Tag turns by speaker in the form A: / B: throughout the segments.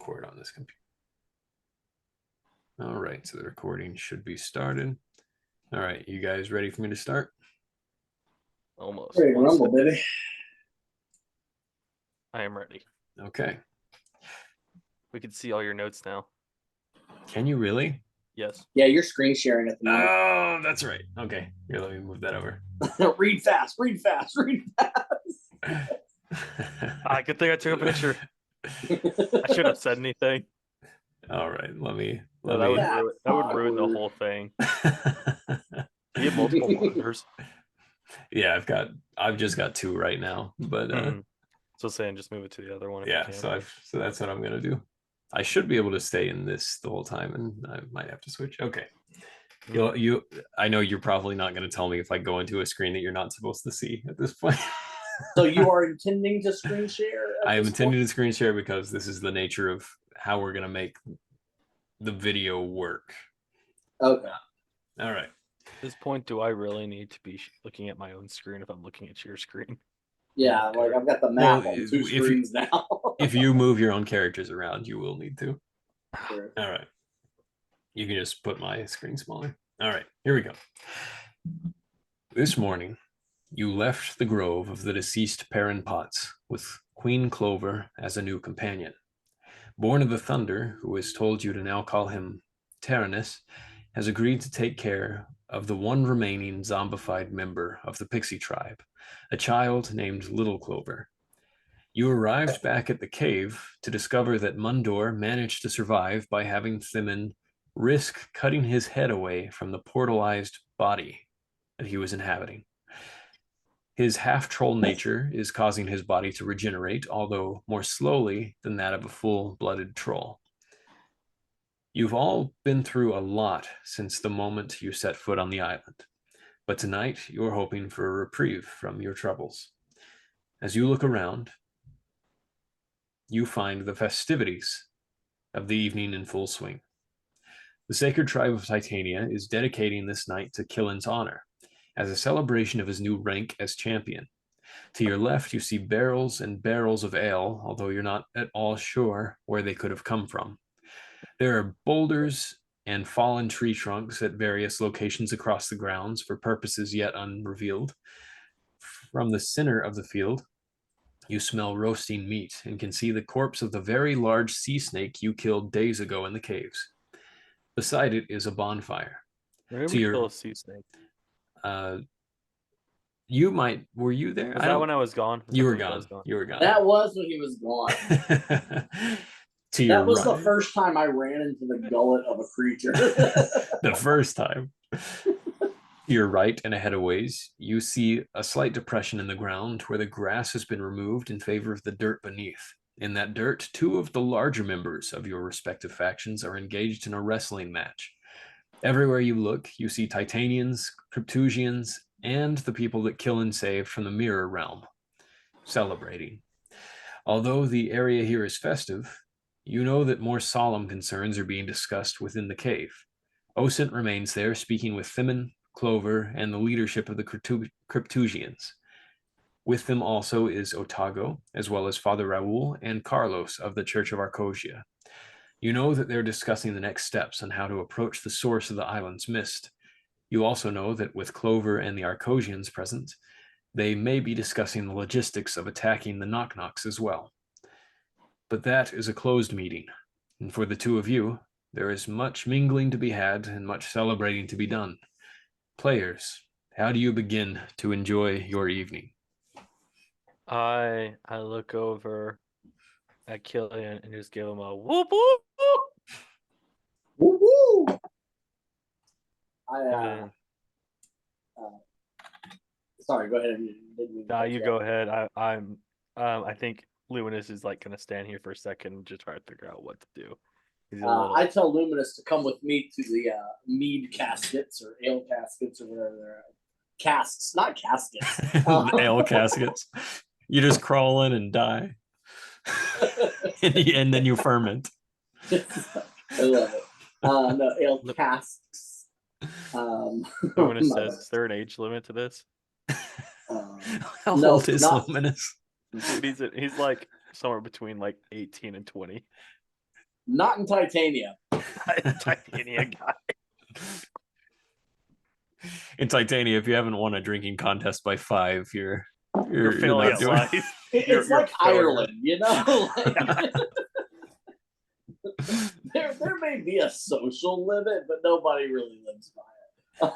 A: for it on this computer. All right, so the recording should be started. All right, you guys ready for me to start?
B: Almost.
C: Ready to rumble, baby.
B: I am ready.
A: Okay.
B: We can see all your notes now.
A: Can you really?
B: Yes.
C: Yeah, you're screen sharing at the moment.
A: Oh, that's right. Okay, here, let me move that over.
C: Read fast, read fast, read fast.
B: Good thing I took a picture. I shouldn't have said anything.
A: All right, let me.
B: That would ruin the whole thing. You have multiple monitors.
A: Yeah, I've just got two right now, but
B: So saying just move it to the other one.
A: Yeah, so that's what I'm gonna do. I should be able to stay in this the whole time, and I might have to switch. Okay. I know you're probably not going to tell me if I go into a screen that you're not supposed to see at this point.
C: So you are intending to screen share?
A: I am intending to screen share because this is the nature of how we're going to make the video work.
C: Okay.
A: All right.
B: At this point, do I really need to be looking at my own screen if I'm looking at your screen?
C: Yeah, like I've got the map on two screens now.
A: If you move your own characters around, you will need to.
C: Sure.
A: All right. You can just put my screen smaller. All right, here we go. This morning, you left the grove of the deceased Perrin Potts with Queen Clover as a new companion. Born of the Thunder, who has told you to now call him Taranis, has agreed to take care of the one remaining zombified member of the Pixie tribe, a child named Little Clover. You arrived back at the cave to discover that Mundor managed to survive by having Thimin risk cutting his head away from the portalized body that he was inhabiting. His half-troll nature is causing his body to regenerate, although more slowly than that of a full-blooded troll. You've all been through a lot since the moment you set foot on the island, but tonight you're hoping for a reprieve from your troubles. As you look around, you find the festivities of the evening in full swing. The sacred tribe of Titania is dedicating this night to Killen's honor, as a celebration of his new rank as champion. To your left, you see barrels and barrels of ale, although you're not at all sure where they could have come from. There are boulders and fallen tree trunks at various locations across the grounds for purposes yet unrevealed. From the center of the field, you smell roasting meat and can see the corpse of the very large sea snake you killed days ago in the caves. Beside it is a bonfire.
B: Where did we kill a sea snake?
A: Were you there?
B: Was that when I was gone?
A: You were gone. You were gone.
C: That was when he was gone. That was the first time I ran into the gullet of a creature.
A: The first time. To your right and ahead of ways, you see a slight depression in the ground where the grass has been removed in favor of the dirt beneath. In that dirt, two of the larger members of your respective factions are engaged in a wrestling match. Everywhere you look, you see Titanians, Cryptusians, and the people that Killen saved from the Mirror Realm, celebrating. Although the area here is festive, you know that more solemn concerns are being discussed within the cave. Osint remains there, speaking with Thimin, Clover, and the leadership of the Cryptusians. With them also is Otago, as well as Father Raoul and Carlos of the Church of Arcosia. You know that they're discussing the next steps on how to approach the source of the island's mist. You also know that with Clover and the Arcosians present, they may be discussing the logistics of attacking the Knock-Knocks as well. But that is a closed meeting, and for the two of you, there is much mingling to be had and much celebrating to be done. Players, how do you begin to enjoy your evening?
B: I look over at Killian and just give him a whoop whoop whoop.
C: Woo woo! Sorry, go ahead.
B: You go ahead. I think Luminous is like gonna stand here for a second and just try to figure out what to do.
C: I tell Luminous to come with me to the mead caskets or ale caskets or whatever they're casks, not caskets.
A: The ale caskets. You just crawl in and die. And then you ferment.
C: I love it. No, ale casks.
B: Luminous says, is there an age limit to this?
A: How old is Luminous?
B: He's like somewhere between like 18 and 20.
C: Not in Titania.
B: Titanium guy.
A: In Titania, if you haven't won a drinking contest by 5, you're
B: failing
A: not
B: at
A: doing
B: life.
C: It's
B: You're
C: like
B: failure.
C: Ireland, you know. Like, there may be a social limit, but nobody really lives by it.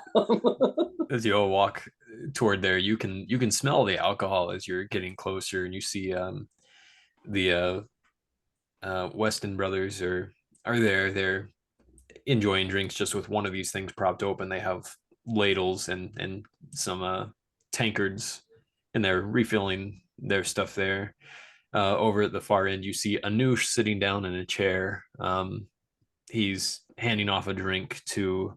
A: As you all walk toward there, you can smell the alcohol as you're getting closer, and you see the Weston brothers are there. They're enjoying drinks just with one of these things propped open. They have ladles and some tankards, and they're refilling their stuff there. Over at the far end, you see Anoush sitting down in a chair. He's handing off a drink to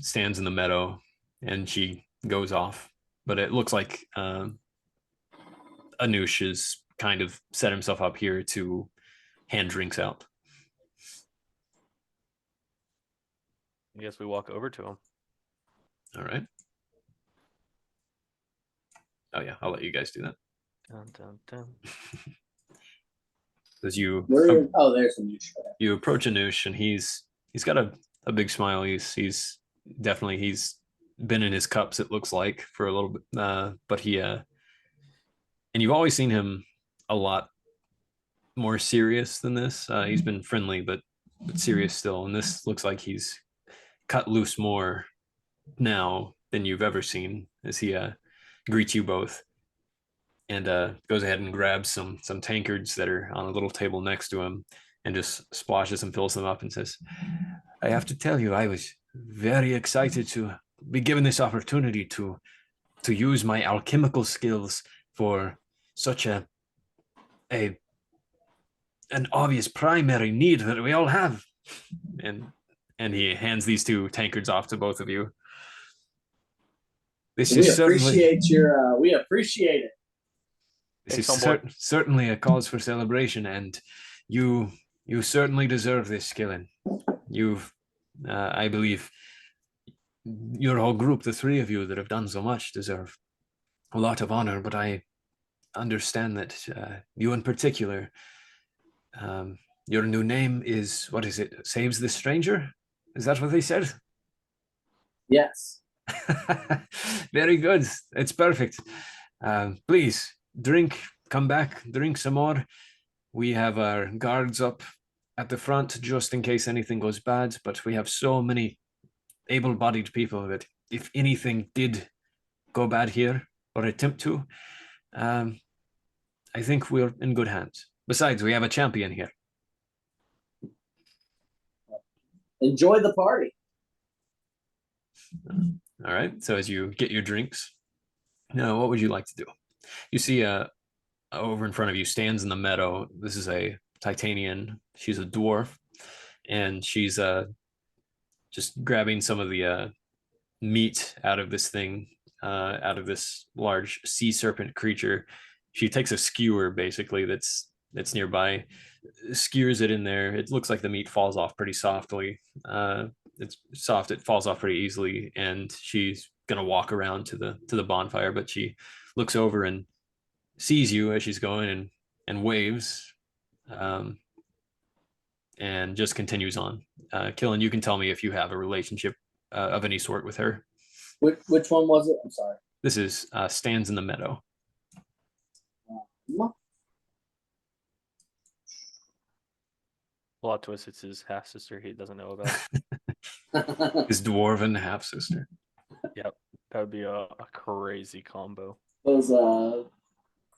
A: Stands in the Meadow, and she goes off. But it looks like Anoush has kind of set himself up here to hand drinks out.
B: I guess we walk over to him.
A: All right. Oh yeah, I'll let you guys do that.
B: Dun, dun, dun.
A: As you
C: There's some new shit.
A: you approach Anoush, and he's got a big smile. He's definitely he's been in his cups, it looks like, for a little bit. But he and you've always seen him a lot more serious than this. He's been friendly, but serious still. And this looks like he's cut loose more now than you've ever seen, as he greets you both and goes ahead and grabs some tankards that are on a little table next to him and just splashes and fills them up and says, I have to tell you, I was very excited to be given this opportunity to use my alchemical skills for such an obvious primary need that we all have. And he hands these 2 tankards off to both of you. This
C: We
A: is
C: appreciate we appreciate it.
A: this
B: Thanks,
A: is certainly a cause for celebration, and you certainly deserve this, Killen. You've, I believe, your whole group, the 3 of you that have done so much, deserve a lot of honor. But I understand that you, in particular, your new name is, what is it? Saves the Stranger? Is that what they said?
C: Yes.
A: Very good. It's perfect. Please drink, come back, drink some more. We have our guards up at the front just in case anything goes bad, but we have so many able-bodied people that if anything did go bad here or attempt to, I think we're in good hands. Besides, we have a champion here.
C: Enjoy the party.
A: All right. So as you get your drinks, now what would you like to do? You see over in front of you, Stands in the Meadow. This is a Titanian. She's a dwarf, and she's just grabbing some of the meat out of this thing, out of this large sea serpent creature. She takes a skewer, basically, that's nearby, skewers it in there. It looks like the meat falls off pretty softly. It's soft, it falls off pretty easily, and she's gonna walk around to the bonfire, but she looks over and sees you as she's going and waves, and just continues on. Killen, you can tell me if you have a relationship of any sort with her.
C: Which one was it? I'm sorry.
A: This is Stands in the Meadow.
B: Plot twist, it's his half sister he doesn't know about.
A: His dwarven half sister.
B: Yep. That would be a crazy combo.
C: Those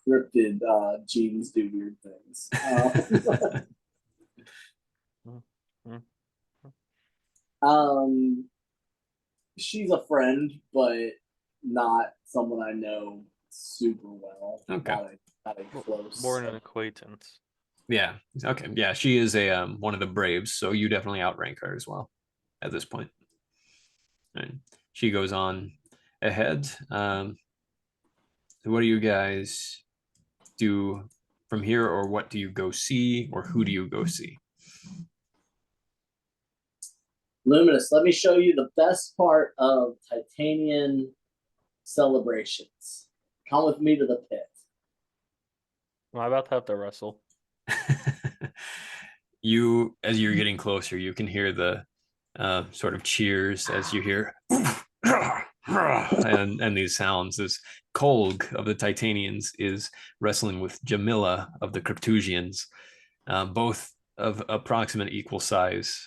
C: cryptid genes do weird things. She's a friend, but not someone I know super well.
A: Okay.
C: Not a close.
B: More than an acquaintance.
A: Yeah. Okay. Yeah, she is a one of the Braves, so you definitely outrank her as well at this point. And she goes on ahead. What do you guys do from here, or what do you go see, or who do you go see?
C: Luminous, let me show you the best part of Titanian celebrations. Come with me to the pit.
B: Am I about to have to wrestle?
A: as you're getting closer, you can hear the sort of cheers as you hear and these sounds. This Kolg of the Titanians is wrestling with Jamila of the Cryptusians, both of approximate equal size,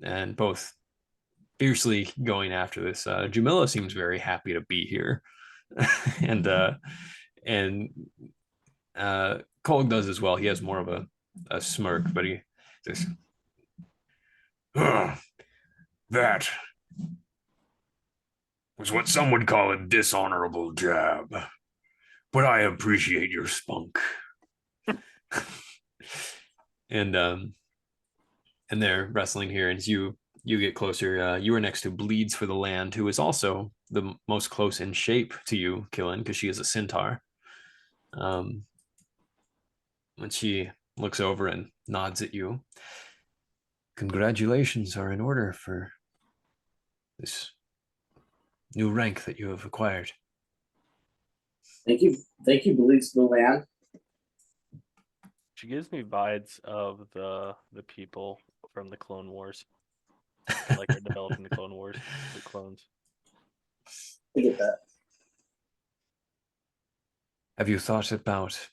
A: and both fiercely going after this. Jamila seems very happy to be here, and Kolg does as well. He has more of a smirk, but he says, "That was what some would call a dishonorable jab, but I appreciate your spunk." and they're wrestling here, and as you get closer, you are next to Bleeds for the Land, who is also the most close in shape to you, Killen, because she is a centaur. When she looks over and nods at you, "Congratulations are in order for this new rank that you have acquired."
C: Thank you, Beliefs the Land.
B: She gives me vibes of the people from the Clone Wars. Like are developed in the Clone Wars, the clones.
C: I get that.
A: Have you thought about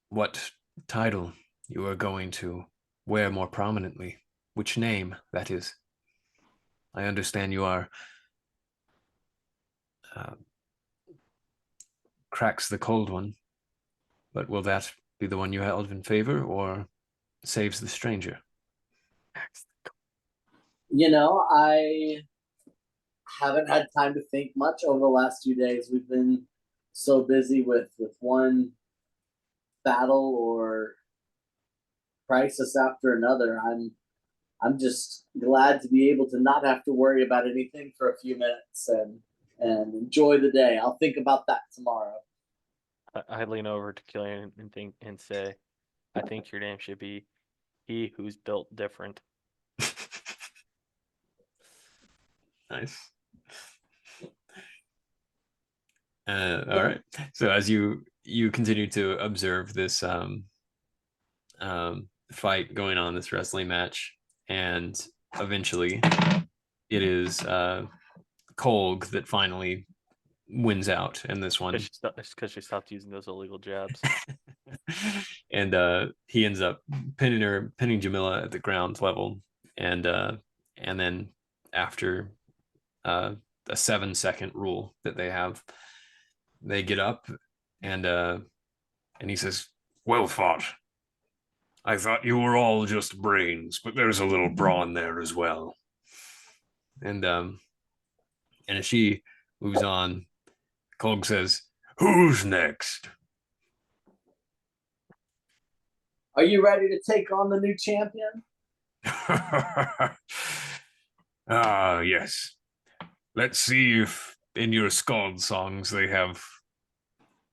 A: what title you are going to wear more prominently? Which name, that is? I understand you are Cracks the Cold One, but will that be the one you held in favor, or Saves the Stranger?
C: I haven't had time to think much over the last few days. We've been so busy with one battle or crisis after another. I'm just glad to be able to not have to worry about anything for a few minutes and enjoy the day. I'll think about that tomorrow.
B: I lean over to Killian and say, I think your name should be He Who's Built Different.
A: Nice. All right. So as you continue to observe this fight going on, this wrestling match, and eventually it is Kolg that finally wins out in this one.
B: Because she stopped using those illegal jabs.
A: And he ends up pinning Jamila at the ground level, and then after a 7-second rule that they have, they get up, and he says, "Well fought. I thought you were all just brains, but there's a little brawn there as well." And as she moves on, Kolg says, "Who's next?"
C: Are you ready to take on the new champion?
A: Yes. Let's see if in your Scald songs they have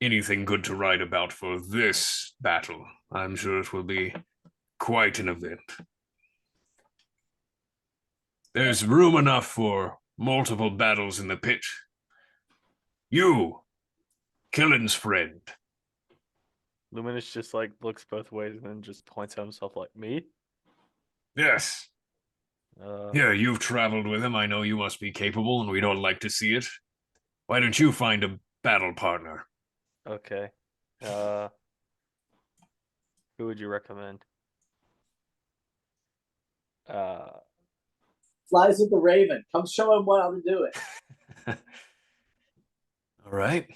A: anything good to write about for this battle. I'm sure it will be quite an event. There's room enough for multiple battles in the pit. You, Killen's friend.
B: Luminous just like looks both ways and then just points at himself like, me?
A: Yes.
B: Uh,
A: Here, you've traveled with him. I know you must be capable, and we don't like to see it. Why don't you find a battle partner?
B: Okay. Who would you recommend?
C: Flies with the Raven. Come show him how to do it.
A: All right.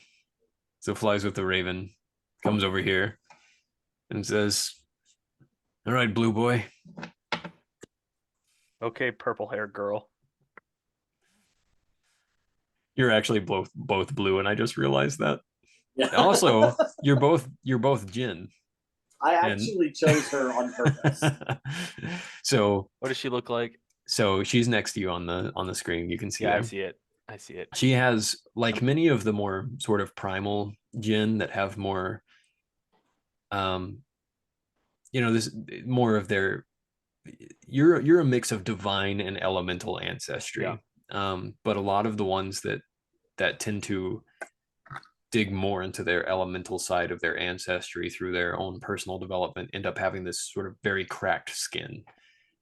A: So Flies with the Raven comes over here and says, "All right, Blue Boy."
B: Okay, purple hair girl.
A: You're actually both blue, and I just realized that.
C: Yeah.
A: Also, you're both Jin.
C: I actually chose her on purpose.
A: So
B: What does she look like?
A: So she's next to you on the screen. You can see
B: Yeah,
A: her.
B: I see it.
A: She has, like many of the more sort of primal Jin that have more, this more of their. You're a mix of divine and elemental ancestry.
B: Yeah.
A: But a lot of the ones that tend to dig more into their elemental side of their ancestry through their own personal development, end up having this sort of very cracked skin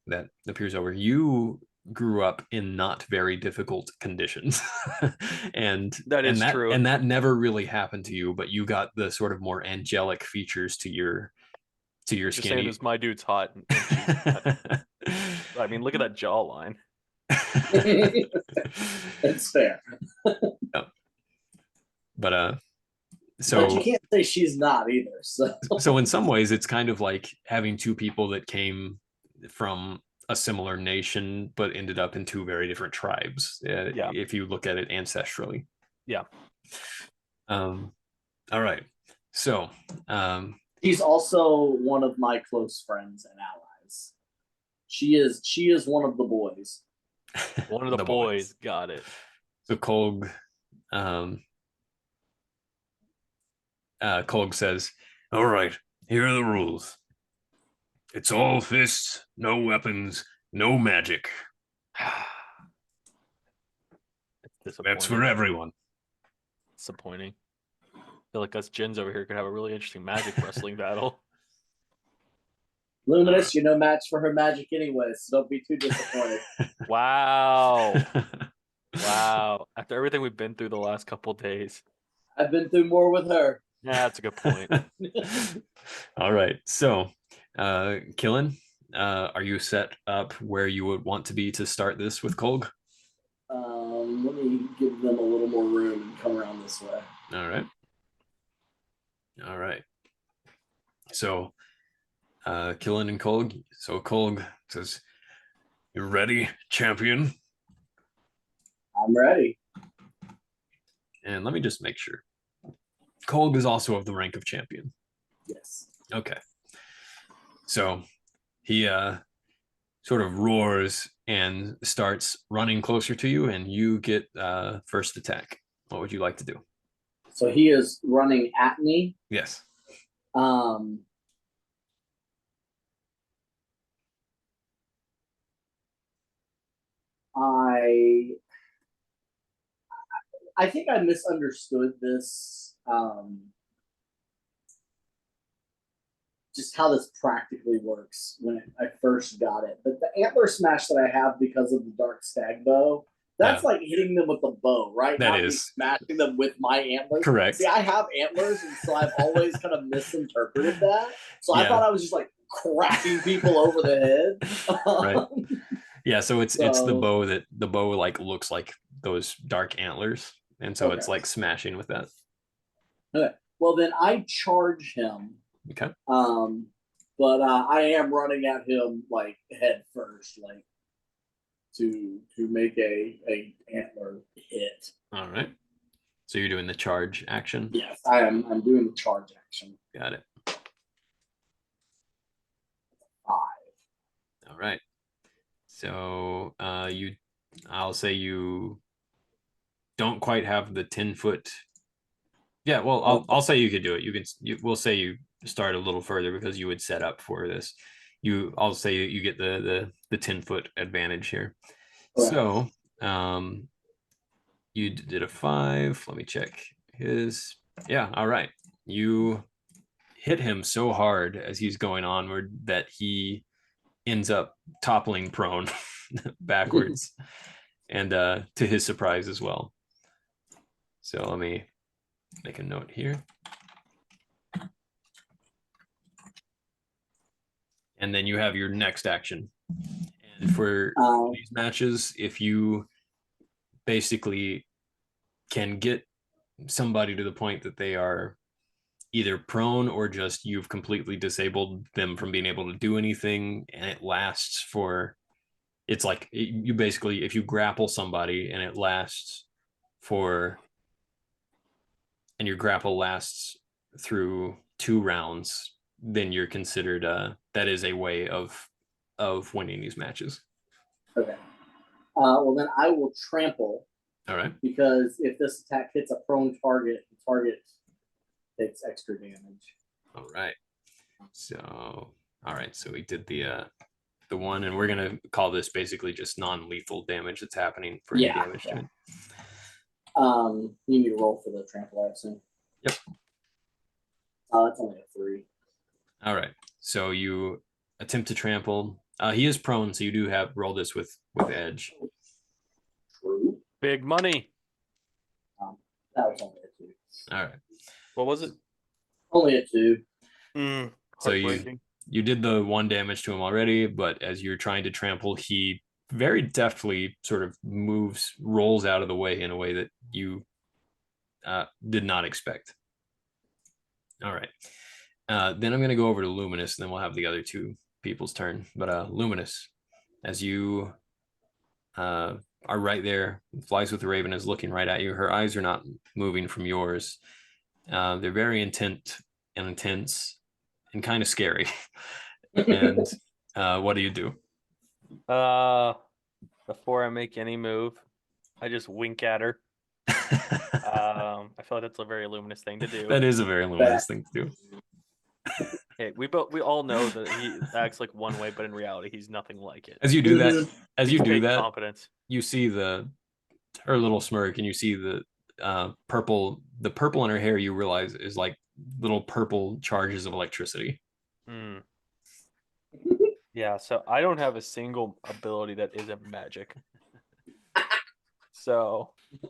A: that appears over. You grew up in not very difficult conditions and
B: That is true.
A: and that never really happened to you, but you got the sort of more angelic features to your
B: You're
A: skin.
B: saying this my dude's hot and she's not. I mean, look at that jawline.
C: It's fair.
A: Yep. But
C: But you can't say she's not either.
A: So in some ways it's kind of like having two people that came from a similar nation but ended up in two very different tribes,
B: Yeah.
A: if you look at it ancestrally.
B: Yeah.
A: All right. So
C: she's also one of my close friends and allies. She is one of the boys.
B: One of the boys. Got it.
A: So Kolg Kolg says, all right, here are the rules. It's all fists, no weapons, no magic. That's for everyone.
B: Disappointing. I feel like us Jins over here could have a really interesting magic wrestling battle.
C: Luminous, you're no match for her magic anyway, so don't be too disappointed.
B: Wow. Wow. After everything we've been through the last couple days.
C: I've been through more with her.
B: Yeah, that's a good point.
A: All right. So, Killen, are you set up where you would want to be to start this with Kolg?
C: Let me give them a little more room and come around this way.
A: All right. All right. So, Killen and Kolg. So Kolg says, "You ready, champion?"
C: I'm ready.
A: And let me just make sure. Kolg is also of the rank of champion.
C: Yes.
A: Okay. So he sort of roars and starts running closer to you, and you get first attack. What would you like to do?
C: So he is running at me.
A: Yes.
C: I think I misunderstood this. Just how this practically works when I first got it. But the antler smash that I have because of the dark stag bow, that's like hitting them with a bow, right?
A: That
C: Not
A: is
C: smashing them with my antlers.
A: correct.
C: See, I have antlers, and so I've always kind of misinterpreted that. So I thought I was just like cracking people over the head.
A: Right. Yeah, so it's the bow like looks like those dark antlers, and so it's like smashing with that.
C: Okay. Well, then I charge him.
A: Okay.
C: But I am running at him like head first, like to make a antler hit.
A: All right. So you're doing the charge action?
C: Yes, I am. I'm doing the charge action.
A: Got it.
C: 5.
A: All right. So I'll say you don't quite have the 10-foot. Yeah, well, I'll say you could do it. We'll say you start a little further because you would set up for this. I'll say you get the 10-foot advantage here. Right. So you did a 5. Let me check his. Yeah, all right. You hit him so hard as he's going onward that he ends up toppling prone backwards, and to his surprise as well. So let me make a note here. And then you have your next action. And for these matches, if you basically can get somebody to the point that they are either prone or just you've completely disabled them from being able to do anything, and it lasts for, it's like you basically, if you grapple somebody and it lasts for, and your grapple lasts through 2 rounds, then you're considered that is a way of winning these matches.
C: Okay. Well, then I will trample.
A: All right. Because
C: if this attack hits a prone target, the target takes extra damage.
A: All right. So, all right. So we did the one, and we're gonna call this basically just non-lethal damage that's happening for any damage to it.
C: You need to roll for the trample, I assume.
A: Yep.
C: That's only a 3.
A: All right. So you attempt to trample. He is prone, so you do have roll this with edge.
C: True.
B: Big money.
C: That was only a 2.
A: All right.
B: What was it?
C: Only a 2.
A: So
B: Heartbreaking.
A: you did the 1 damage to him already, but as you're trying to trample, he very deftly sort of rolls out of the way in a way that you did not expect. All right. Then I'm going to go over to Luminous, and then we'll have the other two people's turn. But Luminous, as you are right there, Flies with the Raven is looking right at you. Her eyes are not moving from yours. They're very intense and kind of scary. And what do you do?
B: Before I make any move, I just wink at her. I feel like that's a very luminous thing to do.
A: That is a very luminous thing to do.
B: Hey, we all know that he acts like one way, but in reality, he's nothing like it.
A: As you do that,
B: Fake confidence.
A: you see her little smirk, and you see the purple in her hair. You realize is like little purple charges of electricity.
B: Yeah, so I don't have a single ability that isn't magic. So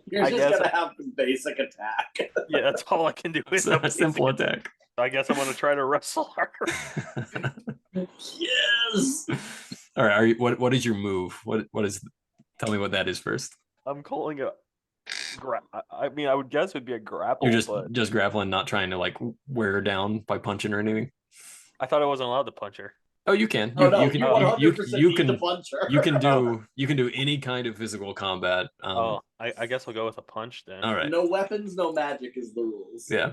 C: You're just gonna have the basic attack.
B: Yeah, that's all I can do is
A: a simple attack.
B: I guess I'm gonna try to wrestle her.
C: Yes.
A: All right. What is your move? What is? Tell me what that is first.
B: I'm calling it. I mean, I would guess it would be a grapple.
A: You're just grappling, not trying to like wear her down by punching or anything.
B: I thought I wasn't allowed to punch her.
A: Oh, you can. You can do any kind of physical combat.
B: I guess I'll go with a punch then.
A: All right.
C: No weapons, no magic is the rules.
A: Yeah.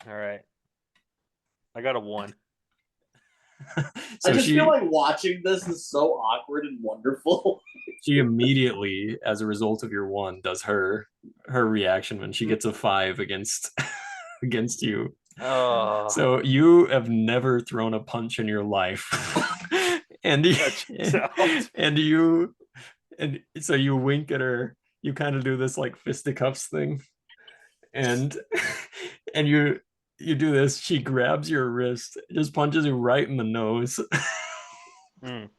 B: All right. I got a 1.
C: So I just feel like watching this is so awkward and wonderful.
A: She immediately, as a result of your 1, does her reaction when she gets a 5 against you. So you have never thrown a punch in your life. and so you wink at her. You kind of do this like fisticuffs thing. And you do this. She grabs your wrist, just punches you right in the nose.
B: That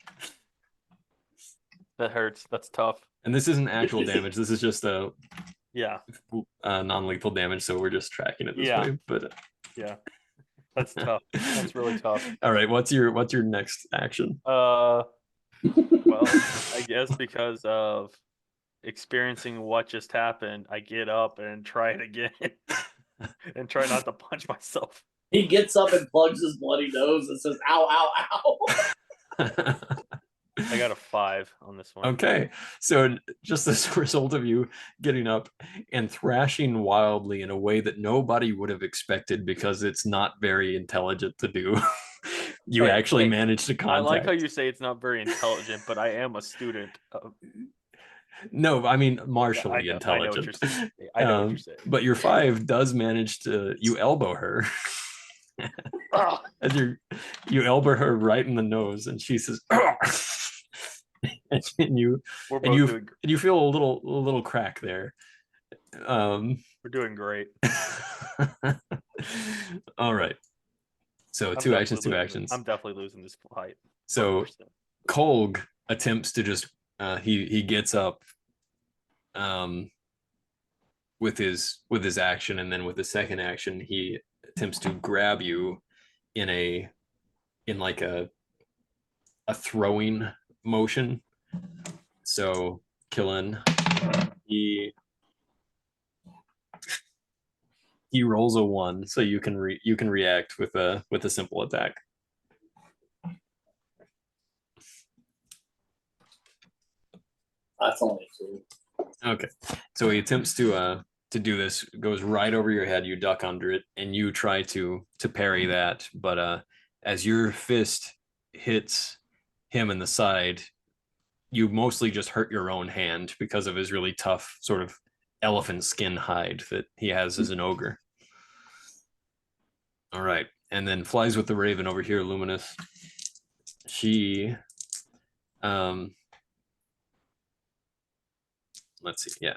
B: hurts. That's tough.
A: And this isn't actual damage. This is just a non-lethal damage. So we're just tracking it this way. But
B: yeah, that's tough. That's really tough.
A: All right. What's your next action?
B: Well, I guess because of experiencing what just happened, I get up and try it again. And try not to punch myself.
C: He gets up and plugs his bloody nose and says, "Ow, ow, ow."
B: I got a 5 on this one.
A: Okay, so just as a result of you getting up and thrashing wildly in a way that nobody would have expected because it's not very intelligent to do, you actually managed to contact.
B: I like how you say it's not very intelligent, but I am a student of...
A: No, I mean martially intelligent. I know what you're saying. But your 5 does manage to you elbow her. As you elbow her right in the nose, and she says, and you feel a little crack there.
B: We're doing great.
A: All right. So two actions.
B: I'm definitely losing this fight.
A: So 100%. Kolg attempts to just he gets up with his action, and then with the second action he attempts to grab you in like a throwing motion. So Killen, he rolls a 1, so you can react with a simple attack.
C: That's only 2.
A: Okay, so he attempts to do this, goes right over your head. You duck under it, and you try to parry that, but as your fist hits him in the side, you mostly just hurt your own hand because of his really tough sort of elephant skin hide that he has as an ogre. All right, and then Flies with the Raven over here, Luminous. She let's see, yeah,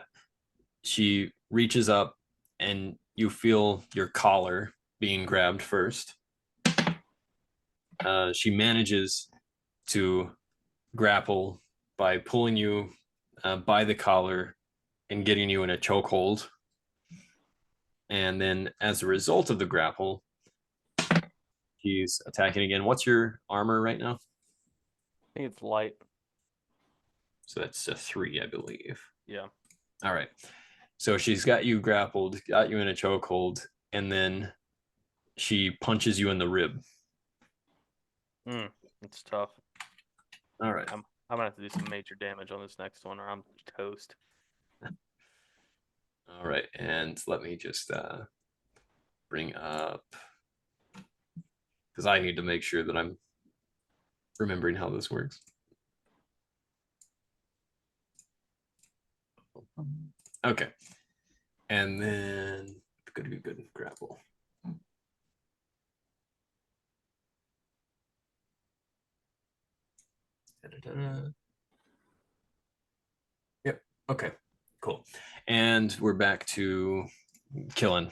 A: she reaches up and you feel your collar being grabbed first. She manages to grapple by pulling you by the collar and getting you in a chokehold. And then, as a result of the grapple, she's attacking again. What's your armor right now?
B: I think it's light.
A: So that's a 3, I believe.
B: Yeah.
A: All right. So she's got you grappled, got you in a chokehold, and then she punches you in the rib.
B: It's tough.
A: All right.
B: I'm gonna have to do some major damage on this next one, or I'm toast.
A: All right. And let me just bring up, because I need to make sure that I'm remembering how this works. Okay. And then good grapple. Da-da-da. Yep. Okay. Cool. And we're back to killing.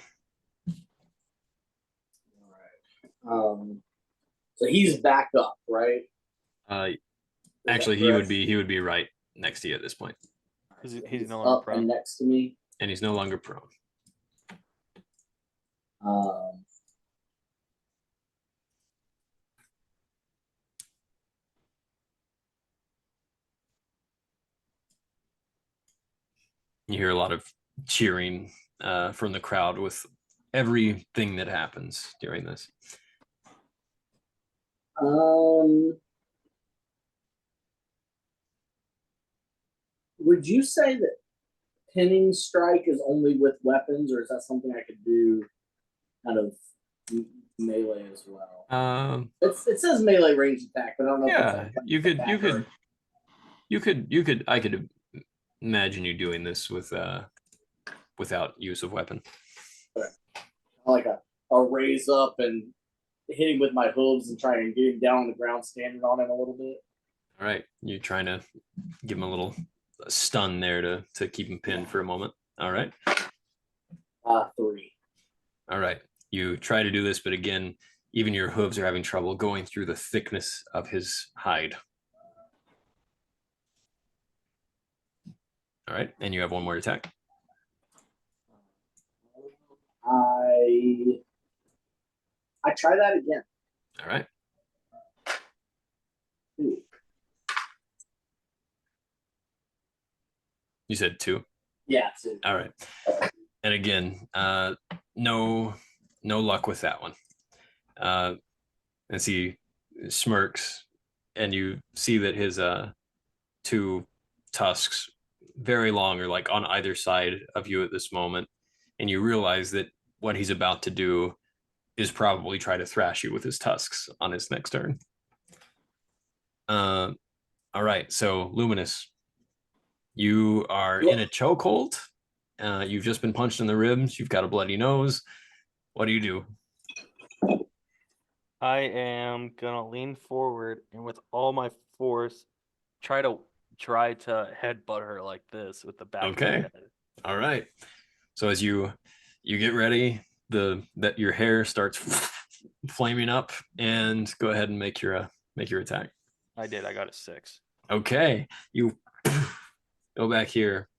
C: All right. So he's back up, right?
A: Actually, he would be right next to you at this point,
B: He's no longer
C: up
B: prone.
C: and next to me.
A: and he's no longer prone. You hear a lot of cheering from the crowd with everything that happens during this.
C: Would you say that pinning strike is only with weapons, or is that something I could do kind of melee as well? It says melee range attack, but I don't know.
A: Yeah,
C: if it's
A: you could. I could imagine you doing this with without use of weapon.
C: like a raise up and hit him with my hooves and try and get him down on the ground, standing on him a little bit.
A: All right, you're trying to give him a little stun there to keep him pinned for a moment. All right.
C: 3.
A: All right. You try to do this, but again, even your hooves are having trouble going through the thickness of his hide. All right, and you have one more attack.
C: I try that again.
A: All right.
C: 2.
A: You said 2?
C: Yeah, 2.
A: All right. And again, no luck with that one. As he smirks, and you see that his 2 tusks, very long, are like on either side of you at this moment, and you realize that what he's about to do is probably try to thrash you with his tusks on his next turn. All right, so Luminous, you are in a chokehold. You've just been punched in the ribs. You've got a bloody nose. What do you do?
B: I am gonna lean forward and with all my force try to headbutt her like this with the back of my
A: Okay.
B: head.
A: All right. So as you get ready, that your hair starts flaming up, and go ahead and make your attack.
B: I did. I got a 6.
A: Okay. You go back here.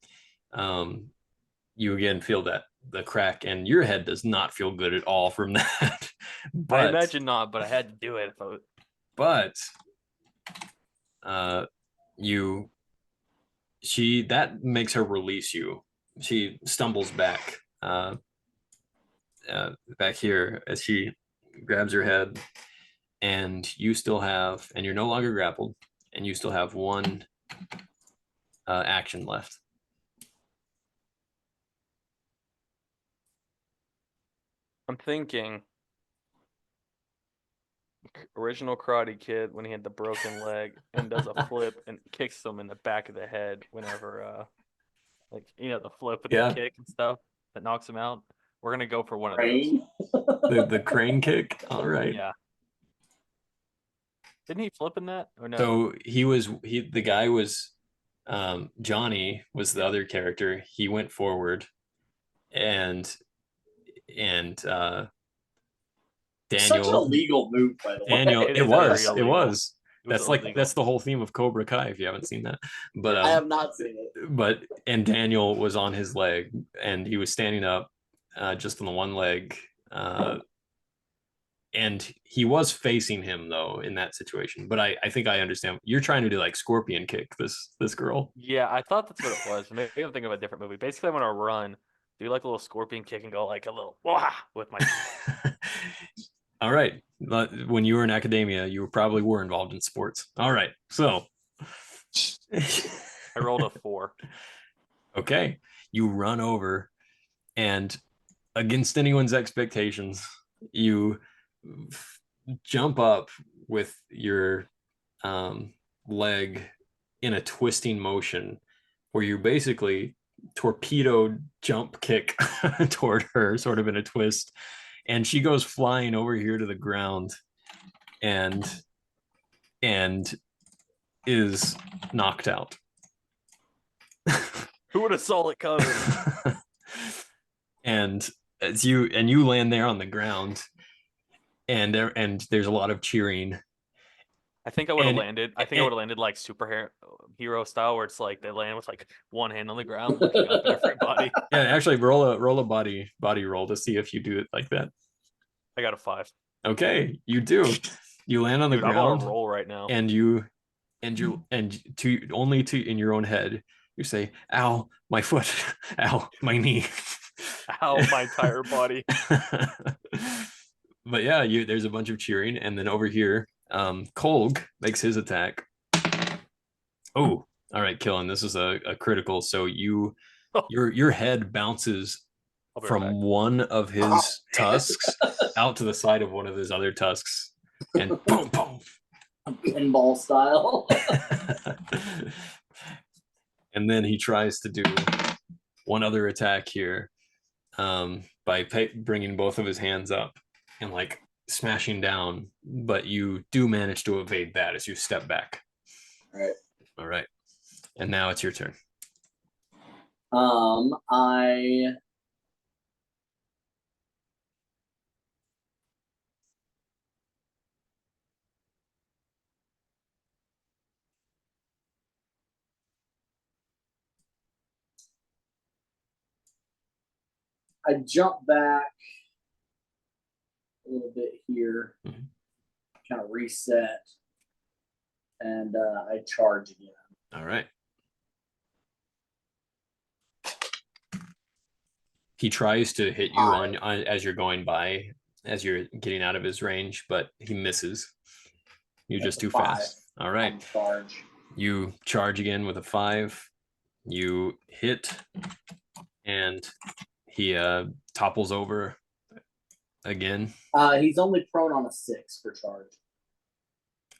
A: You again feel the crack, and your head does not feel good at all from that. But
B: I imagine not, but I had to do it.
A: But that makes her release you. She stumbles back back here as she grabs her head, and you're no longer grappled, and you still have 1 action left.
B: I'm thinking original Karate Kid when he had the broken leg and does a flip and kicks him in the back of the head whenever the flip with the kick and stuff that knocks him out. We're gonna go for one of those.
A: The crane kick. All right.
B: Yeah. Didn't he flip in that or no?
A: So the guy was Johnny was the other character. He went forward, and and
C: Such an
A: Daniel.
C: illegal move, by the way.
A: Daniel,
B: It
A: it
B: is very
A: was. It
B: illegal.
A: was. That's like
B: illegal.
A: that's the whole theme of Cobra Kai. If you haven't seen that, but
C: I have not seen it.
A: But and Daniel was on his leg, and he was standing up, just on the one leg, and he was facing him though in that situation. But I think I understand. You're trying to do like scorpion kick this girl.
B: Yeah, I thought that's what it was. Maybe I'm thinking of a different movie. Basically, I'm gonna run, do like a little scorpion kick, and go like a little wah with my.
A: All right. When you were in academia, you probably were involved in sports. All right. So
B: I rolled a 4.
A: okay. You run over, and against anyone's expectations, you jump up with your leg in a twisting motion where you basically torpedo jump kick toward her, sort of in a twist, and she goes flying over here to the ground and is knocked out.
B: Who would have saw it coming?
A: And as you land there on the ground, and there's a lot of cheering.
B: I think I would have
A: And-
B: landed. I think I
A: and-
B: would have landed like superhero style, where it's like they land with like one hand on the ground, looking up at everybody.
A: Yeah, actually, roll a body roll to see if you do it like that.
B: I got a 5.
A: Okay, you do. You land on the
B: Dude, I'm on
A: ground,
B: a roll right now.
A: and only to in your own head, you say, "Ow, my foot! Ow, my knee!"
B: Ow, my entire body.
A: But yeah, there's a bunch of cheering, and then over here, Kolg makes his attack. Oh, all right, Killen. This is a critical. So your head bounces
B: I'll be right
A: from
B: back.
A: one of his tusks out to the side of one of his other tusks, and boom, boom.
C: Pinball style.
A: And then he tries to do one other attack here, by bringing both of his hands up and like smashing down, but you do manage to evade that as you step back. All right. And now it's your turn.
C: I jump back a little bit here, kind of reset, and I charge again.
A: All right. He tries to hit you on as you're going by, as you're getting out of his range, but he misses. You're just too fast. All right.
C: Charge.
A: You charge again with a 5. You hit, and he topples over again.
C: He's only prone on a 6 for charge.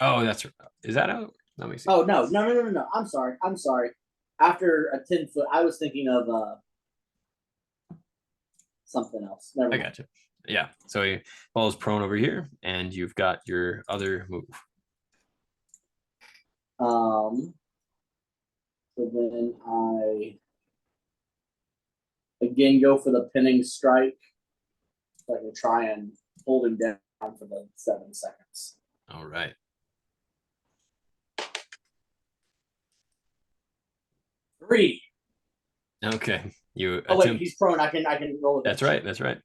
A: Oh, is that out? Let me see.
C: Oh no. I'm sorry. After a 10-foot, I was thinking of something else. Never mind.
A: I got you. Yeah. So he falls prone over here, and you've got your other move.
C: So then I again go for the pinning strike. So I can try and hold him down for the 7 seconds.
A: All right.
C: Three.
A: Okay. You
C: Oh wait,
A: attempt.
C: he's prone. I can roll it.
A: That's right. That's right.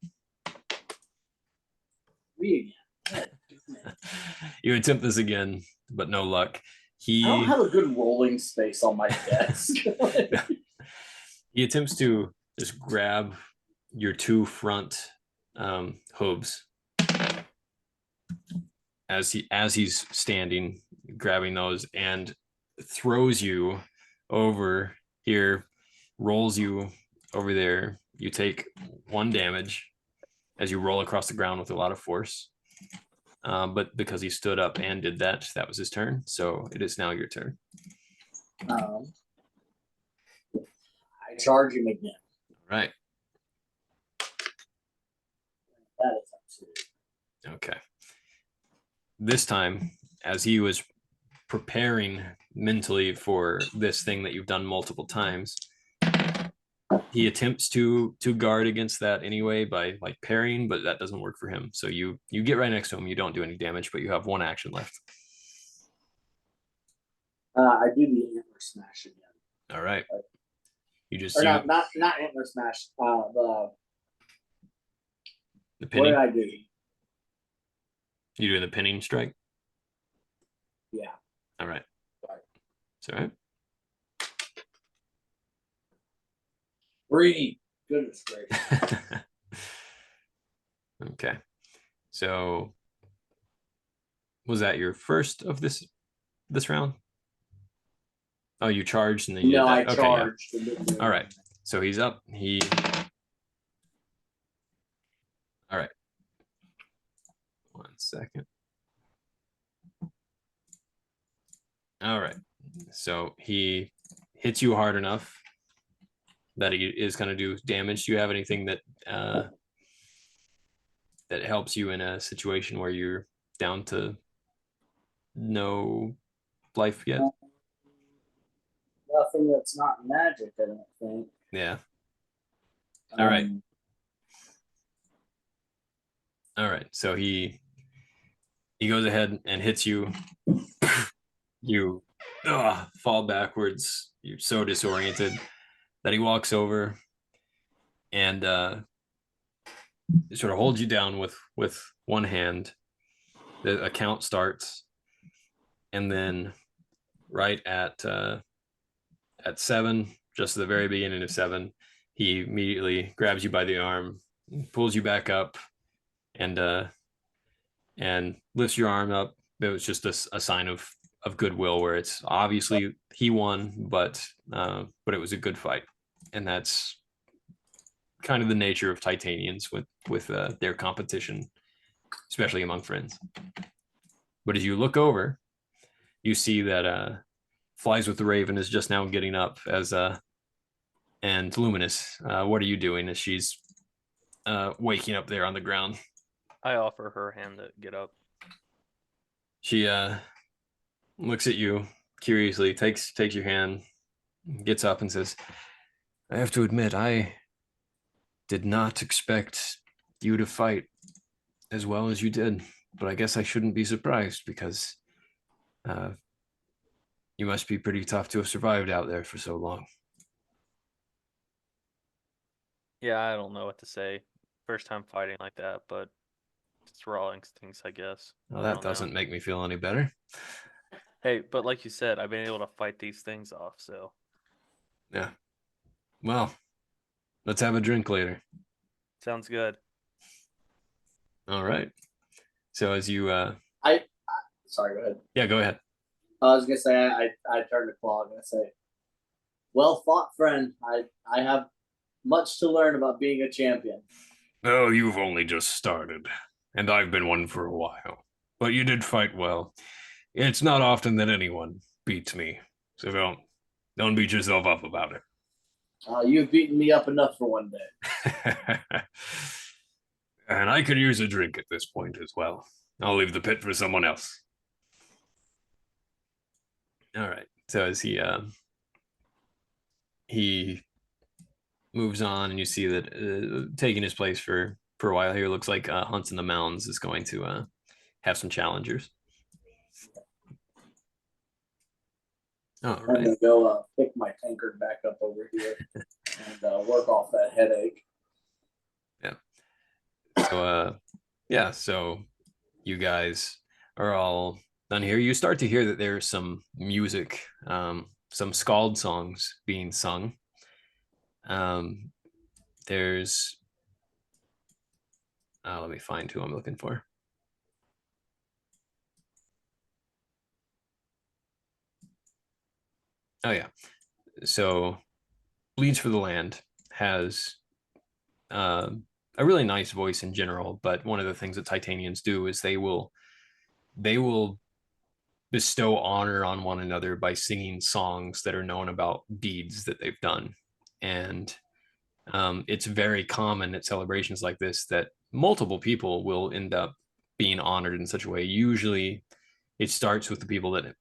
C: 3 again.
A: You attempt this again, but no luck.
C: I don't have a good rolling space on my desk.
A: He attempts to just grab your 2 front hooves as he's standing, grabbing those, and throws you over here, rolls you over there. You take 1 damage as you roll across the ground with a lot of force. But because he stood up and did that, that was his turn. So it is now your turn.
C: I charge him again.
A: Right.
C: That is up to.
A: Okay. This time, as he was preparing mentally for this thing that you've done multiple times, he attempts to guard against that anyway by like parrying, but that doesn't work for him. So you get right next to him. You don't do any damage, but you have one action left.
C: I do the antler smash again.
A: All right. You just
C: Or not antler smash. The
A: the
C: what
A: pinning.
C: did I do?
A: You doing the pinning strike?
C: Yeah.
A: All right.
C: Sorry.
A: It's all right.
C: 3. Goodness gracious.
A: Okay. So was that your first of this round? Oh, you charged and then you
C: No,
A: did that.
C: I
A: Okay,
C: charged.
A: yeah. All right. So he's up. All right. 1 second. All right. So he hits you hard enough that he is going to do damage. Do you have anything that that helps you in a situation where you're down to no life yet?
C: Nothing that's not magic, I don't think.
A: Yeah. All right. All right. So he goes ahead and hits you. You fall backwards. You're so disoriented that he walks over and sort of holds you down with one hand. The account starts, and then right at 7, just at the very beginning of 7, he immediately grabs you by the arm, pulls you back up, and lifts your arm up. It was just a sign of goodwill, where it's obviously he won, but it was a good fight, and that's kind of the nature of Titanians with their competition, especially among friends. But as you look over, you see that Flies with the Raven is just now getting up as and Luminous. What are you doing as she's waking up there on the ground?
B: I offer her hand to get up.
A: She looks at you curiously, takes your hand, gets up and says, I have to admit, I did not expect you to fight as well as you did, but I guess I shouldn't be surprised because you must be pretty tough to have survived out there for so long.
B: Yeah, I don't know what to say. First time fighting like that, but it's raw instincts, I guess.
A: Well, that doesn't make me feel any better.
B: Hey, but like you said, I've been able to fight these things off, so.
A: Yeah. Well, let's have a drink later.
B: Sounds good.
A: All right. So as you
C: Sorry, go ahead.
A: Yeah, go ahead.
C: I was gonna say I turned to Claude and I say, well fought, friend. I have much to learn about being a champion.
A: Oh, you've only just started, and I've been one for a while. But you did fight well. It's not often that anyone beats me, so don't beat yourself up about it.
C: You've beaten me up enough for one day.
A: And I could use a drink at this point as well. I'll leave the pit for someone else. All right. So as he moves on, and you see that taking his place for a while here looks like Hunts in the Mounds is going to have some challengers. All right.
C: I'm gonna go pick my tankard back up over here and work off that headache.
A: Yeah. So so you guys are all done here. You start to hear that there's some music, some skald songs being sung. There's let me find who I'm looking for. Oh yeah. So Bleeds for the Land has a really nice voice in general, but one of the things that Titanians do is they will bestow honor on one another by singing songs that are known about deeds that they've done. And it's very common at celebrations like this that multiple people will end up being honored in such a way. Usually it starts with the people that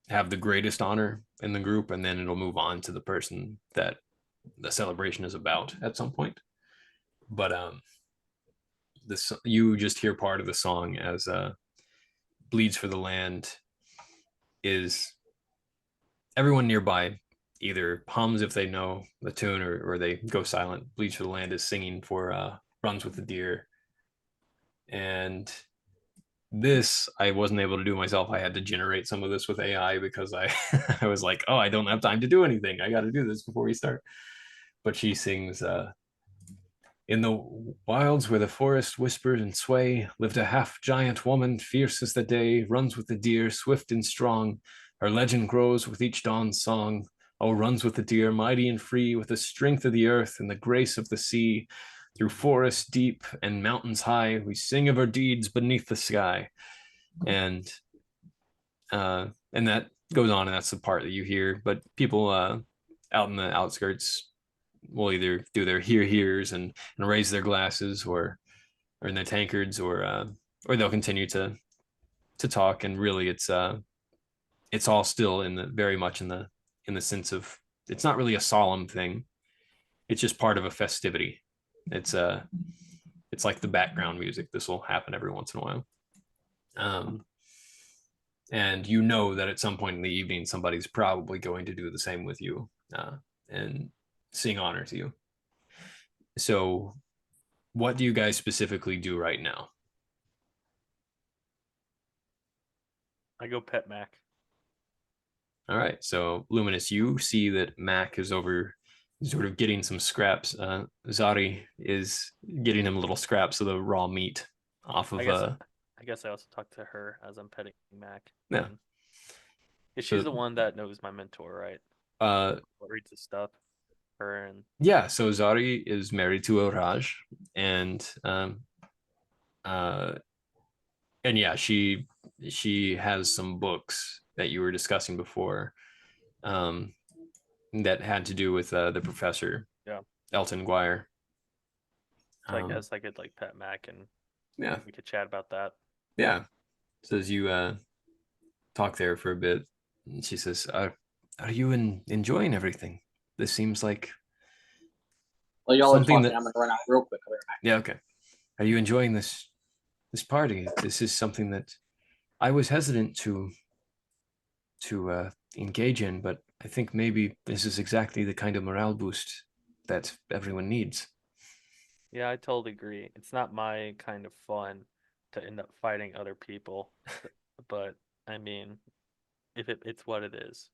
A: have the greatest honor in the group, and then it'll move on to the person that the celebration is about at some point. But this you just hear part of the song as Bleeds for the Land is everyone nearby either hums if they know the tune or they go silent. Bleeds for the Land is singing for Runs with the Deer. And this I wasn't able to do myself. I had to generate some of this with AI because I I was like, oh, I don't have time to do anything. I got to do this before we start. But she sings in the wilds where the forest whispers and sway, lived a half-giant woman, fierce as the day, runs with the deer, swift and strong. Her legend grows with each dawn's song. Oh, runs with the deer, mighty and free, with the strength of the earth and the grace of the sea. Through forests deep and mountains high, we sing of her deeds beneath the sky. And that goes on, and that's the part that you hear. But people out in the outskirts will either do their hears and raise their glasses or in their tankards or they'll continue to talk. And really it's all still in the very much in the sense of it's not really a solemn thing. It's just part of a festivity. It's like the background music. This will happen every once in a while. And you know that at some point in the evening somebody's probably going to do the same with you and sing honor to you. So what do you guys specifically do right now?
B: I go pet Mac.
A: All right. So Luminous, you see that Mac is over sort of getting some scraps. Zari is getting him little scraps of the raw meat off of
B: I guess I also talk to her as I'm petting Mac.
A: Yeah.
B: She's the one that knows my mentor, right? Reads the stuff. Her and
A: yeah, so Zari is married to Oraj, and yeah, she has some books that you were discussing before, that had to do with the professor,
B: yeah,
A: Elton Guire.
B: So I guess I could like pet Mac and
A: yeah,
B: we could chat about that.
A: Yeah. So as you talk there for a bit, she says, "Are you enjoying everything? This seems like
C: Well, y'all are
A: something
C: talking. I'm gonna run out real quick. I'll be right back.
A: Yeah, okay. Are you enjoying this party? This is something that I was hesitant to engage in, but I think maybe this is exactly the kind of morale boost that everyone needs."
B: Yeah, I totally agree. It's not my kind of fun to end up fighting other people, but I mean, if it's what it is.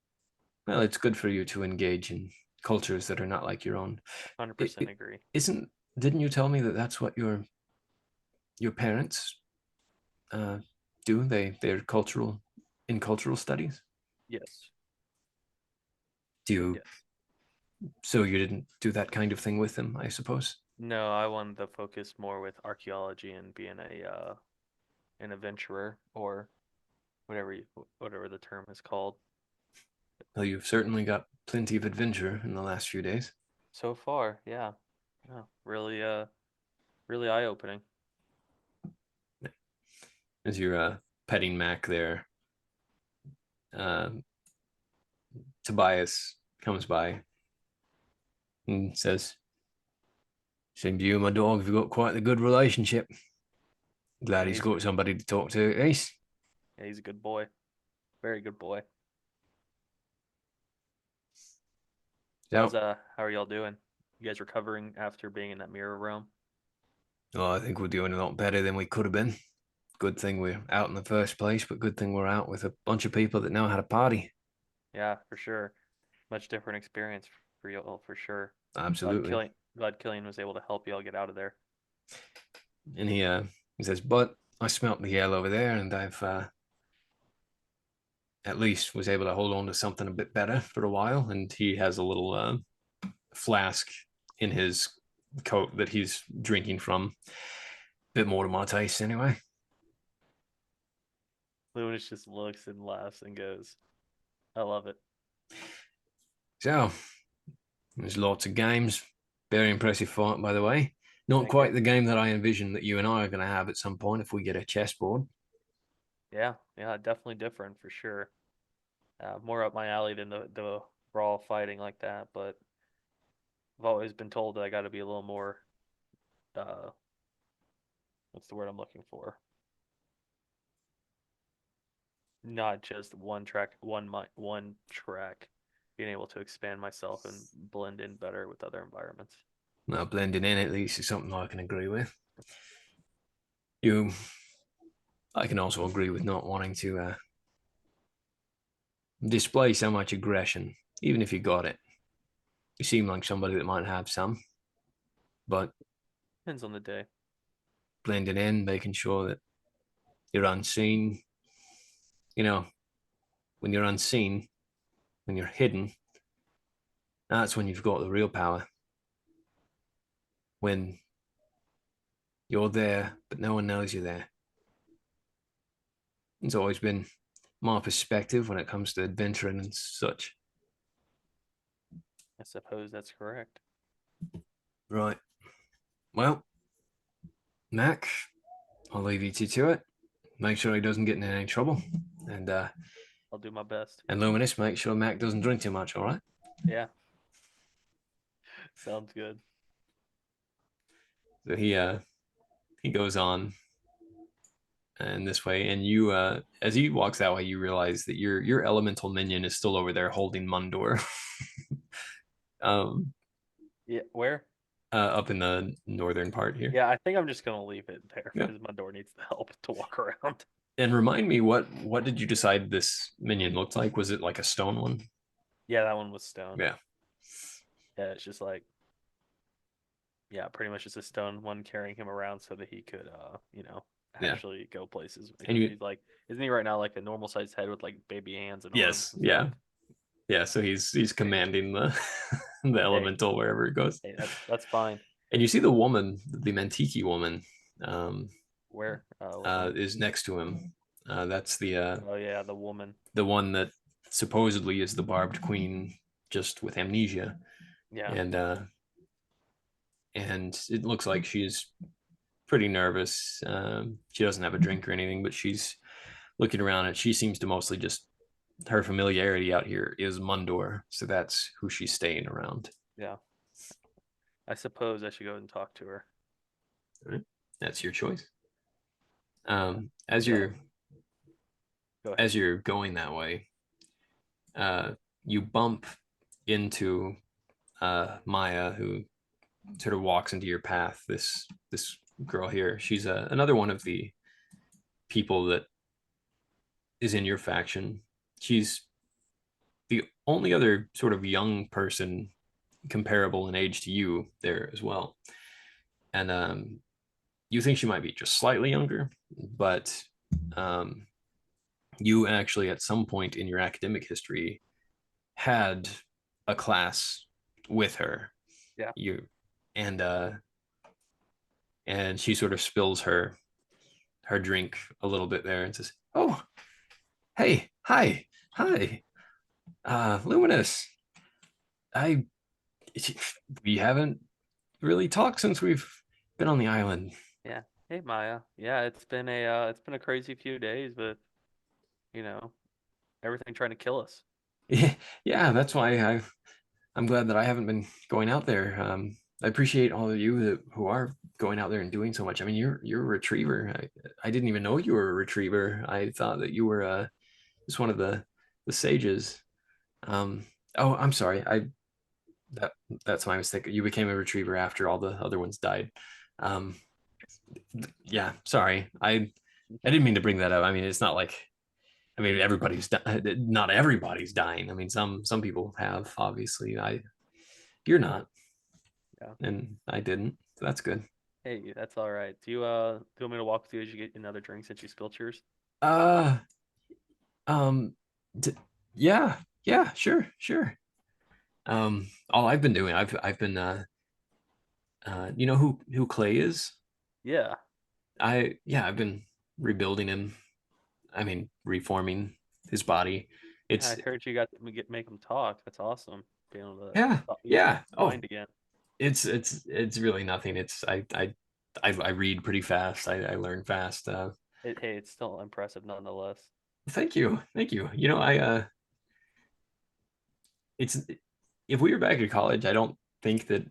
A: Well, it's good for you to engage in cultures that are not like your own.
B: 100% agree.
A: Didn't you tell me that that's what your parents do? They're in cultural studies?
B: Yes.
A: Do you?
B: Yes.
A: So you didn't do that kind of thing with them, I suppose?
B: No, I wanted to focus more with archaeology and being an adventurer or whatever the term is called.
A: Well, you've certainly got plenty of adventure in the last few days.
B: So far, yeah. Yeah, really really eye-opening.
A: As you're petting Mac there, uh, Tobias comes by and says, "Seems you and my dog have got quite a good relationship. Glad
B: Yeah,
A: he's got somebody to talk to, Ace."
B: Yeah, he's a good boy. Very good boy.
A: So,
B: How are y'all doing? You guys recovering after being in that mirror realm?
A: oh, I think we're doing a lot better than we could have been. Good thing we're out in the first place, but good thing we're out with a bunch of people that know how to party.
B: Yeah, for sure. Much different experience for y'all, for sure.
A: Absolutely.
B: Glad Killian was able to help y'all get out of there.
A: And he says, "But I smelt the yell over there, and I've at least was able to hold on to something a bit better for a while." And he has a little flask in his coat that he's drinking from. Bit more to my taste, anyway.
B: Lewis just looks and laughs and goes, I love it.
A: So there's lots of games. Very impressive fight, by the way. Not
B: Thank
A: quite
B: you.
A: the game that I envisioned that you and I are going to have at some point if we get a chessboard.
B: Yeah, definitely different for sure. More up my alley than the brawl fighting like that, but I've always been told that I got to be a little more. What's the word I'm looking for? Not just one track, one track. Being able to expand myself and blend in better with other environments.
A: Well, blending in at least is something I can agree with. I can also agree with not wanting to display so much aggression, even if you got it. You seem like somebody that might have some, but
B: Depends on the day.
A: blending in, making sure that you're unseen. You know, when you're unseen, when you're hidden, that's when you've got the real power. When you're there, but no one knows you're there. It's always been my perspective when it comes to adventuring and such.
B: I suppose that's correct.
A: Right. Well, Mac, I'll leave you to it. Make sure he doesn't get in any trouble. And
B: I'll do my best.
A: and Luminous, make sure Mac doesn't drink too much, all right?
B: Yeah. Sounds good.
A: So he goes on and this way, and you as he walks that way, you realize that your elemental minion is still over there holding Mundor. um
B: Yeah. Where?
A: Up in the northern part here.
B: Yeah, I think I'm just gonna leave it there
A: Yeah.
B: because my door needs the help to walk around.
A: And remind me, what did you decide this minion looked like? Was it like a stone one?
B: Yeah, that one was stone.
A: Yeah.
B: Yeah, it's just like, yeah, pretty much just a stone one carrying him around so that he could,
A: Yeah.
B: actually go places.
A: And you,
B: He's like, isn't he right now like a normal sized head with like baby hands and arms
A: yes,
B: and
A: yeah,
B: stuff?
A: yeah. So he's commanding the the
B: Hey,
A: elemental wherever it goes.
B: hey, that's fine.
A: And you see the woman, the Mantiki woman,
B: Where? What one?
A: is next to him. That's
B: Oh yeah, the woman.
A: the one that supposedly is the barbed queen, just with amnesia,
B: Yeah,
A: and it looks like she's pretty nervous. She doesn't have a drink or anything, but she's looking around, and she seems to mostly just her familiarity out here is Mundor, so that's who she's staying around.
B: yeah. I suppose I should go and talk to her.
A: All right. That's your choice.
B: Yeah. Go ahead.
A: As you're going that way, you bump into Maya, who sort of walks into your path. This girl here, she's another one of the people that is in your faction. She's the only other sort of young person comparable in age to you there as well. And you think she might be just slightly younger, but um, you actually at some point in your academic history had a class with her.
B: Yeah.
A: You and and she sort of spills her drink a little bit there and says, "Oh, hey, hi, Luminous. I we haven't really talked since we've been on the island."
B: Yeah. Hey Maya. Yeah, it's been a crazy few days, but you know, everything trying to kill us.
A: Yeah, that's why I'm glad that I haven't been going out there. I appreciate all of you who are going out there and doing so much. I mean, you're a retriever. I didn't even know you were a retriever. I thought that you were just one of the sages. Um, oh, I'm sorry. That that's my mistake. You became a retriever after all the other ones died. Um, yeah, sorry. I didn't mean to bring that up. I mean, it's not like I mean not everybody's dying. I mean, some people have obviously. You're not,
B: Yeah.
A: and I didn't. So that's good.
B: Hey, that's all right. Do you want me to walk with you as you get another drink since you spilled yours?
A: Uh, um, d- yeah, yeah, sure. All I've been doing, I've been you know who Clay is?
B: Yeah.
A: I've been rebuilding him. I mean, reforming his body.
B: Yeah, I
A: It's
B: heard you got to make them talk. That's awesome. Being able to
A: yeah,
B: use his
A: yeah. Oh,
B: mind again.
A: it's really nothing. It's I read pretty fast. I learn fast.
B: Hey, it's still impressive nonetheless.
A: Thank you. You know, I it's if we were back at college, I don't think that,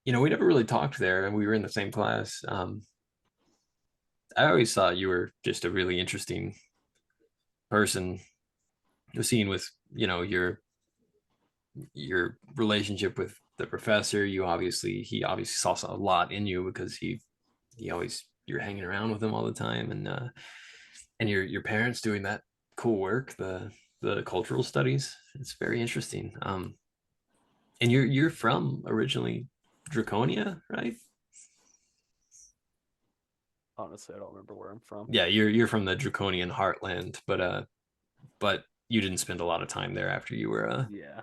A: we never really talked there, and we were in the same class. I always thought you were just a really interesting person. Seeing with, your relationship with the professor, he obviously saw a lot in you, because he always, you're hanging around with him all the time, and your parents doing that cool work, the cultural studies. It's very interesting. And you're from originally Draconia, right?
B: Honestly, I don't remember where I'm from.
A: Yeah, you're from the Draconian heartland, but you didn't spend a lot of time there after you were
B: Yeah.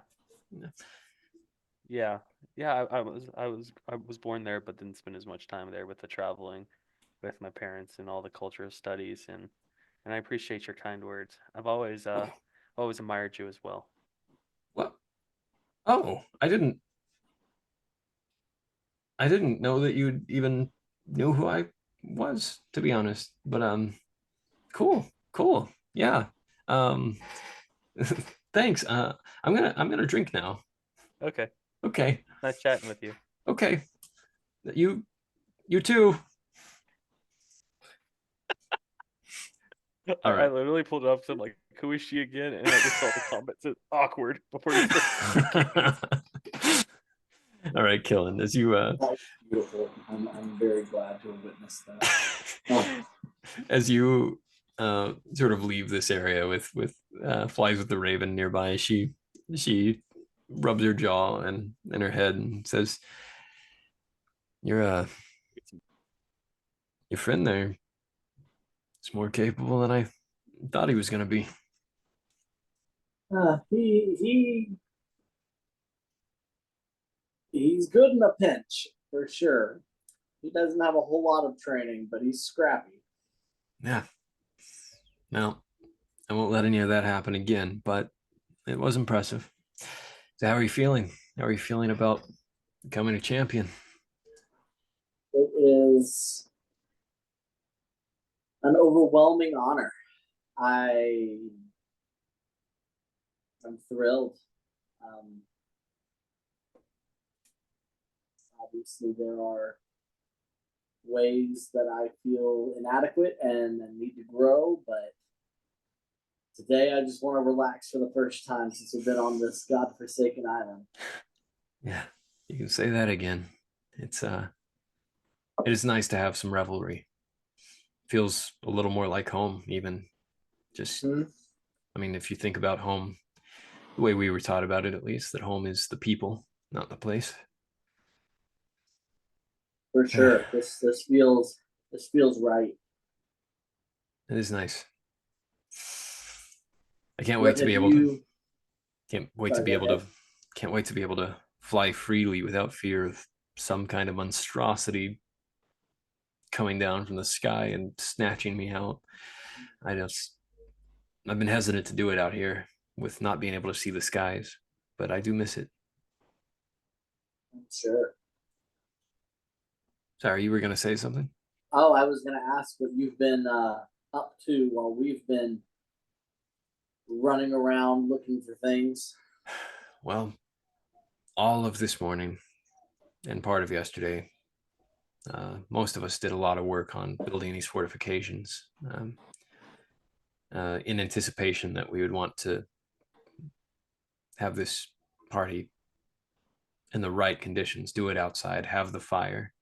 A: Yeah.
B: Yeah. I was born there, but didn't spend as much time there with the traveling with my parents and all the cultural studies, and I appreciate your kind words. I've always admired you as well.
A: What? Oh, I didn't know that you even knew who I was, to be honest. But cool. Yeah. Um thanks. I'm gonna drink now.
B: Okay.
A: Okay.
B: Nice chatting with you.
A: Okay. You too. All
B: I
A: right.
B: literally pulled it up to him like, who is she again? And I just saw the comments. It's awkward before he started speaking.
A: All right, Killen, as you
C: That was beautiful. I'm very glad to have witnessed that. Oh,
A: as you sort of leave this area with flies with the raven nearby, she rubs her jaw and her head and says, "Your your friend there is more capable than I thought he was going to be."
C: he's good in a pinch for sure. He doesn't have a whole lot of training, but he's scrappy.
A: Yeah. No, I won't let any of that happen again. But it was impressive. So, how are you feeling? How are you feeling about becoming a champion?
C: It is an overwhelming honor. I'm thrilled. Um, Obviously, there are ways that I feel inadequate and need to grow, but today I just want to relax for the first time since we've been on this godforsaken island.
A: Yeah, you can say that again. It is nice to have some revelry. Feels a little more like home, even. Just,
C: Hmm.
A: I mean, if you think about home, the way we were taught about it, at least, that home is the people, not the place.
C: For
A: It
C: sure. This feels right.
A: is nice. I can't wait
C: What
A: to
C: have
A: be able to.
C: you?
A: Can't wait to
C: Sorry,
A: be
C: go
A: able to.
C: ahead.
A: Can't wait to be able to fly freely without fear of some kind of monstrosity coming down from the sky and snatching me out. I just I've been hesitant to do it out here with not being able to see the skies, but I do miss it.
C: Sure.
A: Sorry, you were gonna say something?
C: Oh, I was going to ask what you've been up to while we've been running around looking for things.
A: Well, all of this morning and part of yesterday, most of us did a lot of work on building these fortifications, in anticipation that we would want to have this party in the right conditions, do it outside, have the fire,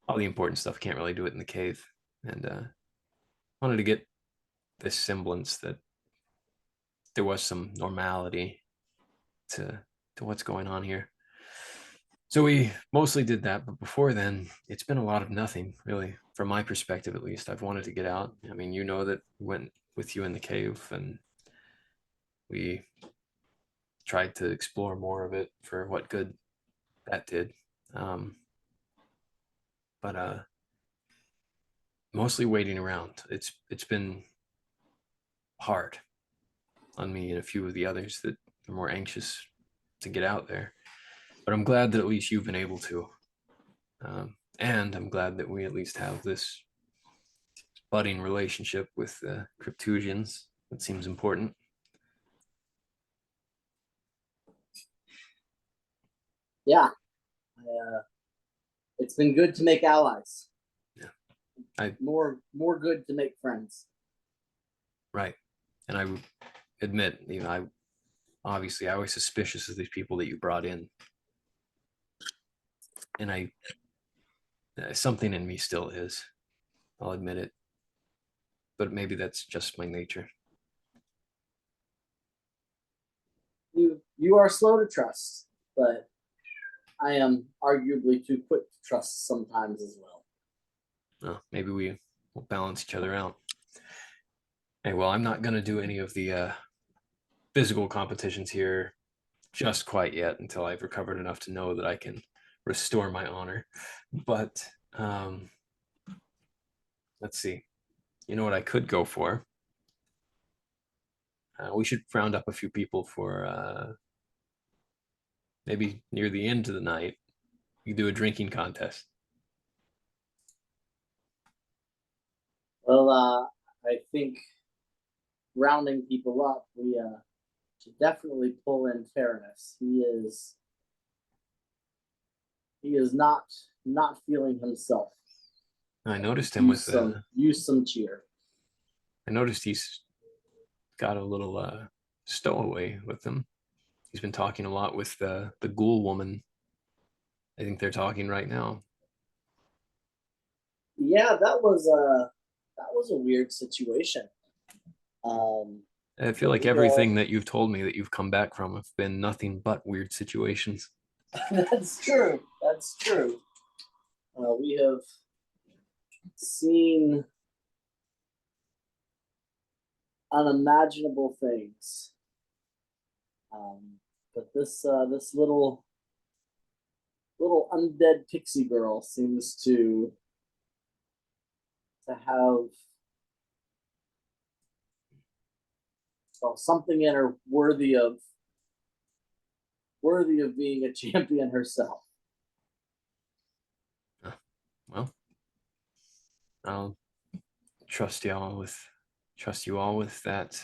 A: all the important stuff. Can't really do it in the cave, and wanted to get this semblance that there was some normality to what's going on here. So we mostly did that, but before then, it's been a lot of nothing, really, from my perspective at least. I've wanted to get out. I mean, you know that we went with you in the cave, and we tried to explore more of it for what good that did. Um, but mostly waiting around. It's been hard on me and a few of the others that are more anxious to get out there. But I'm glad that at least you've been able to. And I'm glad that we at least have this budding relationship with the Cryptusians. That seems important.
C: yeah, it's been good to make allies.
A: Yeah,
C: more good to make friends.
A: Right, and I admit, I was suspicious of these people that you brought in, and something in me still is. I'll admit it, but maybe that's just my nature.
C: You are slow to trust, but I am arguably too quick to trust sometimes as well.
A: Well, maybe we will balance each other out. Hey, well, I'm not going to do any of the physical competitions here just quite yet until I've recovered enough to know that I can restore my honor. But let's see. You know what I could go for? We should round up a few people for maybe near the end of the night. We do a drinking contest.
C: Well, I think rounding people up, we should definitely pull in Taranis. He is not feeling himself.
A: I noticed him
C: use some cheer.
A: I noticed he's got a little stowaway with him. He's been talking a lot with the ghoul woman. I think they're talking right now.
C: Yeah, that was a weird situation.
A: I feel like everything that you've told me that you've come back from have been nothing but weird situations.
C: That's true. That's true. We have seen unimaginable things. But this little undead pixie girl seems to have something in her worthy of being a champion herself.
A: Well, I'll trust you all with that.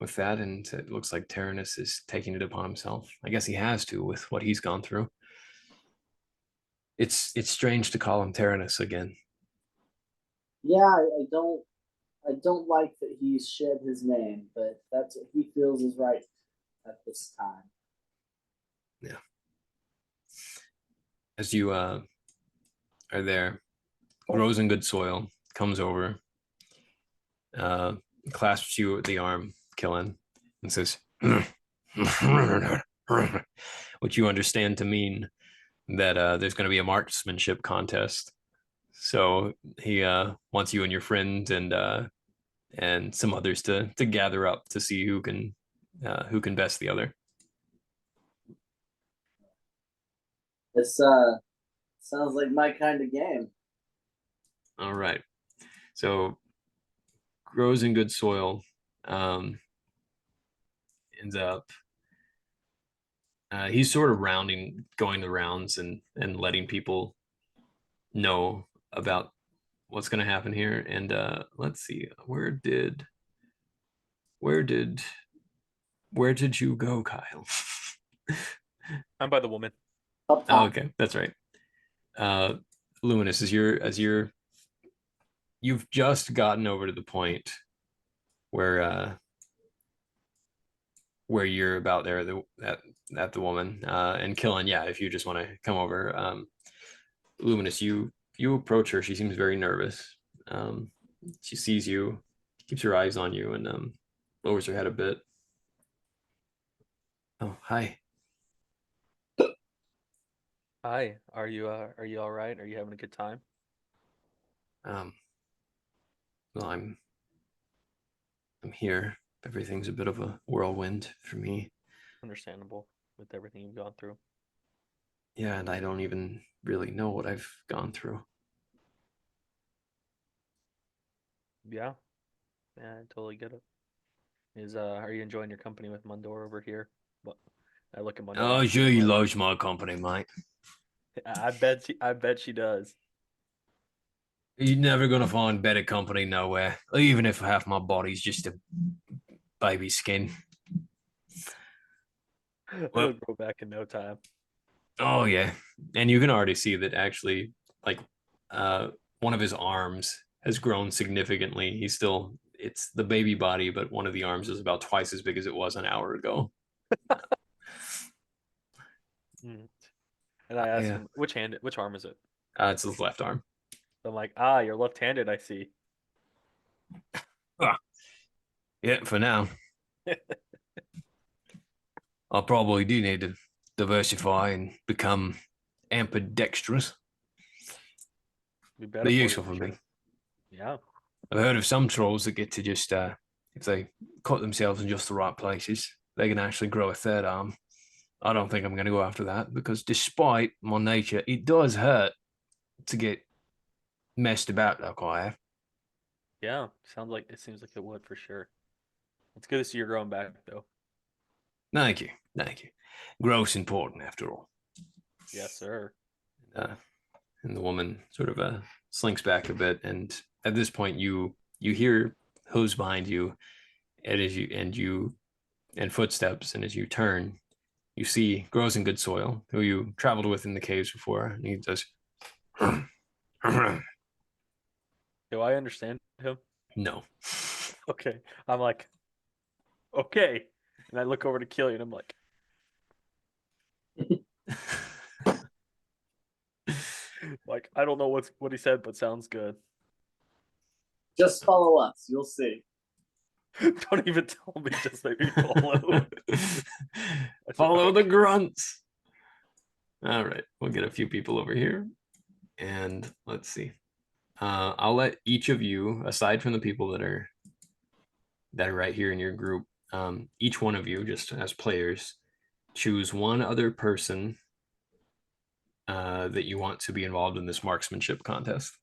A: And it looks like Taranis is taking it upon himself. I guess he has to with what he's gone through. It's strange to call him Taranis again.
C: Yeah, I don't like that he's shed his name, but that's what he feels is right at this time.
A: Yeah. As you are there, Grows in Good Soil comes over, clasps you at the arm, Killen, and says, which you understand to mean that there's going to be a marksmanship contest. So he wants you and your friend and some others to gather up to see who can best the other.
C: This sounds like my kind of game.
A: All right. So Grows in Good Soil ends up he's sort of going the rounds and letting people know about what's going to happen here. And let's see, where did you go, Kyle?
B: I'm by the woman.
C: Up top.
A: Oh, okay, that's right. Luminous, you've just gotten over to the point where you're about there at the woman and Killen. Yeah, if you just want to come over, Luminous, you approach her. She seems very nervous. She sees you, keeps her eyes on you, and lowers her head a bit. Oh, hi.
B: Hi. Are you all right? Are you having a good time?
A: Well, I'm here. Everything's a bit of a whirlwind for me.
B: Understandable with everything you've gone through.
A: Yeah, and I don't even really know what I've gone through.
B: Yeah. Yeah, I totally get it. Are you enjoying your company with Mundor over here? What I look at Mundor.
A: Oh, sure, he loves my company, mate.
B: I bet she does.
A: You're never gonna find better company nowhere, even if half my body's just a baby skin.
B: It'll grow back in no time.
A: Oh yeah, and you can already see that actually, like, one of his arms has grown significantly. It's the baby body, but one of the arms is about twice as big as it was an hour ago.
B: And I asked
A: Yeah.
B: him, which arm is it?
A: It's his left arm.
B: I'm like, you're left-handed, I see.
A: Yeah, for now. I probably do need to diversify and become ambidextrous.
B: Be better
A: They're
B: for
A: useful
B: you,
A: for me.
B: sure. Yeah.
A: I've heard of some trolls that get to just, if they cut themselves in just the right places, they can actually grow a third arm. I don't think I'm going to go after that because, despite my nature, it does hurt to get messed about like I have.
B: Yeah. It seems like it would for sure. It's good to see you're growing back though.
A: Thank you. Thank you. Growth's important after all.
B: Yes, sir.
A: Uh, and the woman sort of slinks back a bit, and at this point, you hear hooves behind you, and and footsteps, and as you turn, you see Grows in Good Soil, who you traveled with in the caves before, and he does.
B: Do I understand him?
A: No.
B: Okay. I'm like, okay. And I look over to Killian. I'm like, I don't know what he said, but sounds good.
C: Just follow us. You'll see.
B: Don't even tell me. Just let me follow.
A: Follow the grunts. All right, we'll get a few people over here, and let's see. I'll let each of you, aside from the people that are right here in your group, each one of you, just as players, choose one other person that you want to be involved in this marksmanship contest.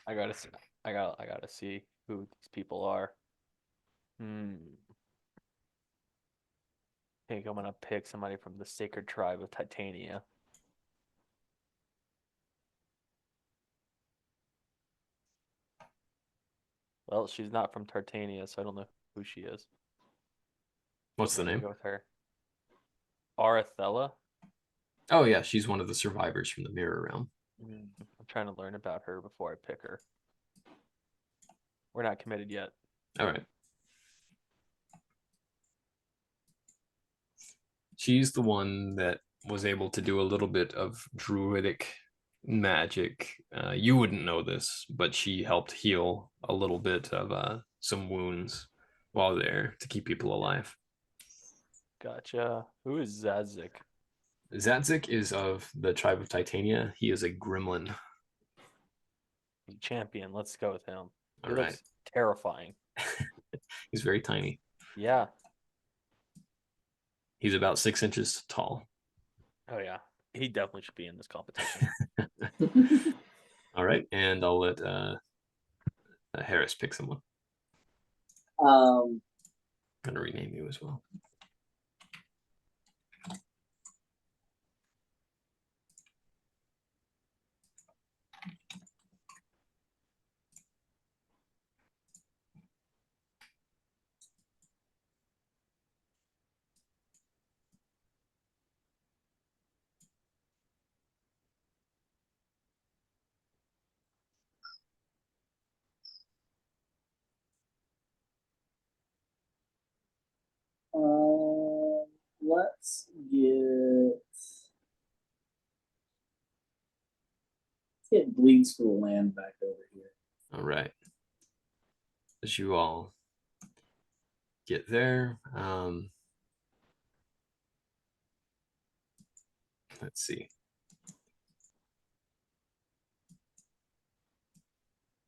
B: I gotta see. I gotta see who these people are. I think I'm gonna pick somebody from the Sacred Tribe of Titania. Well, she's not from Tartania, so I don't know who she is.
A: What's the
B: I'm gonna
A: name?
B: go with her. Arathella.
A: Oh yeah, she's one of the survivors from the Mirror Realm.
B: I'm trying to learn about her before I pick her. We're not committed yet.
A: All right. She's the one that was able to do a little bit of druidic magic. You wouldn't know this, but she helped heal a little bit of some wounds while there to keep people alive.
B: Gotcha. Who is Zazik?
A: Zatzik is of the tribe of Titania. He is a gremlin.
B: Champion. Let's go with him. He
A: All right.
B: looks terrifying.
A: He's very tiny.
B: Yeah.
A: He's about 6 inches tall.
B: Oh yeah. He definitely should be in this competition.
A: All right, and I'll let Harris pick someone.
C: Um,
A: I'm gonna rename you as well.
C: let's get Bleed School Land back over here.
A: All right. As you all get there, let's see.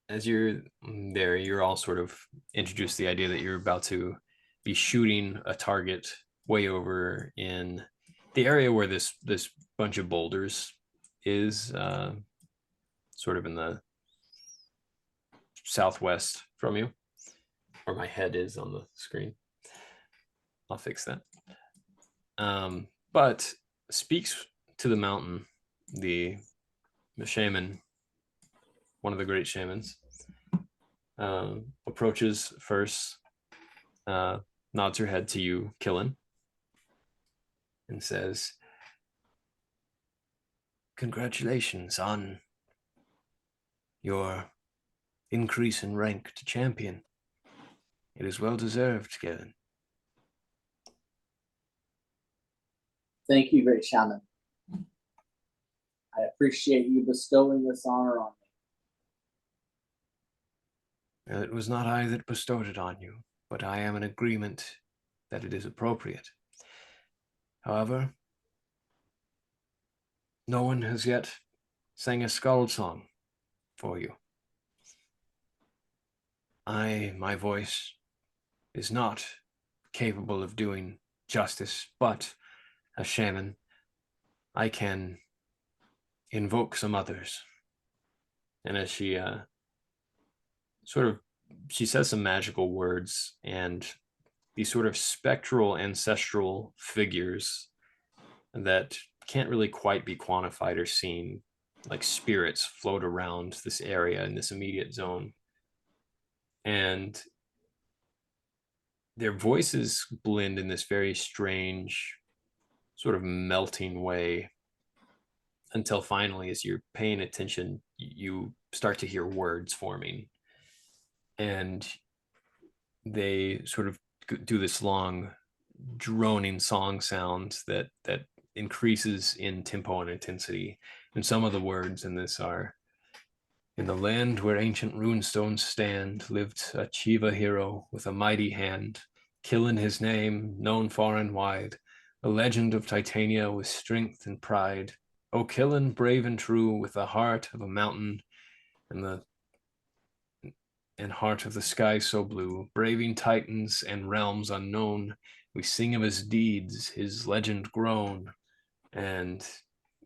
A: As you're there, you're all sort of introduced to the idea that you're about to be shooting a target way over in the area where this bunch of boulders is, sort of in the southwest from you, where my head is on the screen. I'll fix that. But speaks to the mountain, the shaman, one of the great shamans, approaches first, nods her head to you, Killen, and says, "Congratulations on your increase in rank to champion. It is well deserved, Kevin."
C: Thank you, Great Shaman. I appreciate you bestowing this honor on me.
A: It was not I that bestowed it on you, but I am in agreement that it is appropriate. However, no one has yet sang a skald song for you. My voice is not capable of doing justice, but as shaman, I can invoke some others. And as she she says some magical words, and these sort of spectral ancestral figures that can't really quite be quantified or seen, like spirits, float around this area in this immediate zone. And their voices blend in this very strange, sort of melting way until finally, as you're paying attention, you start to hear words forming. And they sort of do this long droning song sound that increases in tempo and intensity. And some of the words in this are, "In the land where ancient runestones stand, lived a Chiva hero with a mighty hand. Killing his name, known far and wide, a legend of Titania with strength and pride. Oh, Killen, brave and true, with the heart of a mountain and heart of the sky so blue, braving titans and realms unknown. We sing of his deeds, his legend grown." And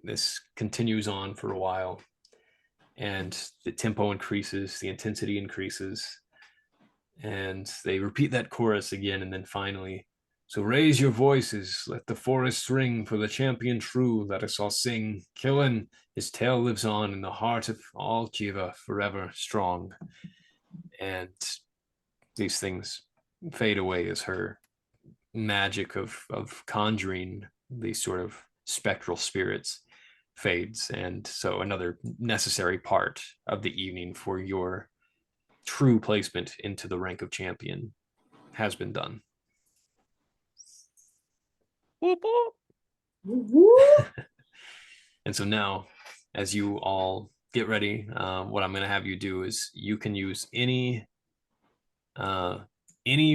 A: this continues on for a while, and the tempo increases, the intensity increases, and they repeat that chorus again. And then finally, "So raise your voices, let the forests ring for the champion true, let us all sing. Killen, his tale lives on in the heart of all Jiva, forever strong." And these things fade away as her magic of conjuring these sort of spectral spirits fades. And so another necessary part of the evening for your true placement into the rank of champion has been done.
B: Whoop, whoop.
A: And so now, as you all get ready, what I'm going to have you do is you can use any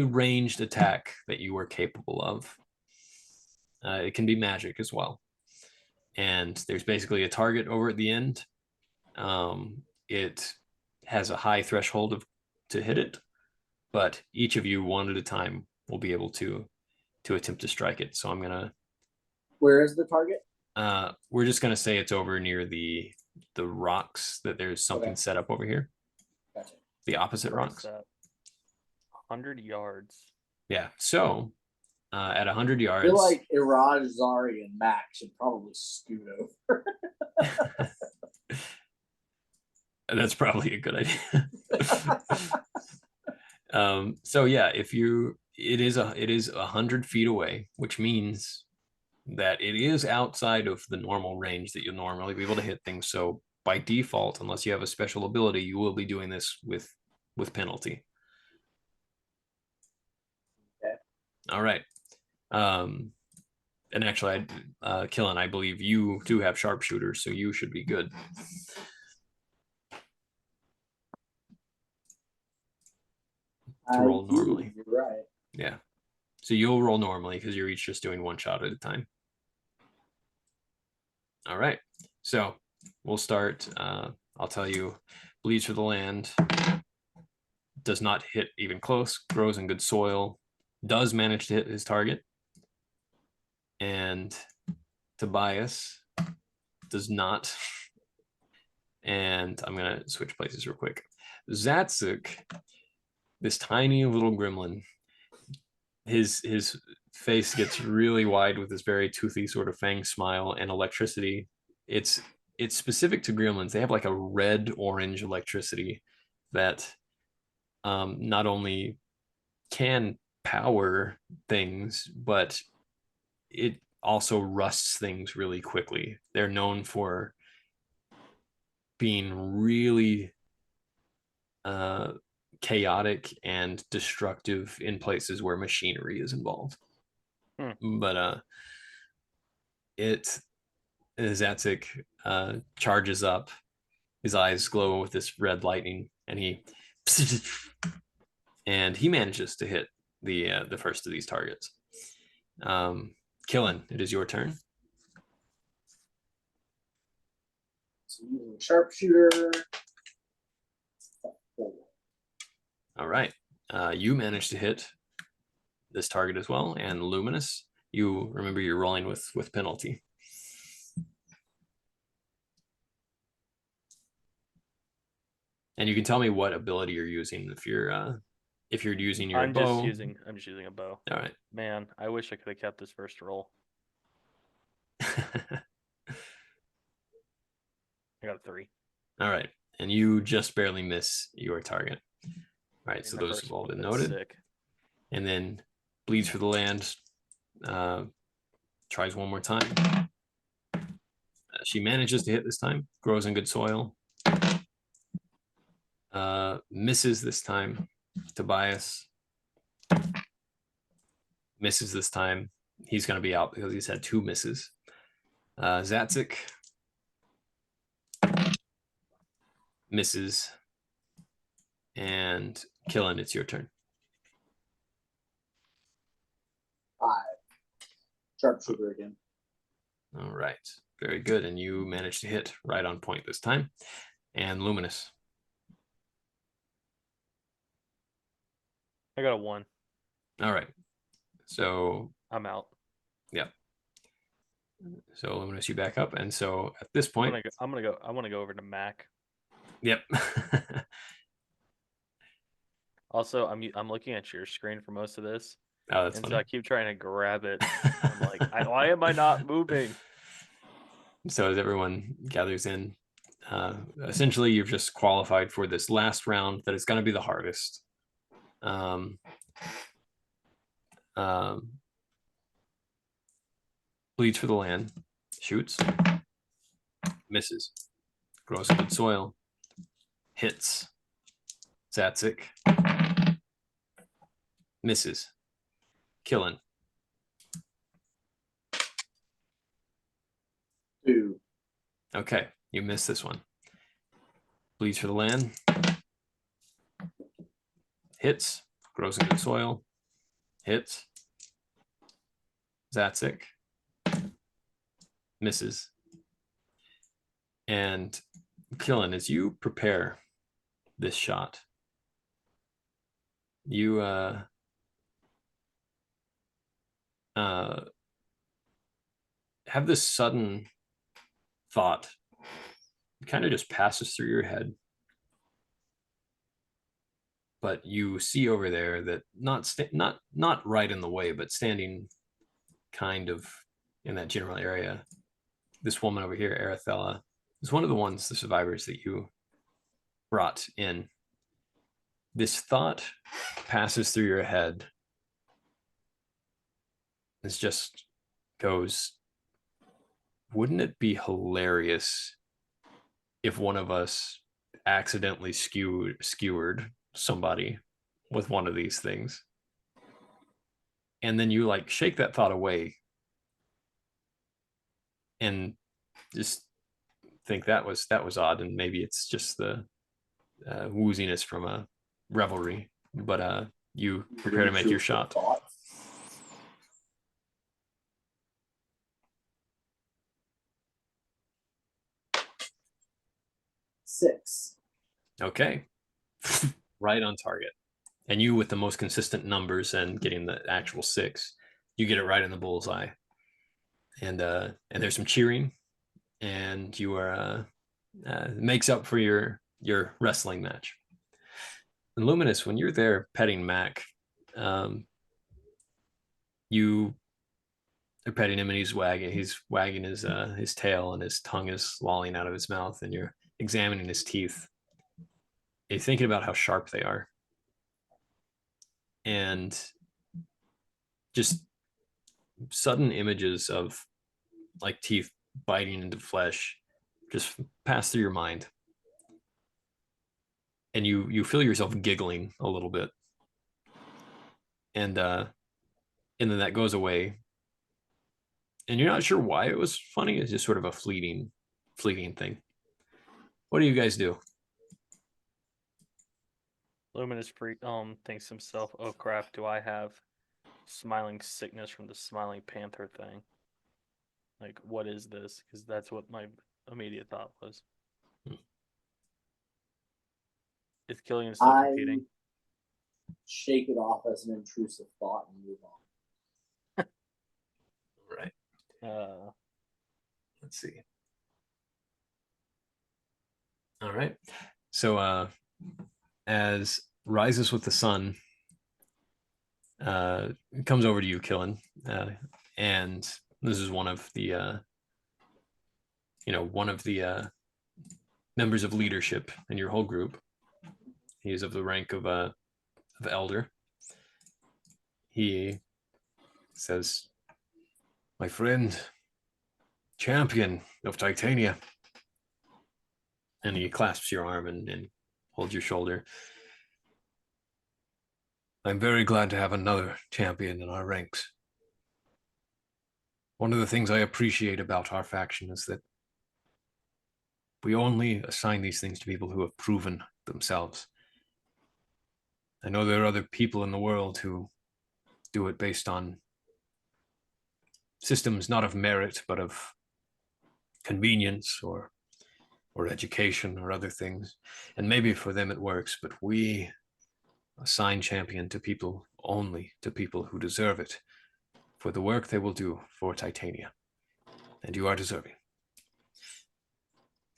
A: ranged attack that you are capable of. It can be magic as well. And there's basically a target over at the end. It has a high threshold to hit it, but each of you one at a time will be able to attempt to strike it. So I'm gonna.
C: Where is the target?
A: We're just gonna say it's over near the rocks. That there's something set up over here.
C: Gotcha.
A: The opposite rocks.
B: 100 yards.
A: Yeah. So at 100 yards.
C: I feel like Iraj, Zari, and Mac should probably scoot over.
A: That's probably a good idea. So yeah, it is 100 feet away, which means that it is outside of the normal range that you'll normally be able to hit things. So by default, unless you have a special ability, you will be doing this with penalty.
C: Okay.
A: All right. And actually, Killen, I believe you do have sharpshooters, so you should be good. To roll normally.
C: You're right.
A: Yeah. So you'll roll normally because you're each just doing one shot at a time. All right. So we'll start. I'll tell you, bleeds for the land. Does not hit even close. Grows in good soil. Does manage to hit his target. And Tobias does not. And I'm going to switch places real quick. Zatsuk, this tiny little gremlin, his face gets really wide with this very toothy sort of fang smile and electricity. It's specific to gremlins. They have like a red orange electricity that not only can power things, but also rusts things really quickly. They're known for being really chaotic and destructive in places where machinery is involved. But Zatzik charges up. His eyes glow with this red lightning, and he manages to hit the first of these targets. Killen, it is your turn.
C: So using sharpshooter.
A: All right. You managed to hit this target as well, and Luminous, you remember you're rolling with penalty. And you can tell me what ability you're using if you're using your bow.
B: I'm just using a bow.
A: All right.
B: Man, I wish I could have kept this first roll. I got a 3.
A: All right. And you just barely miss your target. All right, so
B: My
A: those
B: first
A: have all been
B: one,
A: noted.
B: sick.
A: And then bleeds for the land. Tries one more time. She manages to hit this time. Grows in good soil. Misses this time. Tobias misses this time. He's going to be out because he's had 2 misses. Zatzik misses. And Killen, it's your turn.
C: 5. Sharpshooter again.
A: All right. Very good. And you managed to hit right on point this time. And Luminous.
B: I got a 1.
A: All right. So
B: I'm out.
A: yeah. So Luminous, you back up. And so at this point,
B: I want to go over to Mac.
A: Yep.
B: Also, I'm looking at your screen for most of this.
A: Oh, that's
B: and
A: funny.
B: so I keep trying to grab it. I'm like, why am I not moving?
A: So as everyone gathers in, essentially you've just qualified for this last round that is going to be the hardest. Bleeds for the land, shoots, misses, grows in good soil, hits, Zatzik, misses, Killen.
C: 2.
A: Okay, you missed this one. Bleeds for the land, hits, grows in good soil, hits, Zatzik, misses. And Killen, as you prepare this shot, you have this sudden thought. It kind of just passes through your head. But you see over there that not right in the way, but standing kind of in that general area, this woman over here, Arethella, is one of the survivors that you brought in. This thought passes through your head. It just goes, wouldn't it be hilarious if one of us accidentally skewered somebody with one of these things? And then you like shake that thought away and just think that was odd, and maybe it's just the wooziness from a revelry. But you prepare to make your shot.
C: 6.
A: Okay. Right on target. And you with the most consistent numbers and getting the actual 6, you get it right in the bullseye. And there's some cheering, and you are makes up for your wrestling match. And Luminous, when you're there petting Mac, you are petting him, and he's wagging his tail, and his tongue is lolling out of his mouth, and you're examining his teeth. You're thinking about how sharp they are, and just sudden images of like teeth biting into flesh just pass through your mind, and you feel yourself giggling a little bit, and then that goes away, and you're not sure why it was funny. It's just sort of a fleeting thing. What do you guys do?
B: Luminous thinks to himself, "Oh crap! Do I have smiling sickness from the smiling panther thing? Like, what is this?" Because that's what my immediate thought was. Is Killian still
C: I
B: competing?
C: shake it off as an intrusive thought and move on.
A: Right. Let's see. All right. So as rises with the sun comes over to you, Killen, and this is one of the members of leadership in your whole group. He is of the rank of elder. He says, "My friend, champion of Titania," and he clasps your arm and holds your shoulder. "I'm very glad to have another champion in our ranks. One of the things I appreciate about our faction is that we only assign these things to people who have proven themselves. I know there are other people in the world who do it based on systems not of merit, but of convenience or education or other things. And maybe for them it works, but we assign champion to people, only to people who deserve it, for the work they will do for Titania. And you are deserving.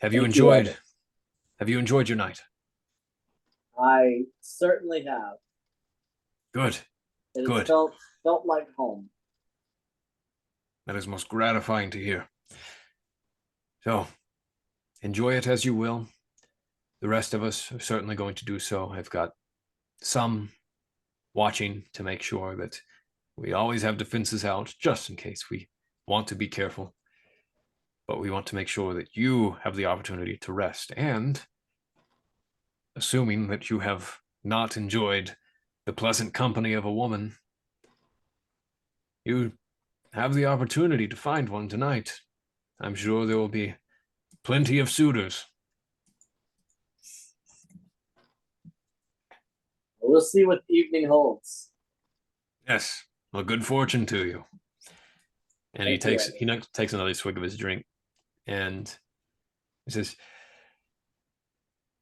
A: Have you enjoyed your night?"
C: I certainly have.
A: Good.
C: It
A: Good.
C: felt like home.
A: That is most gratifying to hear. So, enjoy it as you will. The rest of us are certainly going to do so. I've got some watching to make sure that we always have defenses out, just in case we want to be careful. But we want to make sure that you have the opportunity to rest. And assuming that you have not enjoyed the pleasant company of a woman, you have the opportunity to find one tonight. I'm sure there will be plenty of suitors.
C: We'll see what the evening holds.
A: Yes, well, good fortune to you. And he takes another swig of his drink, and he says,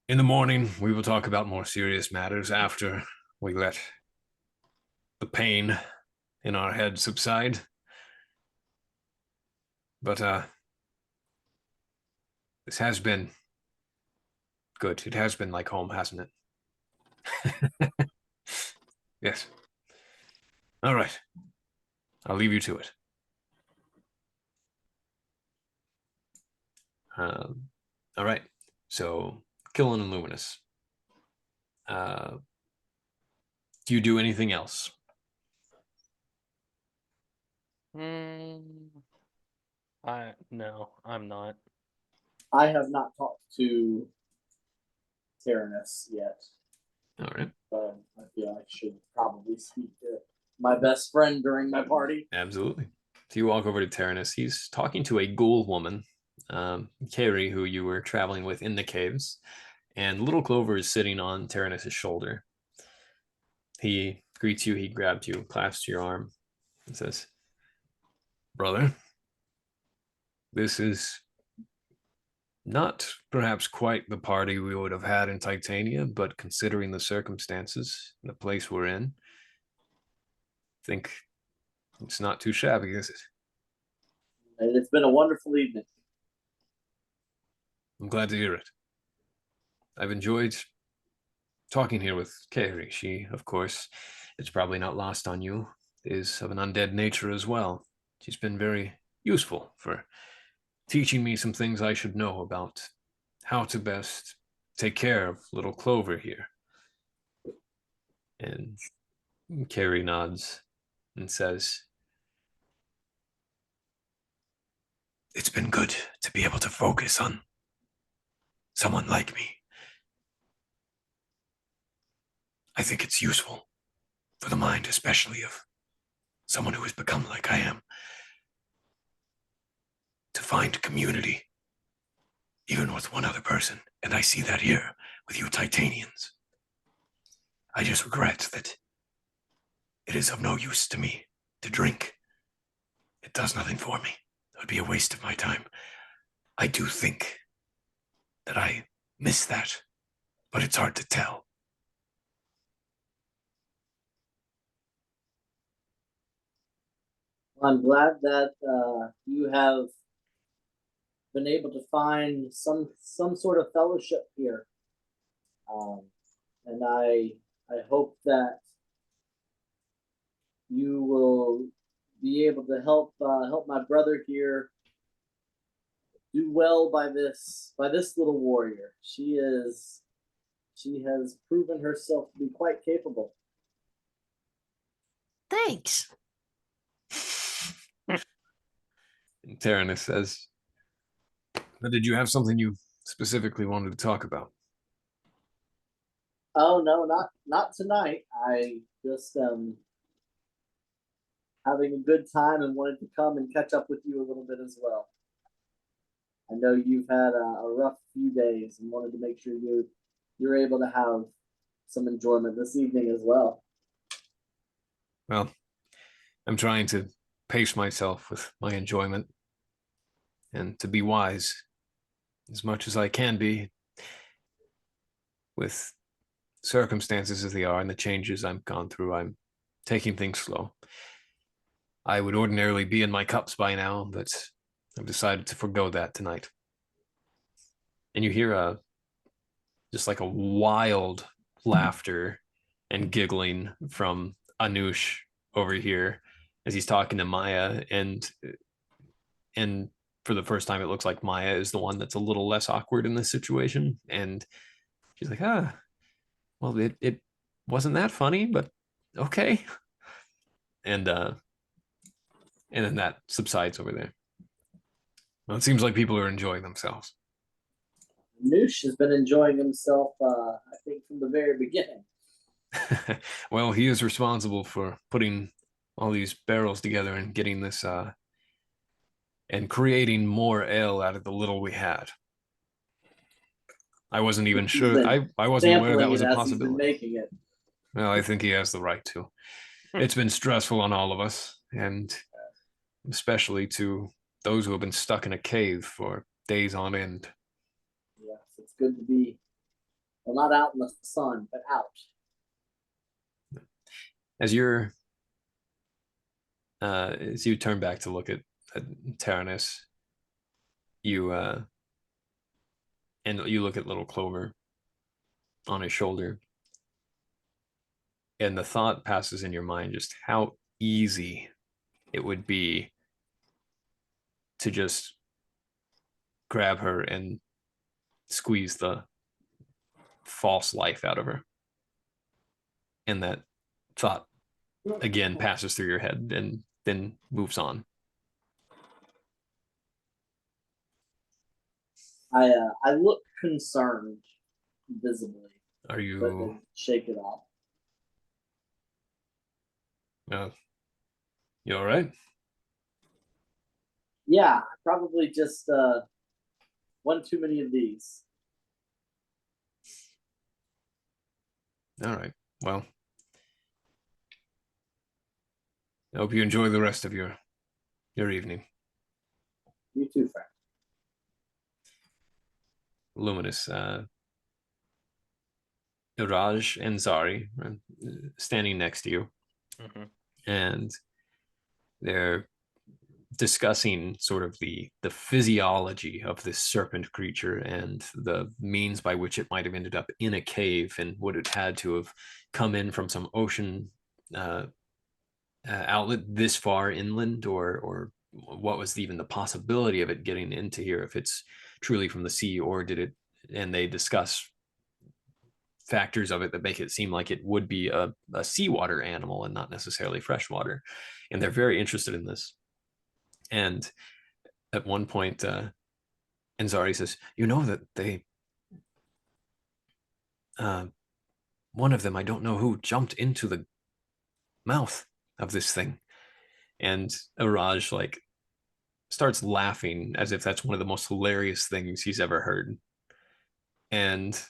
A: "In the morning, we will talk about more serious matters after we let the pain in our head subside. But this has been good. It has been like home, hasn't it?" Yes. All right. I'll leave you to it. All right. So, Killen and Luminous. Do you do anything else?
B: No, I'm not.
C: I have not talked to Tyrannus yet.
A: All right.
C: But I feel I should probably speak to my best friend during my party.
A: Absolutely. So you walk over to Tyrannus. He's talking to a ghoul woman, Carrie, who you were traveling with in the caves, and Little Clover is sitting on Tyrannus's shoulder. He greets you. He grabs you, clasps your arm, and says, "Brother, this is not perhaps quite the party we would have had in Titania, but considering the circumstances and the place we're in, I think it's not too shabby, is it?"
C: And it's been a wonderful evening.
A: "I'm glad to hear it. I've enjoyed talking here with Carrie. She, of course, it's probably not lost on you, is of an undead nature as well. She's been very useful for teaching me some things I should know about how to best take care of little Clover here." And Carrie nods and says, it's been good to be able to focus on someone like me. I think it's useful for the mind, especially of someone who has become like I am, to find community, even with one other person. And I see that here with you Titanians. I just regret that it is of no use to me to drink. It does nothing for me. It would be a waste of my time. I do think that I miss that, but it's hard to tell.
C: I'm glad that you have been able to find some sort of fellowship here, and I hope that you will be able to help my brother here do well by this little warrior. She has proven herself to be quite capable.
D: Thanks.
A: And Taranis says, but did you have something you specifically wanted to talk about?
C: Oh no, not tonight. I just having a good time and wanted to come and catch up with you a little bit as well. I know you've had a rough few days and wanted to make sure you're able to have some enjoyment this evening as well.
A: Well, I'm trying to pace myself with my enjoyment and to be wise as much as I can be with circumstances as they are and the changes I've gone through. I'm taking things slow. I would ordinarily be in my cups by now, but I've decided to forego that tonight. And you hear just like a wild laughter and giggling from Anush over here as he's talking to Maya, and for the first time it looks like Maya is the one that's a little less awkward in this situation, and she's like, well, it wasn't that funny, but okay. And then that subsides over there. Well, it seems like people are enjoying themselves.
C: Noosh has been enjoying himself, I think, from the very beginning.
A: Well, he is responsible for putting all these barrels together and getting this and creating more ale out of the little we had. I wasn't even sure. I wasn't aware that was a possibility.
C: Making it.
A: Well, I think he has the right to. It's been stressful on all of us, and especially to those who have been stuck in a cave for days on end.
C: Yes, it's good to be, well, not out in the sun, but out.
A: As you turn back to look at Taranis, and you look at little Clover on his shoulder, and the thought passes in your mind just how easy it would be to just grab her and squeeze the false life out of her. And that thought again passes through your head and then moves on.
C: I look concerned visibly.
A: Are
C: But
A: you
C: then shake it off.
A: you all right?
C: Yeah, probably just one too many of these.
A: All right. Well, I hope you enjoy the rest of your evening.
C: You too, friend.
A: Luminous, Raj and Zari are standing next to you, and they're discussing sort of the physiology of this serpent creature and the means by which it might have ended up in a cave, and would it had to have come in from some ocean outlet this far inland, or what was even the possibility of it getting into here if it's truly from the sea, or did it? And they discuss factors of it that make it seem like it would be a seawater animal and not necessarily freshwater, and they're very interested in this. And at one point, Anzari says, "You know that they, one of them, I don't know who, jumped into the mouth of this thing." And Araj like starts laughing as if that's one of the most hilarious things he's ever heard. And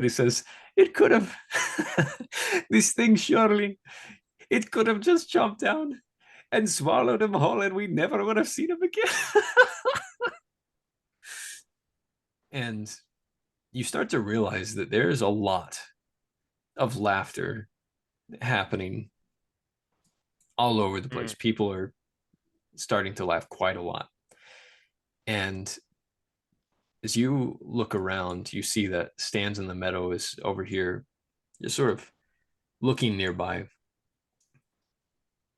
A: he says, "It could have, this thing surely, it could have just jumped down and swallowed him whole, and we never would have seen him again." And you start to realize that there's a lot of laughter happening all over the place. People are starting to laugh quite a lot. And as you look around, you see that Stands in the Meadow is over here, just sort of looking nearby.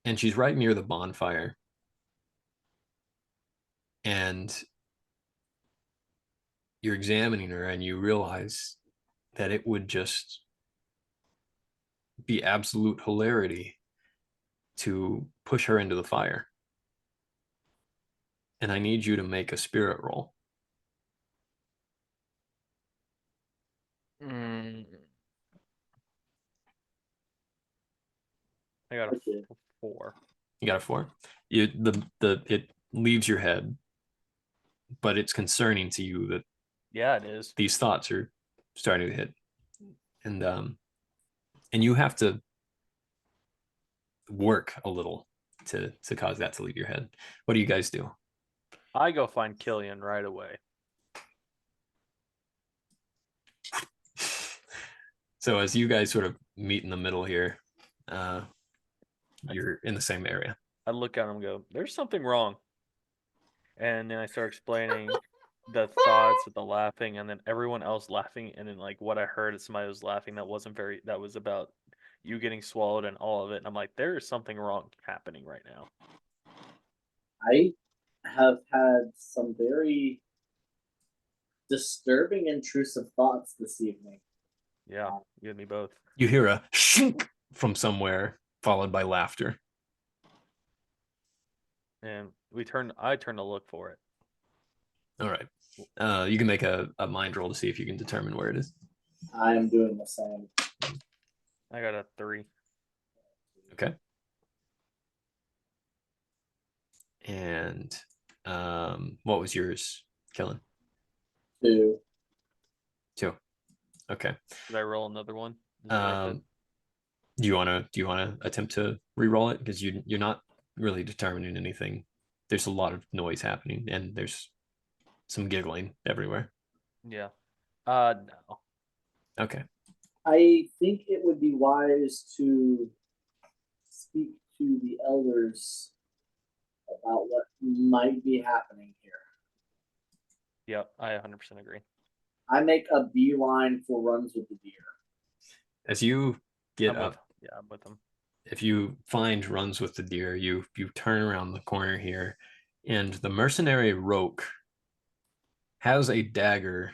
A: And she's right near the bonfire. And you're examining her and you realize that it would just be absolute hilarity to push her into the fire. And I need you to make a spirit roll.
B: I got a 4.
A: You got a 4. It leaves your head, but it's concerning to you that
B: it is.
A: These thoughts are starting to hit, and you have to work a little to cause that to leave your head. What do you guys do?
B: I go find Killian right away.
A: So as you guys sort of meet in the middle here, you're in the same area.
B: I look at him and go, "There's something wrong." And then I start explaining the thoughts with the laughing, and then everyone else laughing, and then like what I heard is somebody was laughing that was about you getting swallowed and all of it. And I'm like, there is something wrong happening right now.
C: I have had some very disturbing, intrusive thoughts this evening.
B: Yeah, you and me both.
A: You hear a shink from somewhere, followed by laughter.
B: And I turn to look for it.
A: All right. You can make a mind roll to see if you can determine where it is.
C: I am doing the same.
B: I got a 3.
A: Okay. And what was yours, Kellen?
C: 2.
A: 2. Okay.
B: Did I roll another one?
A: Do you want to attempt to re-roll it, because you're not really determining anything? There's a lot of noise happening, and there's some giggling everywhere.
B: Yeah. No.
A: Okay.
C: I think it would be wise to speak to the elders about what might be happening here.
B: Yep, I 100% agree.
C: I make a beeline for Runs with the Deer.
A: As you get up,
B: I'm with them.
A: if you find Runs with the Deer, you turn around the corner here, and the mercenary Roke has a dagger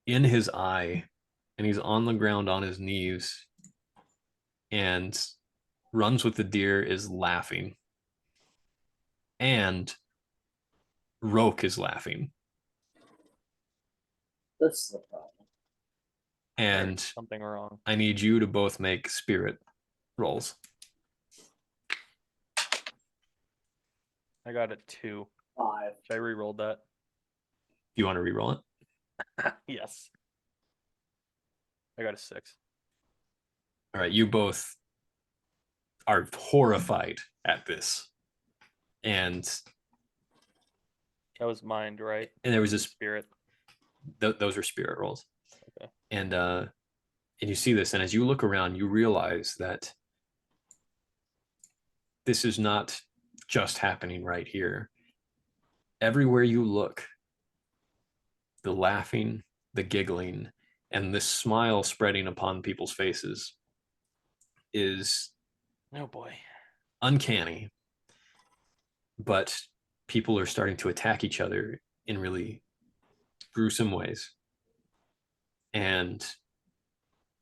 A: in his eye, and he's on the ground on his knees, and Runs with the Deer is laughing, and Roke is laughing.
C: This is the problem.
A: And
B: there's something wrong.
A: I need you to both make spirit rolls.
B: I got a 2.
C: 5.
B: Should I re-roll that?
A: You want to re-roll it?
B: Yes. I got a 6.
A: All right, you both are horrified at this. And
B: That was mind, right?
A: And there was this
B: spirit.
A: Those are spirit rolls.
B: Okay.
A: And you see this, and as you look around, you realize that this is not just happening right here. Everywhere you look, the laughing, the giggling, and this smile spreading upon people's faces is,
B: oh boy,
A: uncanny. But people are starting to attack each other in really gruesome ways. And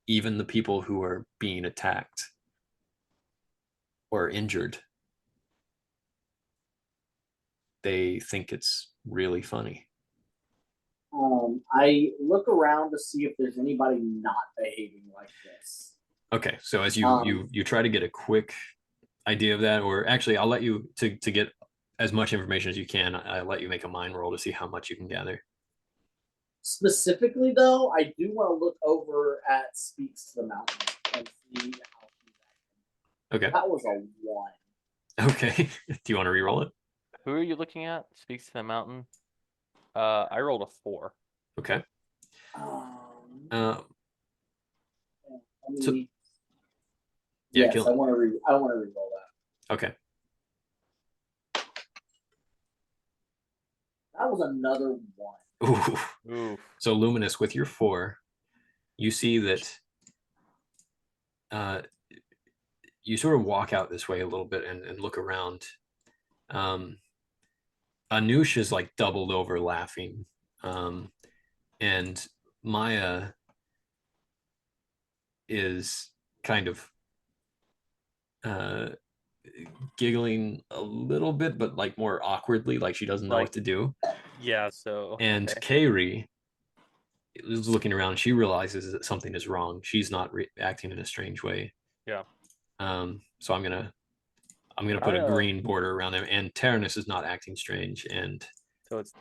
A: even the people who are being attacked or injured they think it's really funny.
C: I look around to see if there's anybody not behaving like this.
A: Okay, so as you try to get a quick idea of that, or actually, I'll let you to get as much information as you can. I'll let you make a mind roll to see how much you can gather.
C: Specifically, though, I do want to look over at Speaks to the Mountain and see how she's acting.
A: Okay.
C: That was a 1.
A: Okay. Do you want to re-roll it?
B: Who are you looking at? Speaks to the Mountain. I rolled a 4.
A: Okay.
C: Let
A: So-
C: me,
A: Yeah,
C: yes,
A: kill
C: I
A: it.
C: want to re-roll that.
A: Okay.
C: That was another 1.
A: Ooh.
B: Ooh.
A: So Luminous, with your 4, you see that you sort of walk out this way a little bit and look around. Anush is like doubled over laughing. And Maya is kind of giggling a little bit, but like more awkwardly, like she doesn't know
B: Like-
A: what to do.
B: Yeah, so
A: And
B: okay.
A: Kairi is looking around. She realizes that something is wrong. She's not acting in a strange way.
B: Yeah.
A: So I'm gonna put a green border around them. And Taranis is not acting strange, and
B: So it's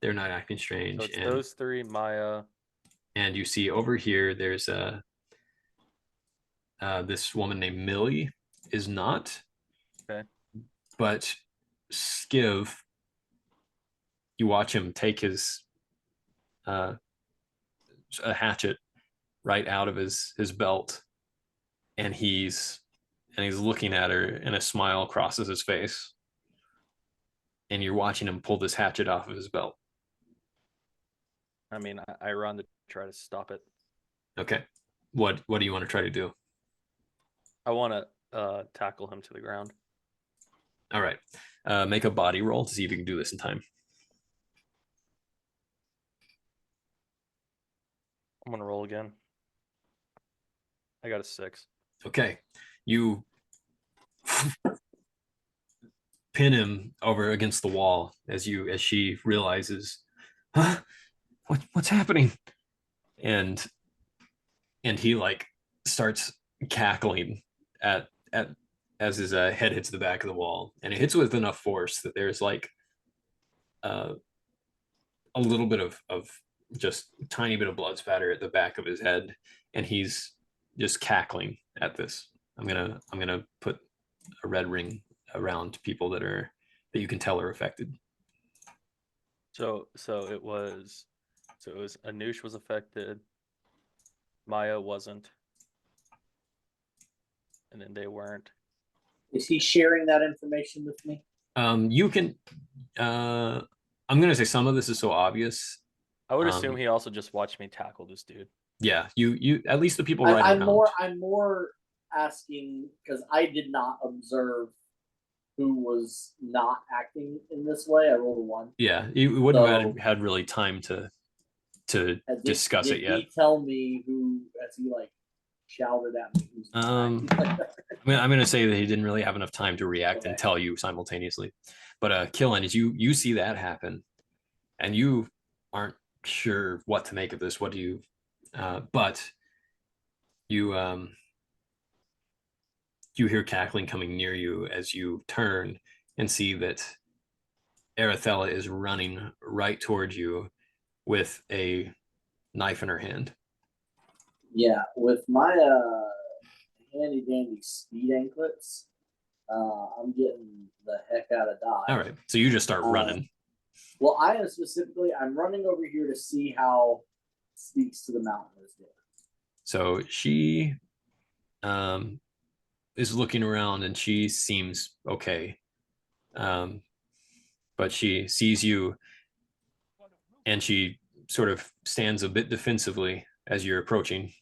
A: they're not acting strange. And
B: those 3, Maya.
A: And you see over here, there's this woman named Millie is not.
B: Okay.
A: But Skiv, you watch him take his a hatchet right out of his belt, and he's looking at her, and a smile crosses his face, and you're watching him pull this hatchet off of his belt.
B: I mean, I run to try to stop it.
A: Okay. What do you want to try to do?
B: I want to tackle him to the ground.
A: All right. Make a body roll to see if you can do this in time.
B: I'm gonna roll again. I got a 6.
A: Okay. You pin him over against the wall as she realizes, huh? What's happening? And he like starts cackling at as his head hits the back of the wall, and it hits with enough force that there's like a little bit of just tiny bit of blood spatter at the back of his head, and he's just cackling at this. I'm gonna put a red ring around people that you can tell are affected.
B: So it was Anush was affected, Maya wasn't, and then they weren't.
C: Is he sharing that information with me?
A: You can. I'm gonna say some of this is so obvious.
B: I would assume he also just watched me tackle this dude.
A: Yeah, you at least the people right
C: I'm
A: around.
C: I'm more asking because I did not observe who was not acting in this way. I rolled a 1.
A: Yeah, you wouldn't have had really time to discuss it yet.
C: Did he tell me who? Has he like shouted at me? Who's
A: I'm gonna say that he didn't really have enough time to react and tell you simultaneously. But Killen, is you see that happen, and you aren't sure what to make of this. What do you? But you you hear cackling coming near you as you turn and see that Arethella is running right towards you with a knife in her hand.
C: Yeah, with my handy dandy speed anklets, I'm getting the heck out of Dodge.
A: All right, so you just start running.
C: Well, I'm running over here to see how Speaks to the Mountain is doing.
A: So she is looking around, and she seems okay. But she sees you, and she sort of stands a bit defensively as you're approaching.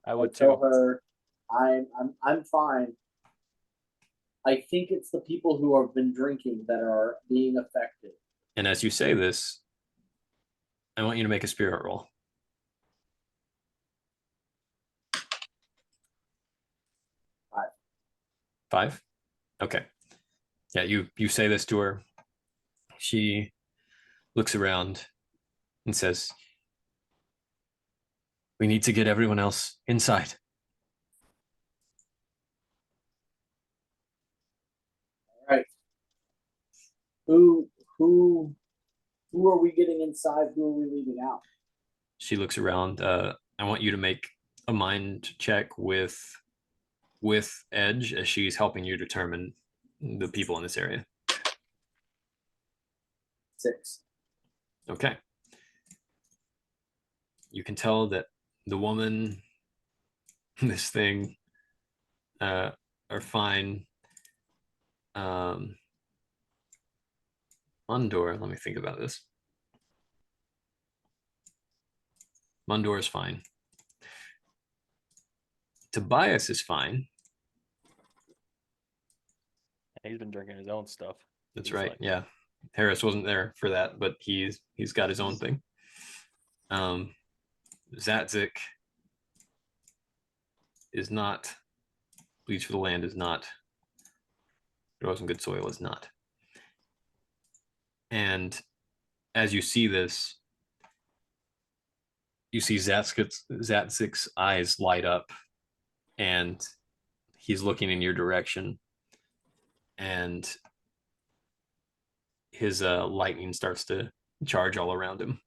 B: I would
C: tell her, I'm fine. I think it's the people who have been drinking that are being affected.
A: And as you say this, I want you to make a spirit roll. 5? Okay. Yeah, you say this to her. She looks around and says, "We need to get everyone else inside."
C: All right. Who who who are we getting inside? Who are we leaving out?
A: She looks around. I want you to make a mind check with Edge as she's helping you determine the people in this area.
C: 6.
A: Okay. You can tell that the woman, this thing, are fine. Mundor, let me think about this. Mundor is fine. Tobias is fine.
B: He's been drinking his own stuff.
A: That's
B: He's
A: right.
B: like-
A: Yeah. Harris wasn't there for that, but he's got his own thing. Zatzik is not. Bleeds for the Land is not. Grows in Good Soil is not. And as you see this, you see Zatzik's eyes light up, and he's looking in your direction, and his lightning starts to charge all around him.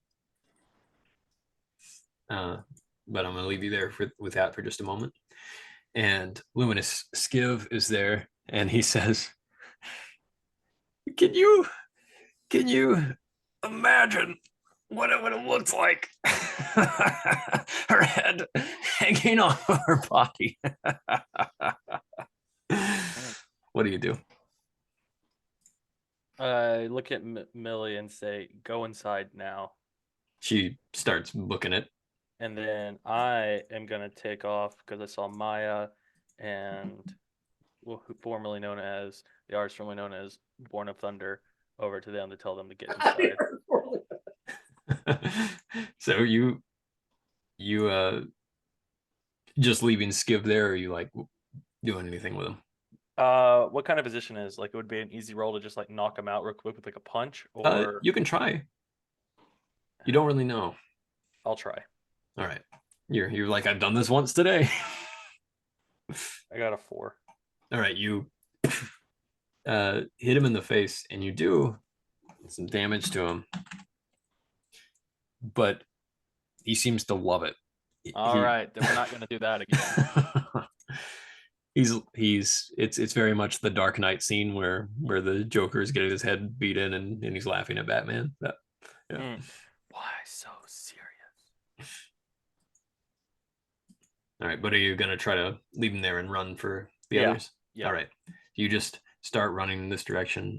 A: But I'm going to leave you there with that for just a moment. And Luminous Skiv is there, and he says, Can you imagine what it would have looked like? Her head hanging off of her body." What do you do?
B: I look at Millie and say, "Go inside now."
A: She starts booking it.
B: And then I am gonna take off because I saw Maya and who formerly known as the artist formerly known as Born of Thunder over to them to tell them to get inside.
A: So you just leaving Skiv there, or you like doing anything with him?
B: What kind of position is like it would be an easy roll to just like knock him out real quick with like a punch, or
A: You can try. You don't really know.
B: I'll try.
A: All right. You're like, I've done this once today.
B: I got a 4.
A: All right, you hit him in the face, and you do some damage to him, but he seems to love it.
B: All right, then we're not gonna do that again.
A: It's very much the Dark Knight scene where the Joker is getting his head beat in, and he's laughing at Batman. Yeah.
B: Why so serious?
A: All right, but are you gonna try to leave him there and run for the others?
B: Yeah.
A: All right. You just start running in this direction.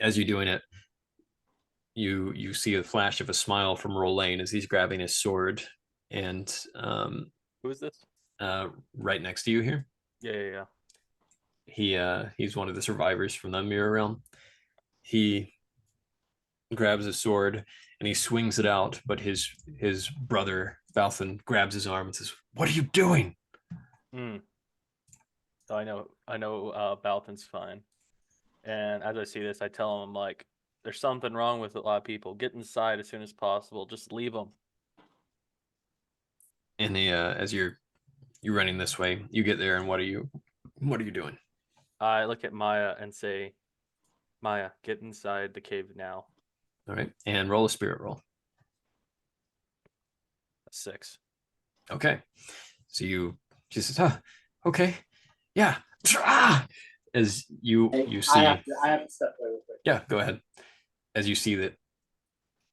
A: As you're doing it, you see a flash of a smile from Rolane as he's grabbing his sword, and
B: Who is this?
A: right next to you here.
B: Yeah.
A: He's one of the survivors from the mirror realm. He grabs his sword and he swings it out, but his brother Balthan grabs his arm and says, "What are you doing?"
B: So I know Balthan's fine. And as I see this, I tell him like, there's something wrong with a lot of people. Get inside as soon as possible. Just leave them.
A: And as you're running this way, you get there, and what are you doing?
B: I look at Maya and say, "Maya, get inside the cave now."
A: All right, and roll a spirit roll.
B: 6.
A: Okay, so she says, okay, yeah." As you see,
C: I have to step away real quick.
A: Yeah, go ahead. As you see that,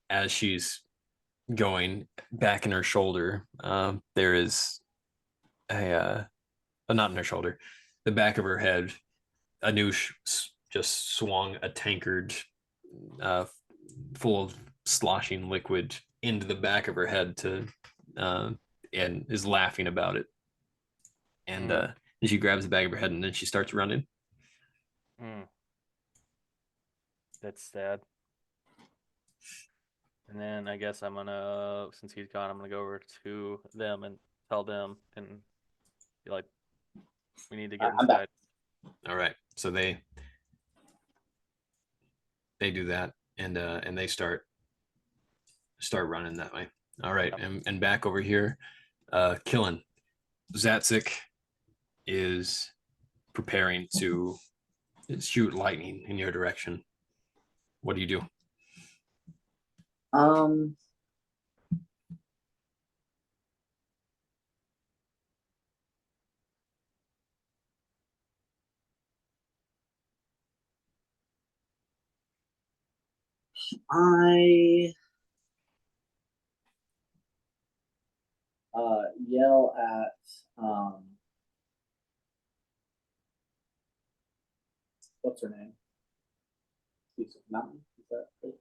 A: as she's going back in her shoulder, there is a not in her shoulder, the back of her head. Anoush just swung a tankard full of sloshing liquid into the back of her head and is laughing about it. And she grabs the back of her head, and then she starts running.
B: That's sad. And then I guess I'm gonna, since he's gone, I'm gonna go over to them and tell them and be like, We need to get
C: I'm back.
B: inside.
A: All right. So they do that, and they start running that way. All right, and back over here, Killen, Zatzik is preparing to shoot lightning in your direction. What do you do?
C: I yell at what's her name? Mountain, is that it?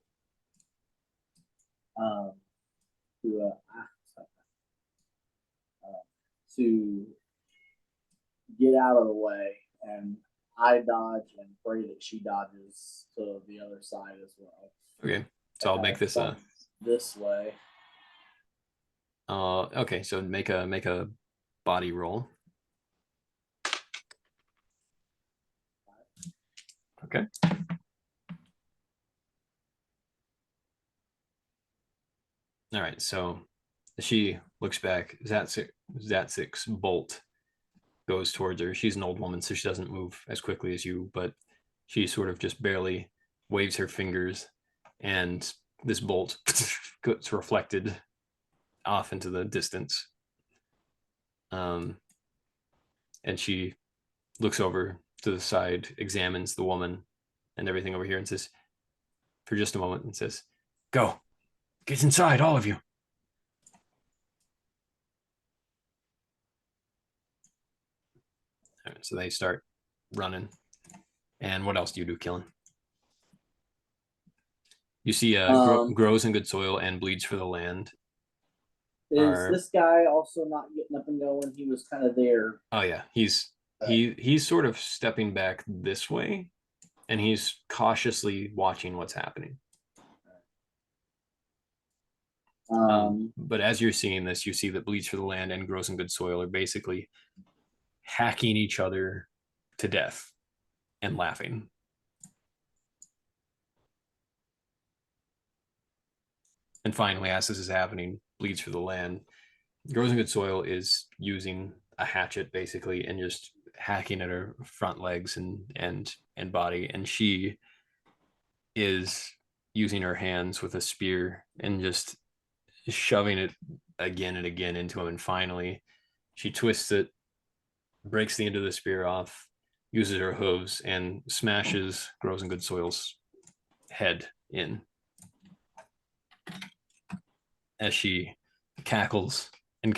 C: To to get out of the way, and I dodge and pray that she dodges to the other side as well.
A: Okay, so I'll make this
C: this way.
A: Okay, so make a body roll. Okay. All right, so she looks back. Zatzik's bolt goes towards her. She's an old woman, so she doesn't move as quickly as you, but she sort of just barely waves her fingers, and this bolt gets reflected off into the distance. And she looks over to the side, examines the woman and everything over here, and says, for just a moment, and says, "Go, get inside, all of you." All right, so they start running. And what else do you do, Killen? You see grows in good soil and bleeds for the land.
C: Is this guy also not getting up and going? He was kind of there.
A: Oh yeah, he's sort of stepping back this way, and he's cautiously watching what's happening. But as you're seeing this, you see that bleeds for the land and grows in good soil are basically hacking each other to death and laughing. And finally, as this is happening, bleeds for the land, grows in good soil is using a hatchet basically and just hacking at her front legs and body, and she is using her hands with a spear and just shoving it again and again into him. And finally, she twists it, breaks the end of the spear off, uses her hooves, and smashes Grows in Good Soil's head in as she cackles and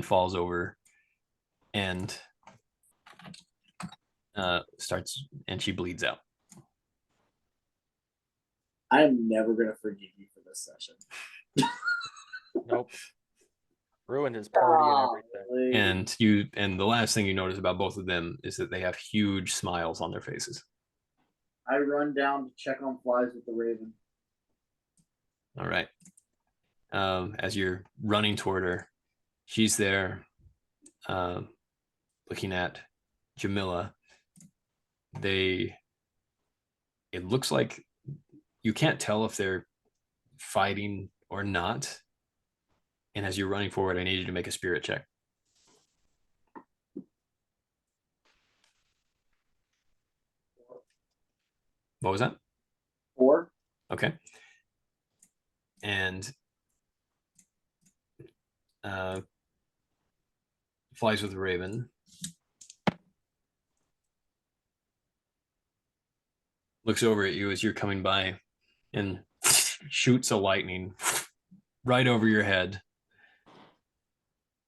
A: falls over and she bleeds out.
C: I am never gonna forgive you for this session.
B: Nope. Ruined his party and everything.
A: And the last thing you notice about both of them is that they have huge smiles on their faces.
C: I run down to check on flies with the raven.
A: All right. As you're running toward her, she's there, looking at Jamila. It looks like you can't tell if they're fighting or not. And as you're running forward, I need you to make a spirit check. What was that?
C: 4.
A: Okay. And Flies with the Raven looks over at you as you're coming by and shoots a lightning right over your head,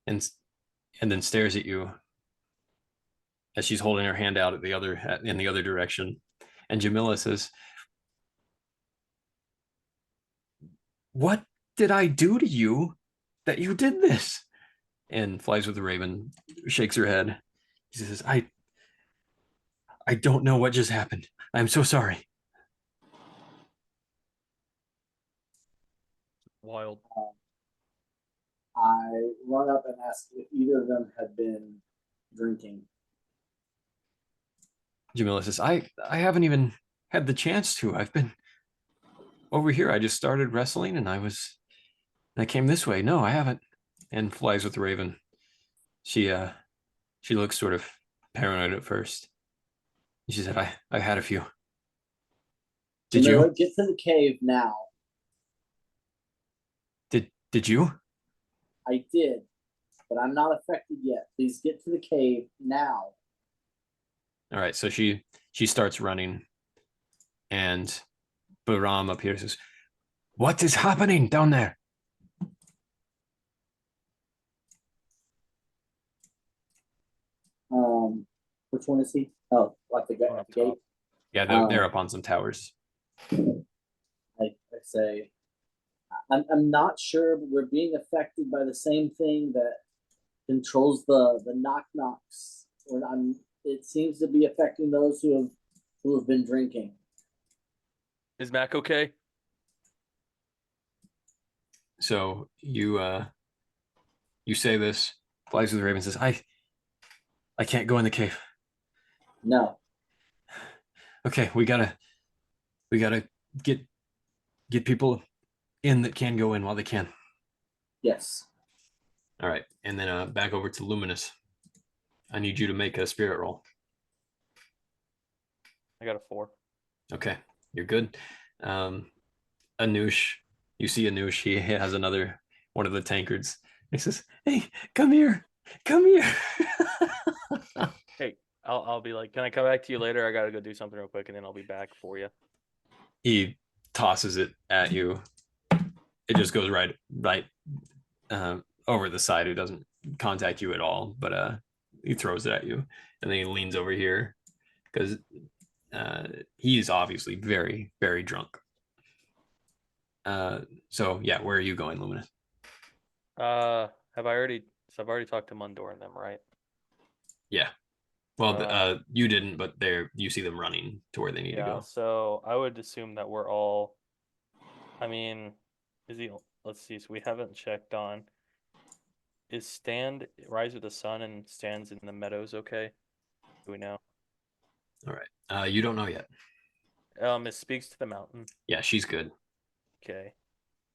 A: and then stares at you as she's holding her hand out in the other direction. And Jamila says, "What did I do to you that you did this?" And Flies with the Raven shakes her head. She says, I don't know what just happened. I'm so sorry."
B: Wild.
C: I run up and ask if either of them had been drinking.
A: Jamila says, I haven't even had the chance to. I've been over here. I just started wrestling and I came this way. No, I haven't. And flies with the raven. She looks sort of paranoid at first. She said, I had a few. Did
C: Jamila,
A: you?
C: get to the cave now.
A: Did you?
C: I did, but I'm not affected yet. Please get to the cave now.
A: All right. So she starts running, and Bahram up here says, "What is happening down there?"
C: Which one is he? Oh, like the
B: One up
C: gate.
B: top.
A: Yeah, they're up on some towers.
C: I say, I'm not sure, but we're being affected by the same thing that controls the knock knocks. It seems to be affecting those who have been drinking.
B: Is Mac okay?
A: So you say this. Flies with the raven says, I can't go in the cave.
C: No.
A: Okay, we gotta get people in that can go in while they can.
C: Yes.
A: All right, and then back over to Luminous. I need you to make a spirit roll.
B: I got a 4.
A: Okay, you're good. Anush, you see Anush. He has another one of the tankards. He says, "Hey, come here, come here."
B: Hey, I'll be like, can I come back to you later? I gotta go do something real quick, and then I'll be back for you.
A: He tosses it at you. It just goes right over the side. It doesn't contact you at all, but he throws it at you, and then he leans over here because he is obviously very, very drunk. So yeah, where are you going, Luminous?
B: Have I already? So I've already talked to Mundor and them, right?
A: Yeah. Well, you didn't, but you see them running to where they need to
B: Yeah.
A: go.
B: So I would assume that we're all. I mean, is he? Let's see. So we haven't checked on. Is Stand Rise with the Sun and Stands in the Meadows okay? Do we know?
A: All right. You don't know yet.
B: It speaks to the mountain.
A: Yeah, she's good.
B: Okay.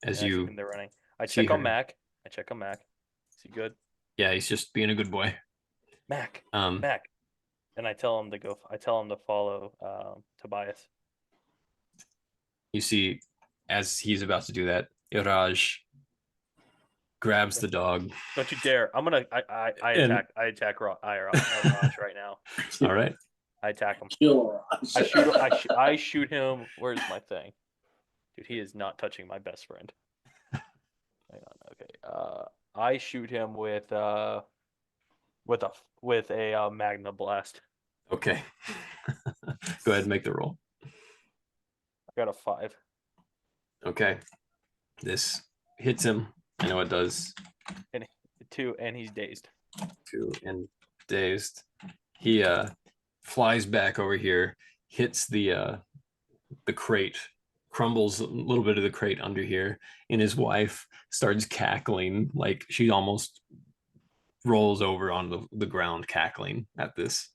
A: As
B: And I see
A: you
B: them they're running. I
A: see
B: check on
A: her.
B: Mac. I check on Mac. Is he good?
A: Yeah, he's just being a good boy.
B: Mac.
A: Um,
B: Mac. And I tell him to go. I tell him to follow Tobias.
A: you see, as he's about to do that, Iraj grabs the dog.
B: Don't you dare! I'm gonna. I
A: And-
B: attack. I attack Raj right now.
A: All right.
B: I attack him.
C: Kill
B: I shoot. I shoot him. Where's my thing? Dude, he is not touching my best friend. Hang on. Okay. I shoot him with a Magna Blast.
A: Okay. Go ahead and make the roll.
B: I got a 5.
A: Okay. This hits him. I know it does.
B: And 2, and he's dazed.
A: 2 and dazed. He flies back over here, hits the crate, crumbles a little bit of the crate under here, and his wife starts cackling like she almost rolls over on the ground cackling at this.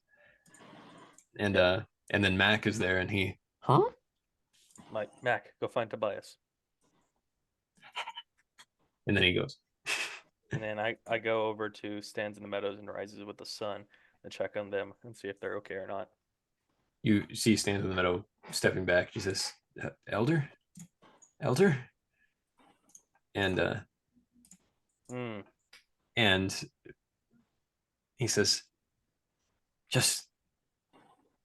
A: And then Mac is there and he, huh?
B: Mac, go find Tobias.
A: And then he goes.
B: And then I go over to Stands in the Meadows and Rises with the Sun and check on them and see if they're okay or not.
A: You see stands in the meadow stepping back. He says, Elder? Elder? And and he says, just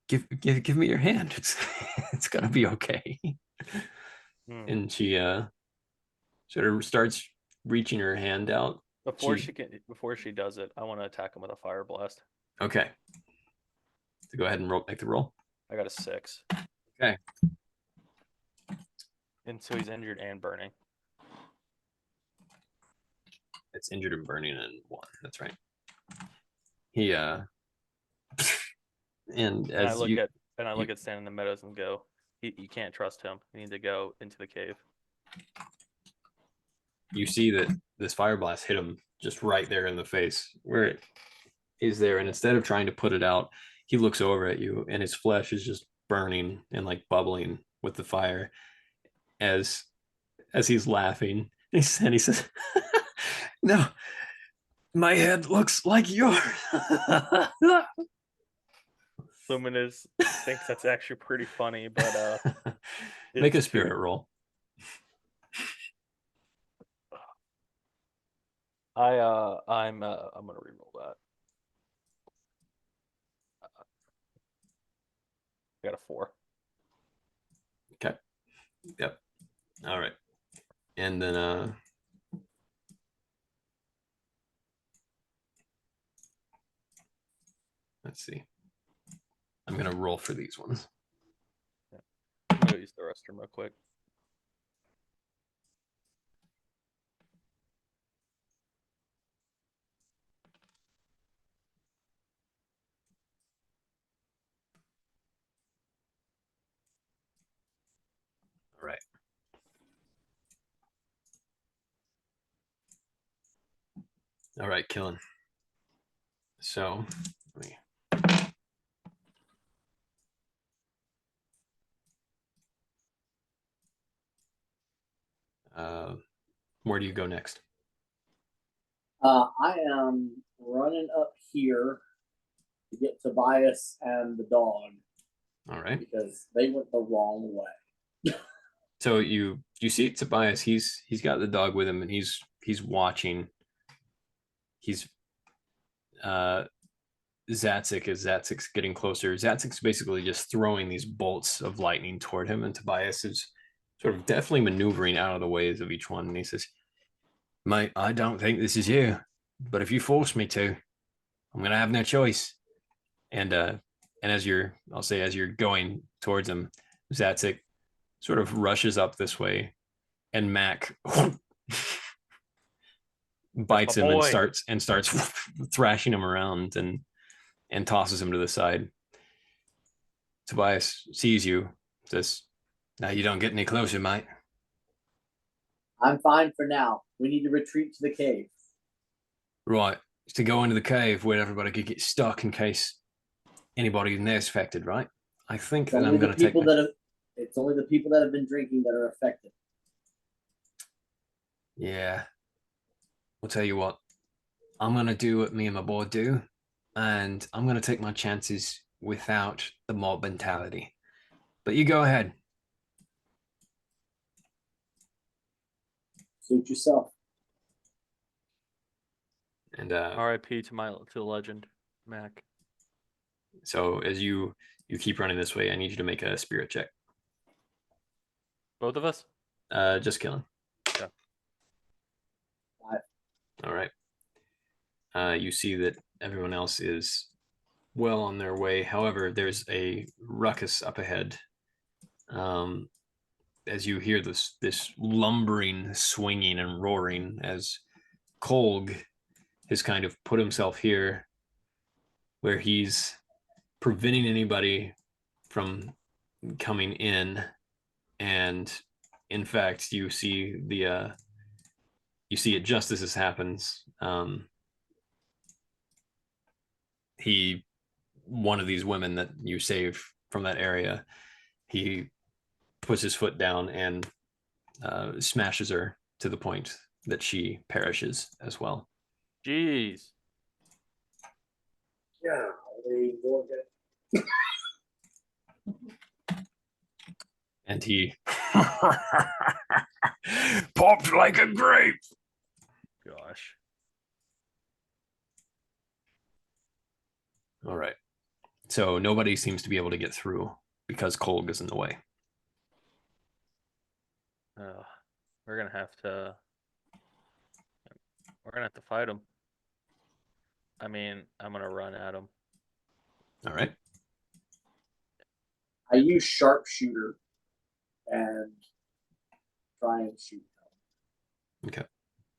A: give me your hand. It's gonna be okay. And she sort of starts reaching her hand out.
B: Before she does it, I want to attack him with a fire blast.
A: Okay. So go ahead and make the roll.
B: I got a 6.
A: Okay.
B: And so he's injured and burning.
A: It's injured and burning and 1. That's right. He and
B: I look at Stan in the Meadows and go, you can't trust him. You need to go into the cave.
A: You see that this fire blast hit him just right there in the face where it is there, and instead of trying to put it out, he looks over at you, and his flesh is just burning and like bubbling with the fire as he's laughing. And he says, "No, my head looks like yours."
B: Luminous thinks that's actually pretty funny, but
A: Make a
B: it's
A: spirit
B: true.
A: roll.
B: I'm gonna reroll that. I got a 4.
A: Okay. Yep. All right. And then let's see. I'm gonna roll for these ones.
B: I'm gonna use the restroom real quick.
A: All right. All right, killing. So let me where do you go next?
C: I am running up here to get Tobias and the dog.
A: All right.
C: Because they went the wrong way.
A: So you see Tobias, he's got the dog with him, and he's watching. He's Zatzik's getting closer. Zatzik's basically just throwing these bolts of lightning toward him, and Tobias is sort of definitely maneuvering out of the ways of each one. And he says, "Mate, I don't think this is you, but if you force me to, I'm gonna have no choice." And as you're going towards him, Zatzik sort of rushes up this way, and Mac bites him and starts thrashing him around and tosses him to the side. Tobias sees you, says, "Now you don't get any closer, mate."
C: I'm fine for now. We need to retreat to the cave.
A: Right, it's to go into the cave where everybody could get stuck in case anybody in there's affected, right? I think that I'm going to take.
C: It's only the people that have been drinking that are affected.
A: Yeah. I'll tell you what. I'm going to do what me and my boy do, and I'm going to take my chances without the mob mentality. But you go ahead.
C: Suit yourself.
A: And
B: R.I.P. to the legend, Mac.
A: So as you keep running this way, I need you to make a spirit check.
B: Both of us?
A: Just killing.
B: Yeah.
C: 5.
A: All right. You see that everyone else is well on their way. However, there's a ruckus up ahead. As you hear this lumbering, swinging, and roaring, as Kolg has kind of put himself here, where he's preventing anybody from coming in, and in fact, you see it just as this happens. One of these women that you save from that area, he puts his foot down and smashes her to the point that she perishes as well.
B: Jeez.
C: Yeah.
A: And he popped like a grape.
B: Gosh.
A: All right. So nobody seems to be able to get through because Kolg is in the way.
B: We're gonna have to fight him. I mean, I'm gonna run at him.
A: All right.
C: I use sharpshooter and try and shoot him.
A: Okay.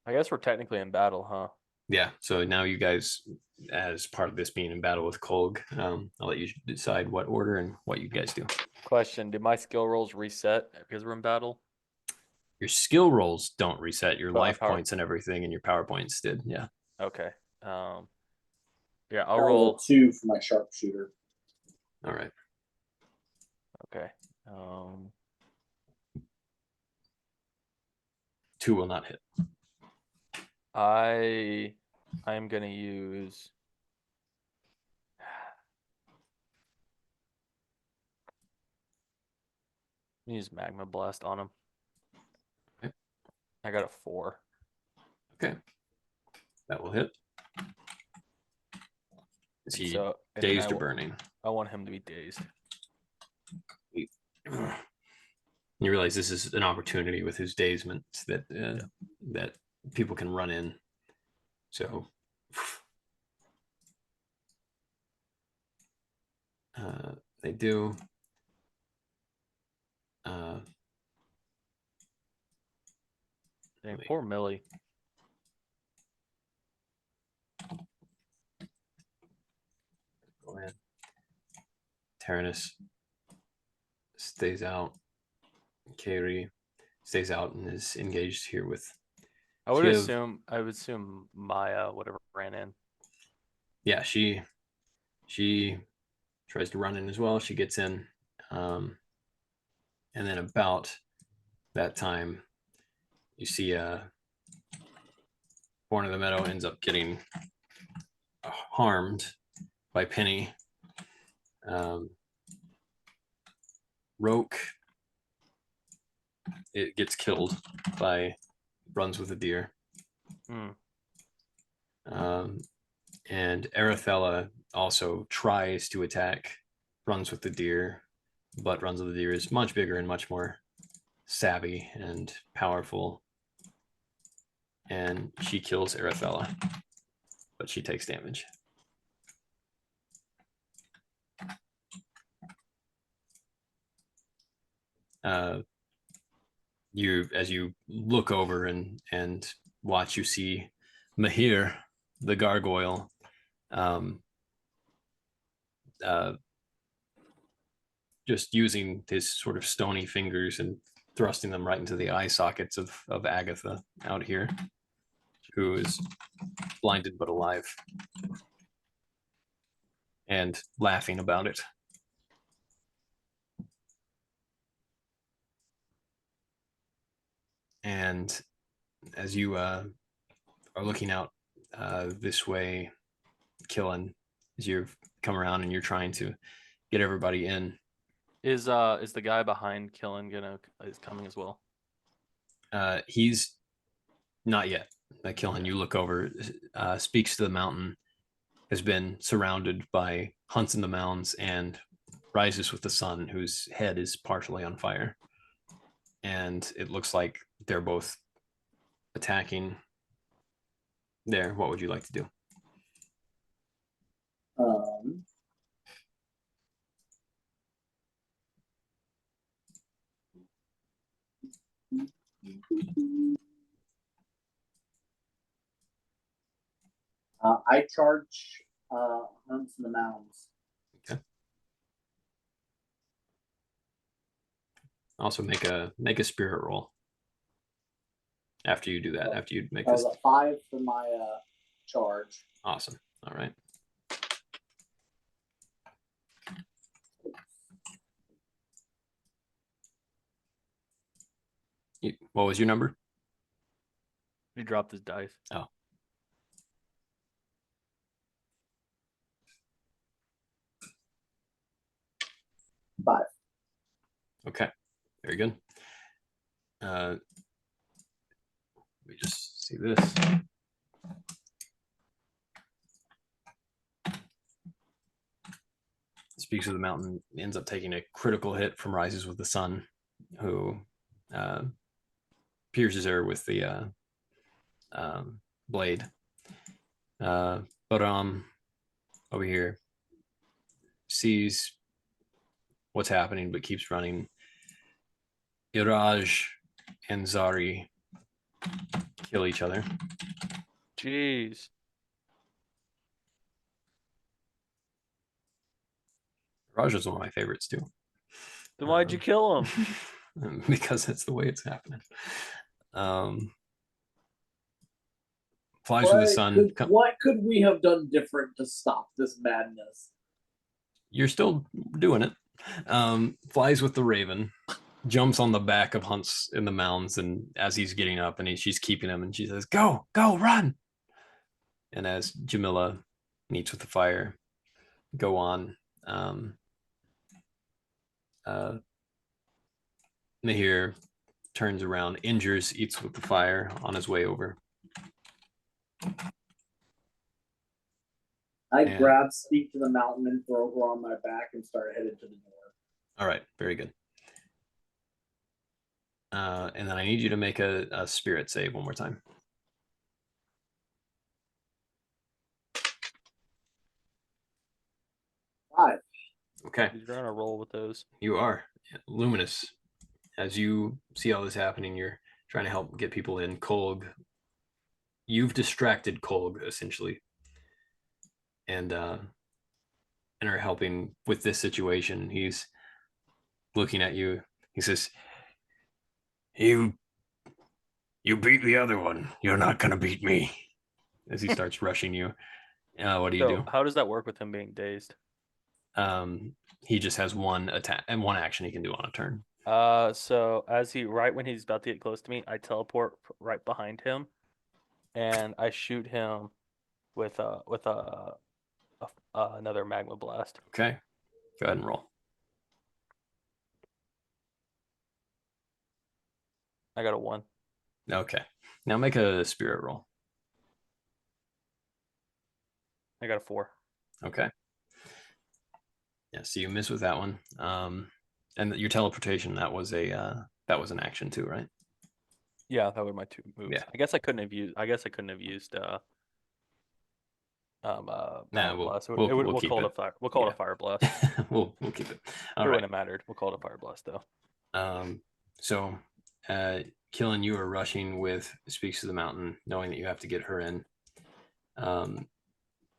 B: I guess we're technically in battle, huh?
A: Yeah. So now you guys, as part of this being in battle with Kolg, I'll let you decide what order and what you guys do.
B: Question: did my skill rolls reset because we're in battle?
A: Your skill rolls don't reset. Your
B: But
A: life points and everything, and your power points did. Yeah.
B: Okay. Yeah, I'll
C: That
B: roll
C: was a 2 for my sharpshooter.
A: All right.
B: Okay.
A: 2 will not hit.
B: I am gonna use Magma Blast on him.
A: Okay.
B: I got a 4.
A: Okay. That will hit. Is he
B: So and then
A: dazed or burning?
B: I want him to be dazed.
A: You realize this is an opportunity with his dazement that that people can run in. So they do.
B: Dang, poor Millie.
A: Go ahead. Tyrannus stays out. Kairi stays out and is engaged here with.
B: I would
A: Shiv.
B: assume Maya whatever ran in.
A: Yeah, she tries to run in as well. She gets in, and then about that time, you see Born of the Meadow ends up getting harmed by Penny. Roke, it gets killed by runs with a deer. And Arethella also tries to attack, runs with the deer, but runs with the deer is much bigger and much more savvy and powerful. And she kills Arethella, but she takes damage. As you look over and watch, you see Mahir, the gargoyle, just using his sort of stony fingers and thrusting them right into the eye sockets of Agatha out here, who is blinded but alive, and laughing about it. And as you are looking out this way, Killen, as you've come around and you're trying to get everybody in.
B: Is the guy behind Killen is coming as well?
A: He's not yet. Killen, you look over, speaks to the mountain, has been surrounded by hunts in the mounds and rises with the sun, whose head is partially on fire. And it looks like they're both attacking there. What would you like to do?
C: I charge hunts in the mounds.
A: Okay. Also make a spirit roll. After you do that, after you make this.
C: A 5 for my charge.
A: Awesome. All right. What was your number?
B: He dropped his dice.
A: Oh.
C: Five.
A: Okay. Very good. Let me just see this. Speaks of the Mountain ends up taking a critical hit from Rises with the Sun, who pierces her with the blade. But over here sees what's happening, but keeps running. Iraj and Zari kill each other.
B: Jeez.
A: Raj is one of my favorites too.
B: Then why'd you kill him?
A: Because that's the way it's happening. Flies with the sun.
C: What could we have done different to stop this madness?
A: you're still doing it. Flies with the raven, jumps on the back of Hunt's in the mounds, and as he's getting up, and she's keeping him, and she says, "Go, go, run!" And as Jamila meets with the fire, go on. Mahir turns around, injures, eats with the fire on his way over.
C: I grab Speak to the Mountain and throw her on my back and start headed to the door.
A: All right, very good. And then I need you to make a spirit save one more time.
C: Five.
A: Okay.
B: You're on a roll with those.
A: You are. Luminous. As you see all this happening, you're trying to help get people in. Kolg, you've distracted Kolg essentially, and are helping with this situation. He's looking at you. He says, "You beat the other one. You're not gonna beat me." As he starts rushing you. What do you do?
B: How does that work with him being dazed?
A: He just has one attack and one action he can do on a turn.
B: So right when he's about to get close to me, I teleport right behind him, and I shoot him with another magma blast.
A: Okay, go ahead and roll.
B: I got a 1.
A: Okay, now make a spirit roll.
B: I got a 4.
A: Okay. Yeah, so you miss with that one. And your teleportation, that was an action too, right?
B: Yeah, that were my 2 moves.
A: Yeah.
B: I guess I couldn't have used blast. We'll call it a fire. We'll call it a fire blast.
A: we'll keep it.
B: It wouldn't have mattered. We'll call it a fire blast though.
A: So Killen, you are rushing with Speaks to the Mountain, knowing that you have to get her in.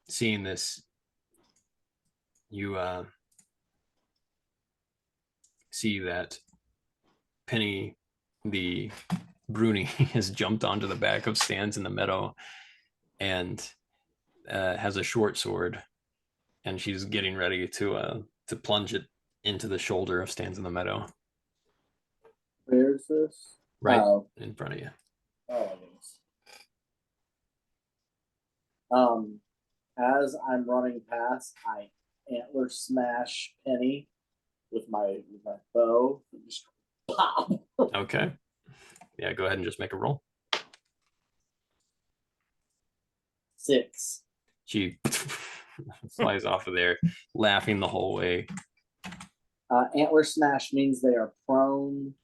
A: Seeing this, you see that Penny, the Bruni, has jumped onto the back of Stands in the Meadow and has a short sword, and she's getting ready to plunge it into the shoulder of Stands in the Meadow.
C: Where's this?
A: Right in front of you.
C: Oh, as I'm running past, I antler smash Penny with my bow and just pop.
A: Okay. Yeah, go ahead and just make a roll.
C: 6.
A: She flies off of there, laughing the whole way.
C: Antler smash means they are prone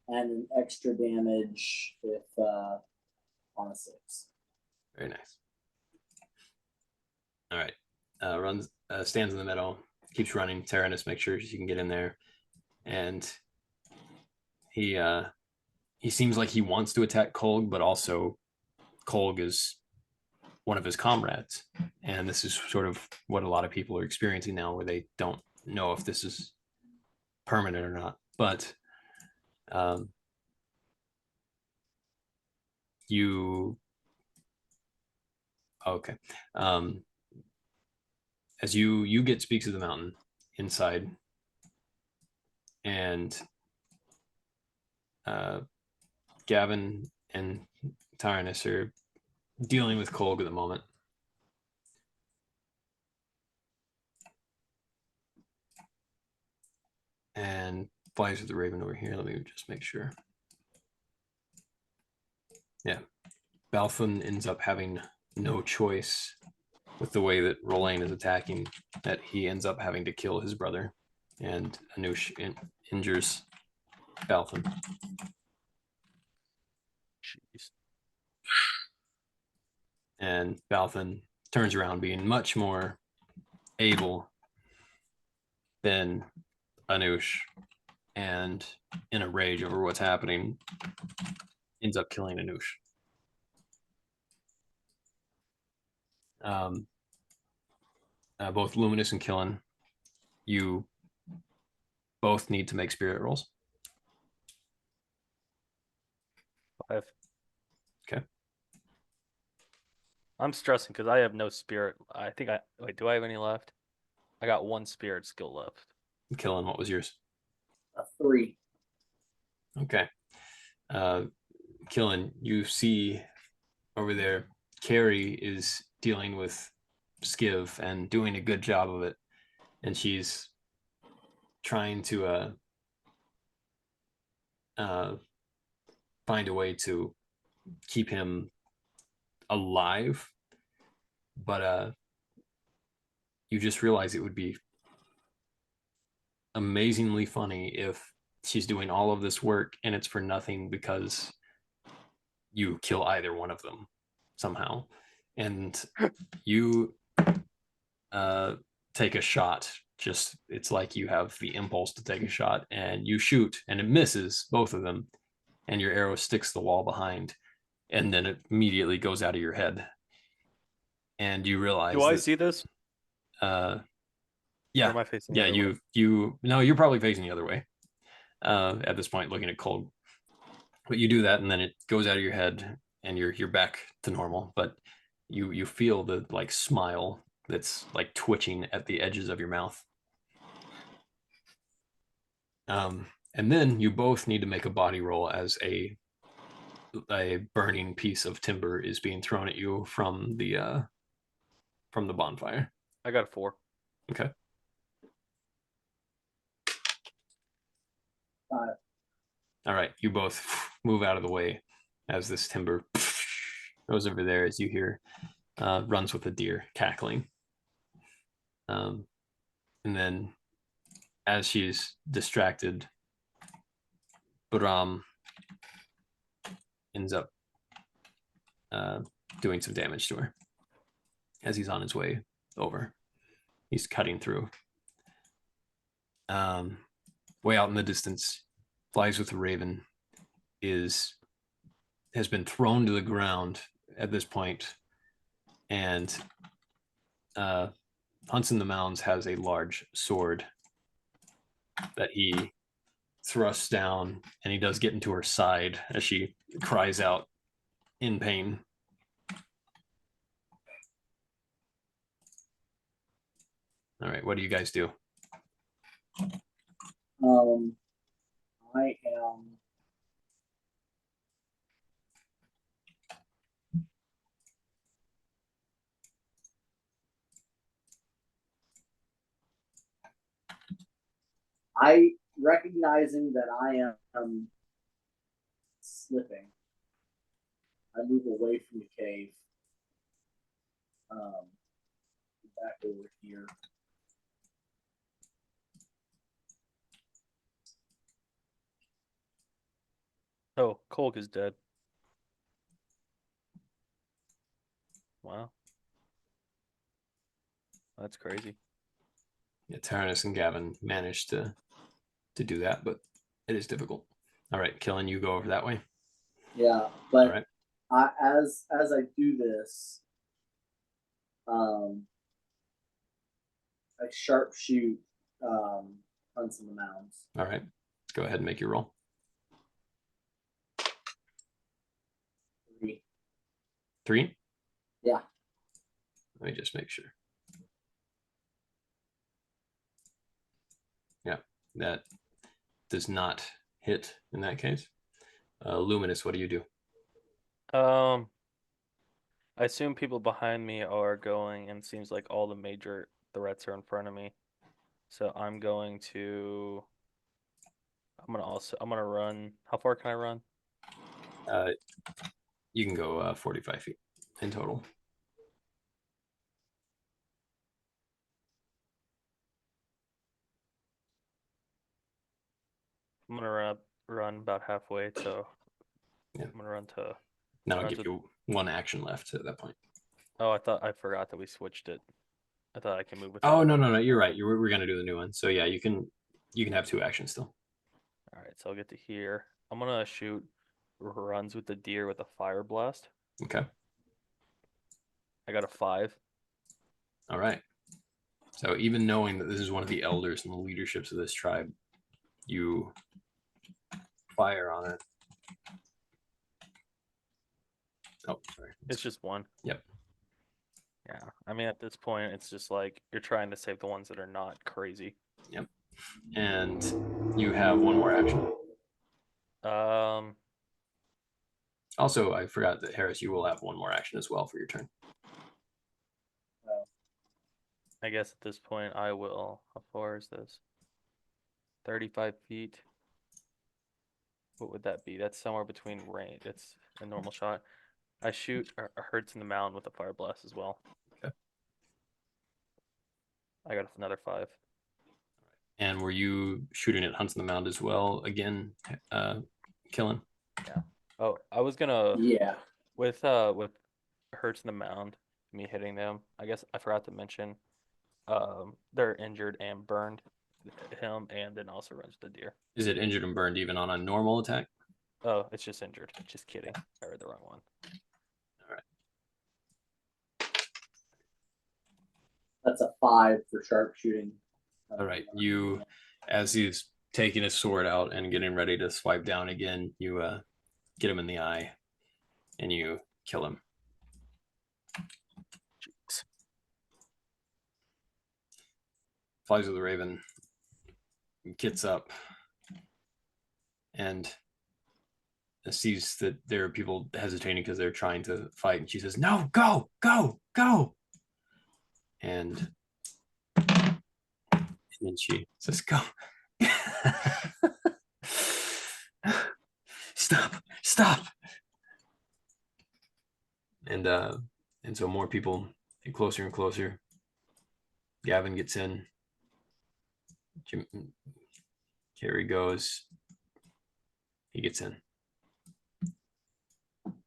C: and an extra damage if on a 6.
A: Very nice. All right. Stands in the middle, keeps running. Tyrannus makes sure she can get in there. And he seems like he wants to attack Kolg, but also Kolg is one of his comrades. And this is sort of what a lot of people are experiencing now, where they don't know if this is permanent or not. But okay. As you get Speaks of the Mountain inside, and Gavin and Tyrannus are dealing with Kolg at the moment. And flies with the Raven over here. Let me just make sure. Yeah. Baltham ends up having no choice with the way that Rolain is attacking, that he ends up having to kill his brother, and Anush injures Baltham.
B: Jeez.
A: And Baltham turns around, being much more able than Anush, and in a rage over what's happening, ends up killing Anush. Both Luminous and Killen, you both need to make spirit rolls.
B: 5.
A: Okay.
B: I'm stressing because I have no spirit. Do I have any left? I got 1 spirit skill left.
A: Killing, what was yours?
C: A 3.
A: Okay. Killing, you see over there, Carrie is dealing with Skiv and doing a good job of it. And she's trying to find a way to keep him alive. But you just realize it would be amazingly funny if she's doing all of this work and it's for nothing because you kill either one of them somehow. And you take a shot. Just it's like you have the impulse to take a shot and you shoot and it misses both of them and your arrow sticks the wall behind and then it immediately goes out of your head and you realize
B: Do I
A: that,
B: see this?
A: Or
B: am I facing the
A: yeah,
B: other way?
A: you no, you're probably facing the other way at this point, looking at Cold. But you do that, and then it goes out of your head, and you're back to normal. But you feel the like smile that's like twitching at the edges of your mouth. And then you both need to make a body roll as a burning piece of timber is being thrown at you from the bonfire.
B: I got a 4.
A: Okay.
C: 5.
A: All right, you both move out of the way as this timber goes over there as you hear runs with a deer cackling. And then as she's distracted, Buram ends up doing some damage to her as he's on his way over. He's cutting through. Way out in the distance, Flies with the Raven has been thrown to the ground at this point, and Hunts in the Mounds has a large sword that he thrusts down, and he does get into her side as she cries out in pain. All right, what do you guys do?
C: I am. Recognizing that I am slipping, I move away from the cave. Back over here.
B: Oh, Kolk is dead. Wow. That's crazy.
A: Yeah, Tyrannus and Gavin managed to do that, but it is difficult. All right, Killen, you go over that way.
C: Yeah, but
A: all right.
C: As I do this, I sharpshoot Hunts in the Mounds.
A: All right, let's go ahead and make your roll.
C: 3.
A: 3?
C: Yeah.
A: Let me just make sure. Yeah, that does not hit in that case. Luminous, what do you do?
B: I assume people behind me are going, and it seems like all the major threats are in front of me. So I'm gonna run. How far can I run?
A: You can go 45 feet in total.
B: I'm gonna run about halfway, so
A: Yeah.
B: I'm gonna run to.
A: Now I'll give you one action left at that point.
B: Oh, I forgot that we switched it. I thought I can move with.
A: Oh, no, you're right. We're gonna do the new one. So yeah, you can have 2 actions still.
B: All right, so I'll get to here. I'm gonna shoot runs with the deer with a fire blast.
A: Okay.
B: I got a 5.
A: All right. So even knowing that this is one of the elders and the leaderships of this tribe, you fire on it. Oh, sorry.
B: It's just 1.
A: Yep.
B: Yeah, I mean, at this point, it's just like you're trying to save the ones that are not crazy.
A: Yep. And you have one more action.
B: Um,
A: Also, I forgot that Harris, you will have one more action as well for your turn.
B: I guess at this point, I will. How far is this? 35 feet. What would that be? That's somewhere between range. It's a normal shot. I shoot Hurts in the mound with a fire blast as well.
A: Okay.
B: I got another 5.
A: And were you shooting at Hunts in the Mound as well? Again, killing.
B: Yeah. Oh, I was gonna
C: Yeah.
B: with Hurts in the mound, me hitting them. I guess I forgot to mention, they're injured and burned him, and then also runs the deer.
A: Is it injured and burned even on a normal attack?
B: Oh, it's just injured. Just kidding. I read the wrong one.
A: All right.
C: That's a 5 for sharpshooting.
A: All right. You, as he's taking his sword out and getting ready to swipe down again, you get him in the eye, and you kill him.
B: Jeez.
A: Flies with the Raven gets up and sees that there are people hesitating because they're trying to fight, and she says, "No, go, go, go!" And then she says, "Go." Stop. And so more people get closer and closer. Gavin gets in. Carrie goes. He gets in.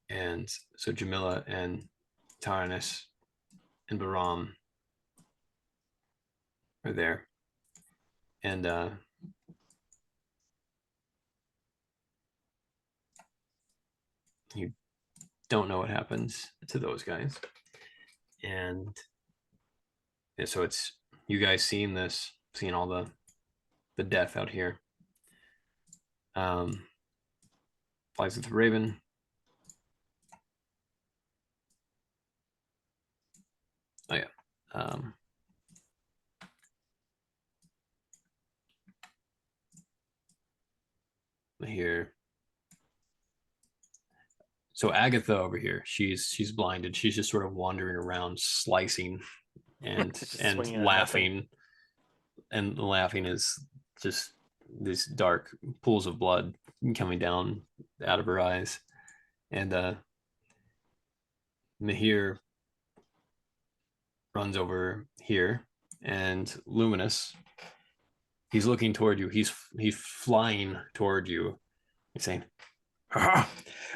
A: And so Jamila and Taranis and Baram are there. And you don't know what happens to those guys. And yeah, so it's you guys seeing this, seeing all the death out here. Flies with the Raven. Oh yeah. Here. So Agatha over here, she's blinded. She's just sort of wandering around, slicing and laughing. And laughing is just these dark pools of blood coming down out of her eyes. And Mahir runs over here, and Luminous, he's looking toward you. He's flying toward you. He's saying,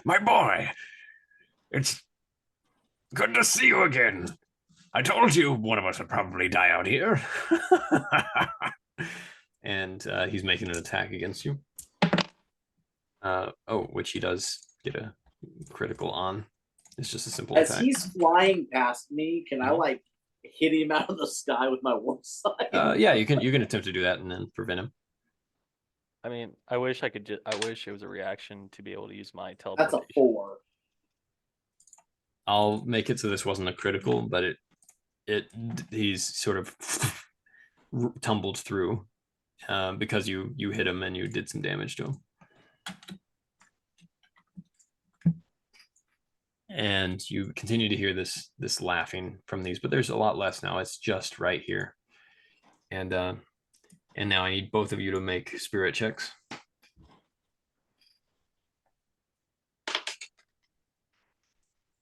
A: "My boy, it's good to see you again. I told you one of us would probably die out here." And he's making an attack against you. Which he does get a critical on. It's just a simple
C: As
A: attack.
C: he's flying past me, can I like hit him out of the sky with my war sign?
A: Yeah, you can attempt to do that and then prevent him.
B: I mean, I wish I could I wish it was a reaction to be able to use my
C: That's
B: teleportation.
C: a 4.
A: I'll make it so this wasn't a critical, but he's sort of tumbled through because you hit him and you did some damage to him. And you continue to hear this laughing from these, but there's a lot less now. It's just right here. And now I need both of you to make spirit checks.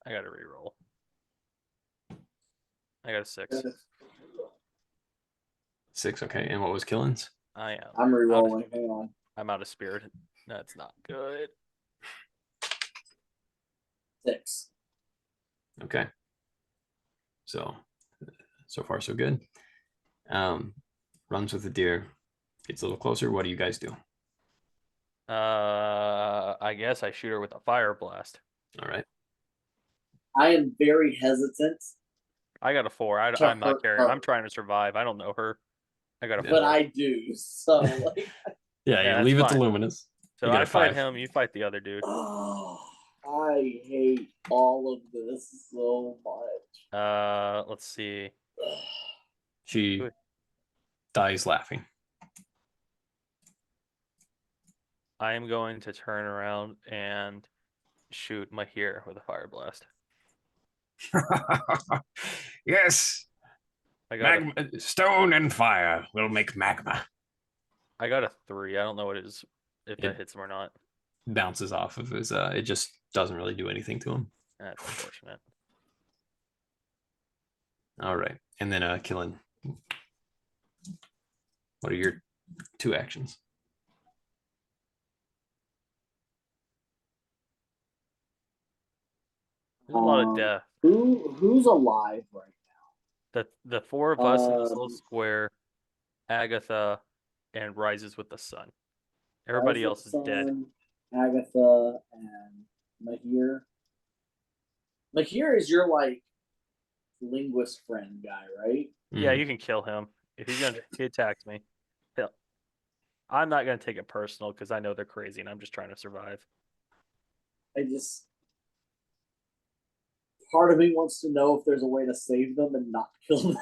B: I got to reroll. I got a 6.
A: 6, okay. And what was Killen's?
B: I am.
C: I'm rerolling. Hang on.
B: I'm out of spirit. That's not good.
C: 6.
A: Okay. So far so good. Runs with the deer, gets a little closer. What do you guys do?
B: I guess I shoot her with a fire blast.
A: All right.
C: I am very hesitant.
B: I got a 4. I'm not carrying. I'm trying to survive. I don't know her. I got a 4.
C: But I do. So
A: yeah, you leave it to Luminous.
B: So I fight him. You fight the other dude.
C: Oh, I I hate all of this so much.
B: Let's see.
A: She
B: Good.
A: dies laughing.
B: I am going to turn around and shoot Mahir with a fire blast.
A: Yes,
B: I got
A: magma, stone and fire will make magma.
B: I got a 3. I don't know what it is if that
A: It-
B: hits him or not.
A: Bounces off of his. It just doesn't really do anything to him.
B: That's unfortunate.
A: All right, and then killing. What are your 2 actions?
B: There's a lot of death.
C: Who's alive right
B: The 4 of us in this little
C: Um,
B: square, Agatha, and Rises with the Sun.
C: now?
B: Everybody
C: Rise
B: else is
C: of
B: dead.
C: Sun, Agatha and Mahir. Mahir is your like linguist friend guy, right?
B: Yeah,
A: Mhm.
B: you can kill him if he attacks me. Hell, I'm not gonna take it personal because I know they're crazy and I'm just trying to survive.
C: I just part of me wants to know if there's a way to save them and not kill them.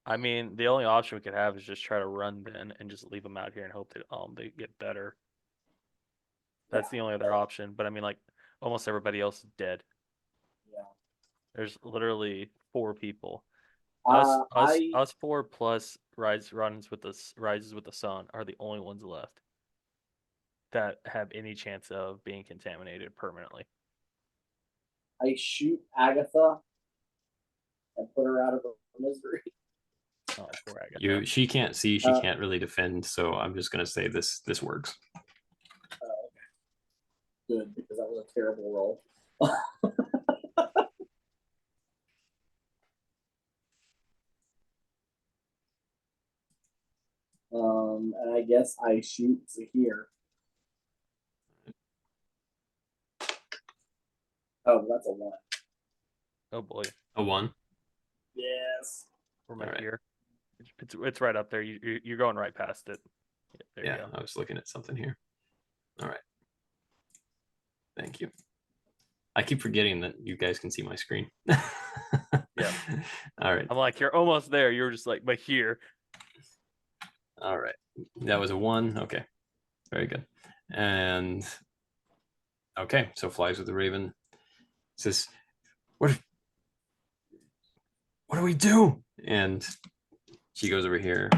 B: I mean, the only option we could have is just try to run then and just leave them out here and hope that they get better. That's the only other option. But I mean, like almost everybody else is dead.
C: Yeah.
B: There's literally 4 people. Us 4 plus rises with the sun are the only ones left that have any chance of being contaminated permanently.
C: I shoot Agatha and put her out of her misery.
B: Oh, poor Agatha.
A: She can't see. She can't really defend. So I'm just gonna say this works.
C: Good, because that was a terrible roll. And I guess I shoot Zahir. Oh, that's a 1.
B: Oh boy,
A: A 1.
C: Yes.
B: we're
A: All right.
B: here. It's right up there. You're going right past it. There you
A: Yeah,
B: go.
A: I was looking at something here. All right. Thank you. I keep forgetting that you guys can see my screen.
B: Yeah.
A: All right.
B: I'm like, you're almost there. You're just like, but here.
A: All right. That was a 1. Okay. Very good. And okay, so flies with the raven. Says, what do we do? And she goes over here.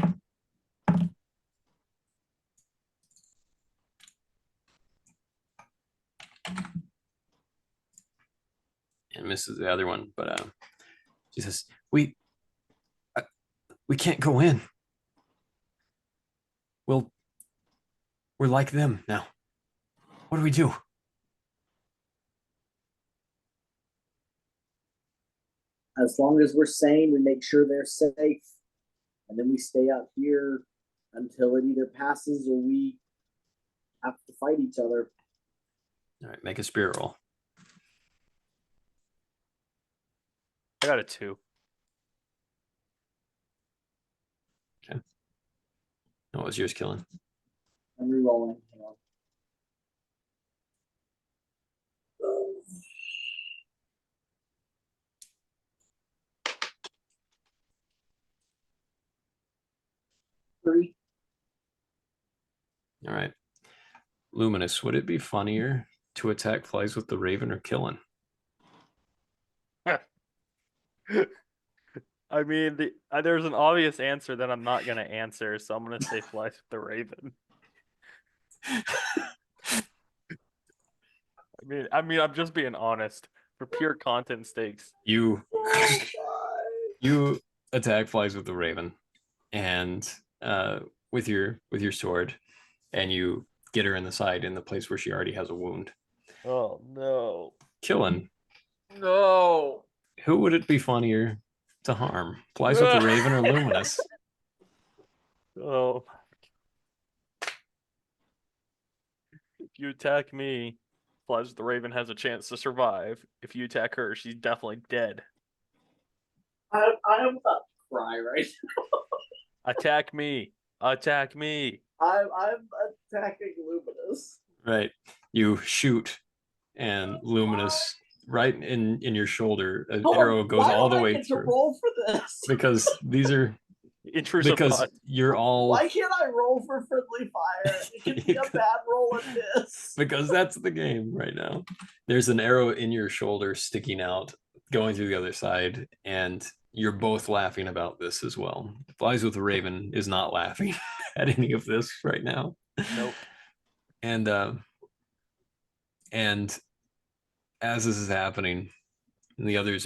A: And misses the other one, but she says, we can't go in. We're like them now. What do we do?
C: As long as we're sane, we make sure they're safe. And then we stay out here until it either passes or we have to fight each other.
A: All right, make a spirit roll.
B: I got a 2.
A: Okay. What was yours killing?
C: I'm re-rolling. Hang on. Three.
A: All right. Luminous, would it be funnier to attack flies with the raven or killing?
B: I mean, there's an obvious answer that I'm not gonna answer, so I'm gonna say flies with the raven. I mean, I'm just being honest for pure content stakes.
A: You attack flies with the raven, and with your sword, and you get her in the side in the place where she already has a wound.
B: Oh no!
A: Killing.
B: No!
A: Who would it be funnier to harm? Flies with the raven or Luminous?
B: Oh. If you attack me, flies with the raven has a chance to survive. If you attack her, she's definitely dead.
C: I am about to cry right now.
B: Attack me! Attack me!
C: I'm attacking Luminous.
A: Right. you shoot, and Luminous, right in your shoulder, an
C: Oh,
A: arrow goes
C: why
A: all
C: don't
A: the
C: I
A: way
C: get to
A: through.
C: roll for this?
A: Because these are
B: Intrusive
A: because
B: thought.
A: you're all
C: Why can't I roll for friendly fire? It can be a bad roll at this.
A: because that's the game right now. There's an arrow in your shoulder sticking out, going through the other side, and you're both laughing about this as well. Flies with the Raven is not laughing at any of this right now.
B: Nope.
A: And as this is happening, and the others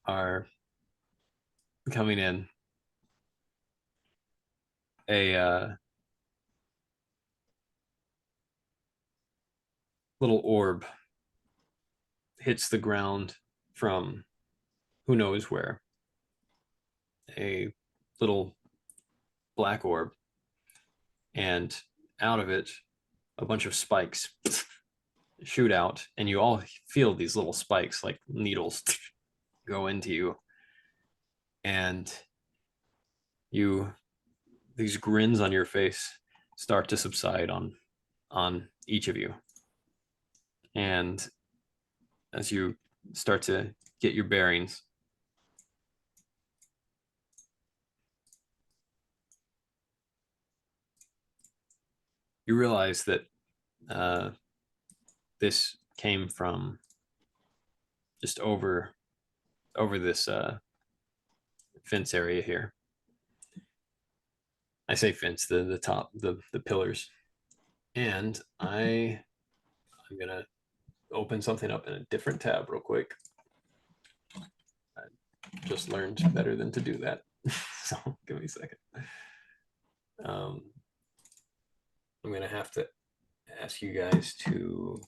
A: are coming in, a little orb hits the ground from who knows where. A little black orb, and out of it, a bunch of spikes shoot out, and you all feel these little spikes like needles go into you, and these grins on your face start to subside on each of you. And as you start to get your bearings, you realize that this came from just over this fence area here. I say fence, the top, the pillars. And I'm gonna open something up in a different tab real quick. I just learned better than to do that. So give me a second. I'm gonna have to ask you guys to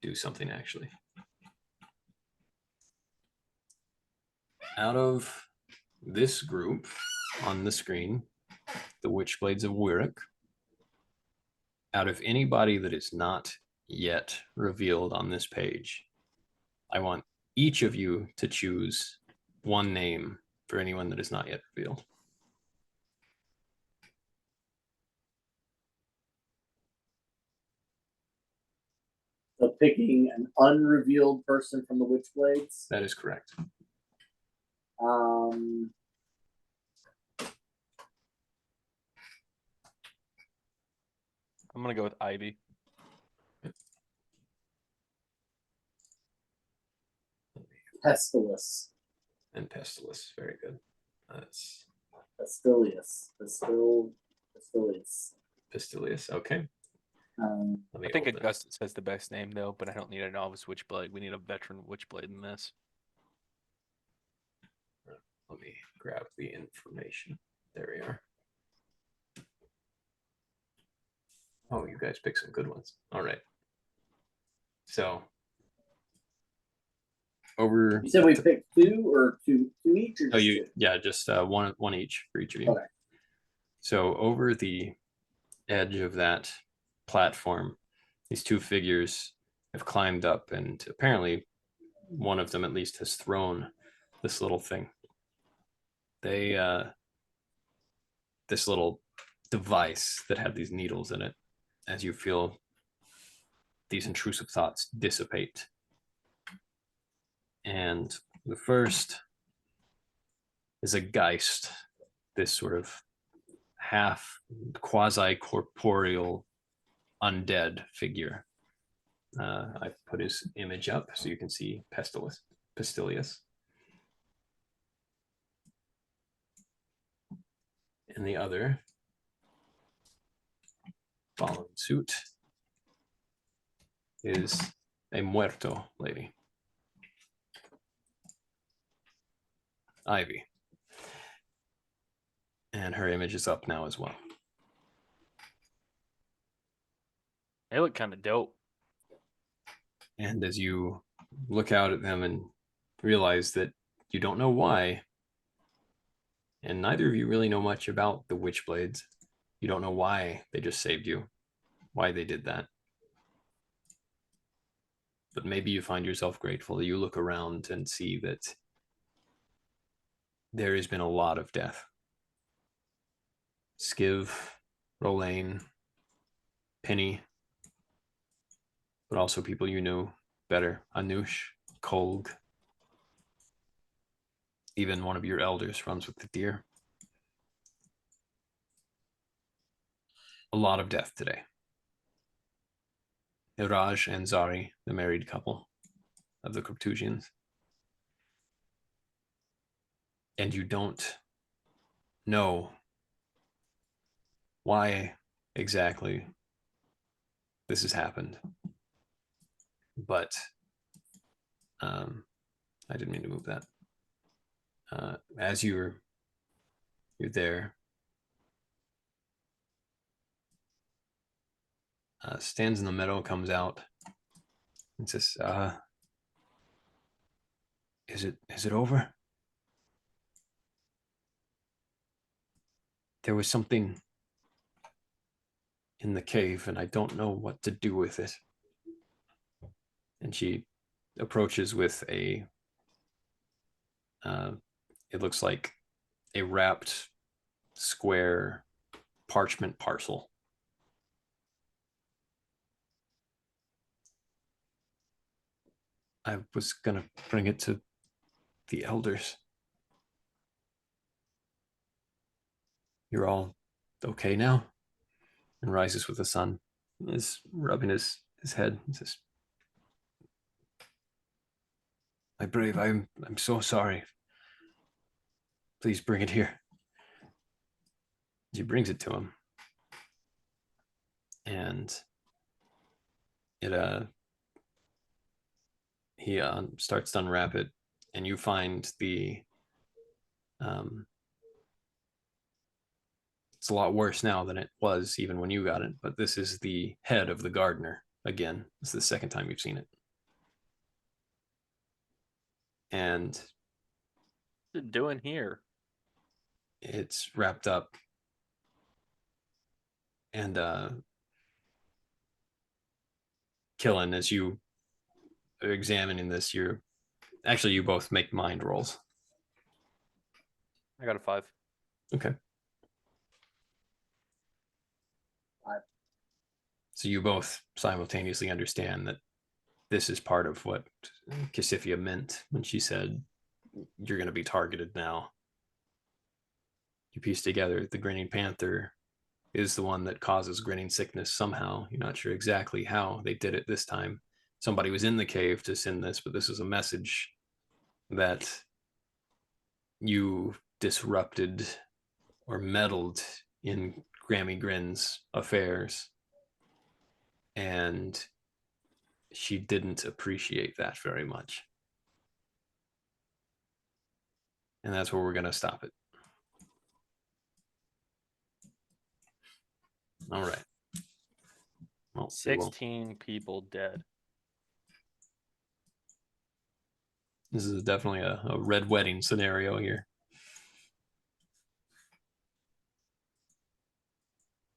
A: do something actually. Out of this group on the screen, the Witchblades of Wyrrok, out of anybody that is not yet revealed on this page, I want each of you to choose one name for anyone that is not yet revealed.
C: So picking an unrevealed person from the Witchblades.
A: That is correct.
B: I'm gonna go with Ivy.
C: Pestilus.
A: And Pestilus, very good. That's
C: Pestilius.
A: Pistilius. Okay.
B: I think Augustus has the best name though, but I don't need a novice Witchblade. We need a veteran Witchblade in this.
A: Let me grab the information. There we are. Oh, you guys picked some good ones. All right. So over.
C: You said we picked two or two each, or
A: Oh,
C: two?
A: yeah, just one each for each of you.
C: Okay.
A: So over the edge of that platform, these two figures have climbed up, and apparently one of them at least has thrown this little thing. They this little device that had these needles in it, as you feel these intrusive thoughts dissipate. And the first is a Geist, this sort of half quasi-corporeal undead figure. I put his image up so you can see Pistilius. And the other, following suit, is a muerto lady, Ivy. And her image is up now as well.
B: They look kind of dope.
A: And as you look out at them and realize that you don't know why, and neither of you really know much about the Witchblades, you don't know why they just saved you, why they did that. But maybe you find yourself grateful that you look around and see that there has been a lot of death. Skiv, Rolaine, Penny, but also people you knew better. Anush, Kolg. Even one of your elders runs with the deer. A lot of death today. Iraj and Zari, the married couple of the Cryptusians. And you don't know why exactly this has happened. But I didn't mean to move that. As you're there, stands in the middle, comes out and says, is it over? There was something in the cave and I don't know what to do with it. And she approaches with it looks like a wrapped square parchment parcel. I was gonna bring it to the elders. You're all okay now? And rises with the sun, is rubbing his head and says, my brave, I'm so sorry. Please bring it here. She brings it to him. And he starts to unwrap it, and you find it's a lot worse now than it was even when you got it, but this is the head of the gardener again. It's the second time you've seen it. And
B: what's it doing here?
A: It's wrapped up. And Killen, as you are examining this, you both make mind rolls.
B: I got a 5.
A: Okay. So you both simultaneously understand that this is part of what Cassifia meant when she said, you're going to be targeted now. You piece together the Grinning Panther is the one that causes grinning sickness somehow. You're not sure exactly how they did it this time. Somebody was in the cave to send this, but this is a message that you disrupted or meddled in Grammy Grin's affairs. And she didn't appreciate that very much. And that's where we're going to stop it. All right. Well,
B: 16 people dead.
A: This is definitely a red wedding scenario here.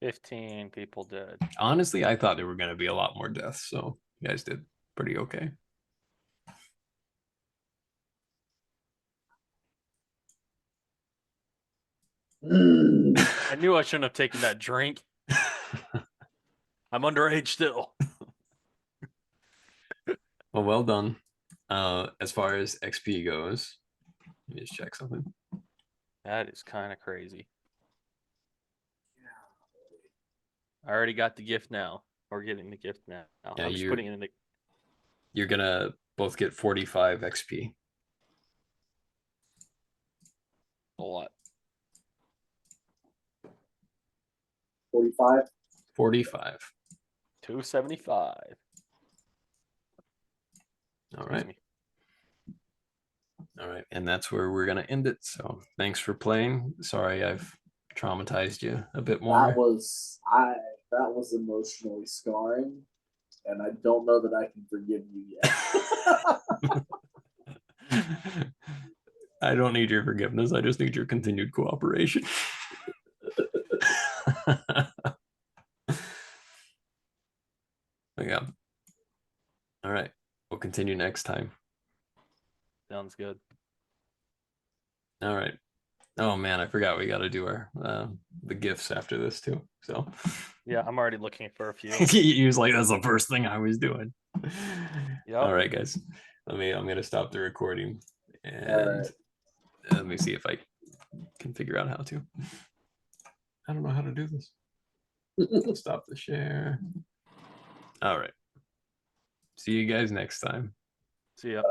B: 15 people dead.
A: Honestly, I thought there were going to be a lot more deaths, so you guys did pretty okay.
B: I knew I shouldn't have taken that drink. I'm underage still.
A: Well done. As far as XP goes, let me just check something.
B: That is kind of crazy. I already got the gift now. We're getting the gift now.
A: Yeah,
B: I'm just putting it in the...
A: You're going to both get 45 XP.
B: A lot.
C: 45.
A: 45.
B: 275.
A: All right. All right. And that's where we're going to end it. So thanks for playing. Sorry, I've traumatized you a bit more.
C: That was emotionally scarring, and I don't know that I can forgive you yet.
A: I don't need your forgiveness. I just need your continued cooperation. Yeah. All right. We'll continue next time.
B: Sounds good.
A: All right. Oh man, I forgot we got to do our the gifts after this too. So
B: yeah, I'm already looking for a few.
A: he was like, that's the first thing I was doing.
B: Yep.
A: All right, guys. I'm gonna stop the recording and
C: right.
A: let me see if I can figure out how to. I don't know how to do this. Stop the share. All right. See you guys next time.
B: See ya.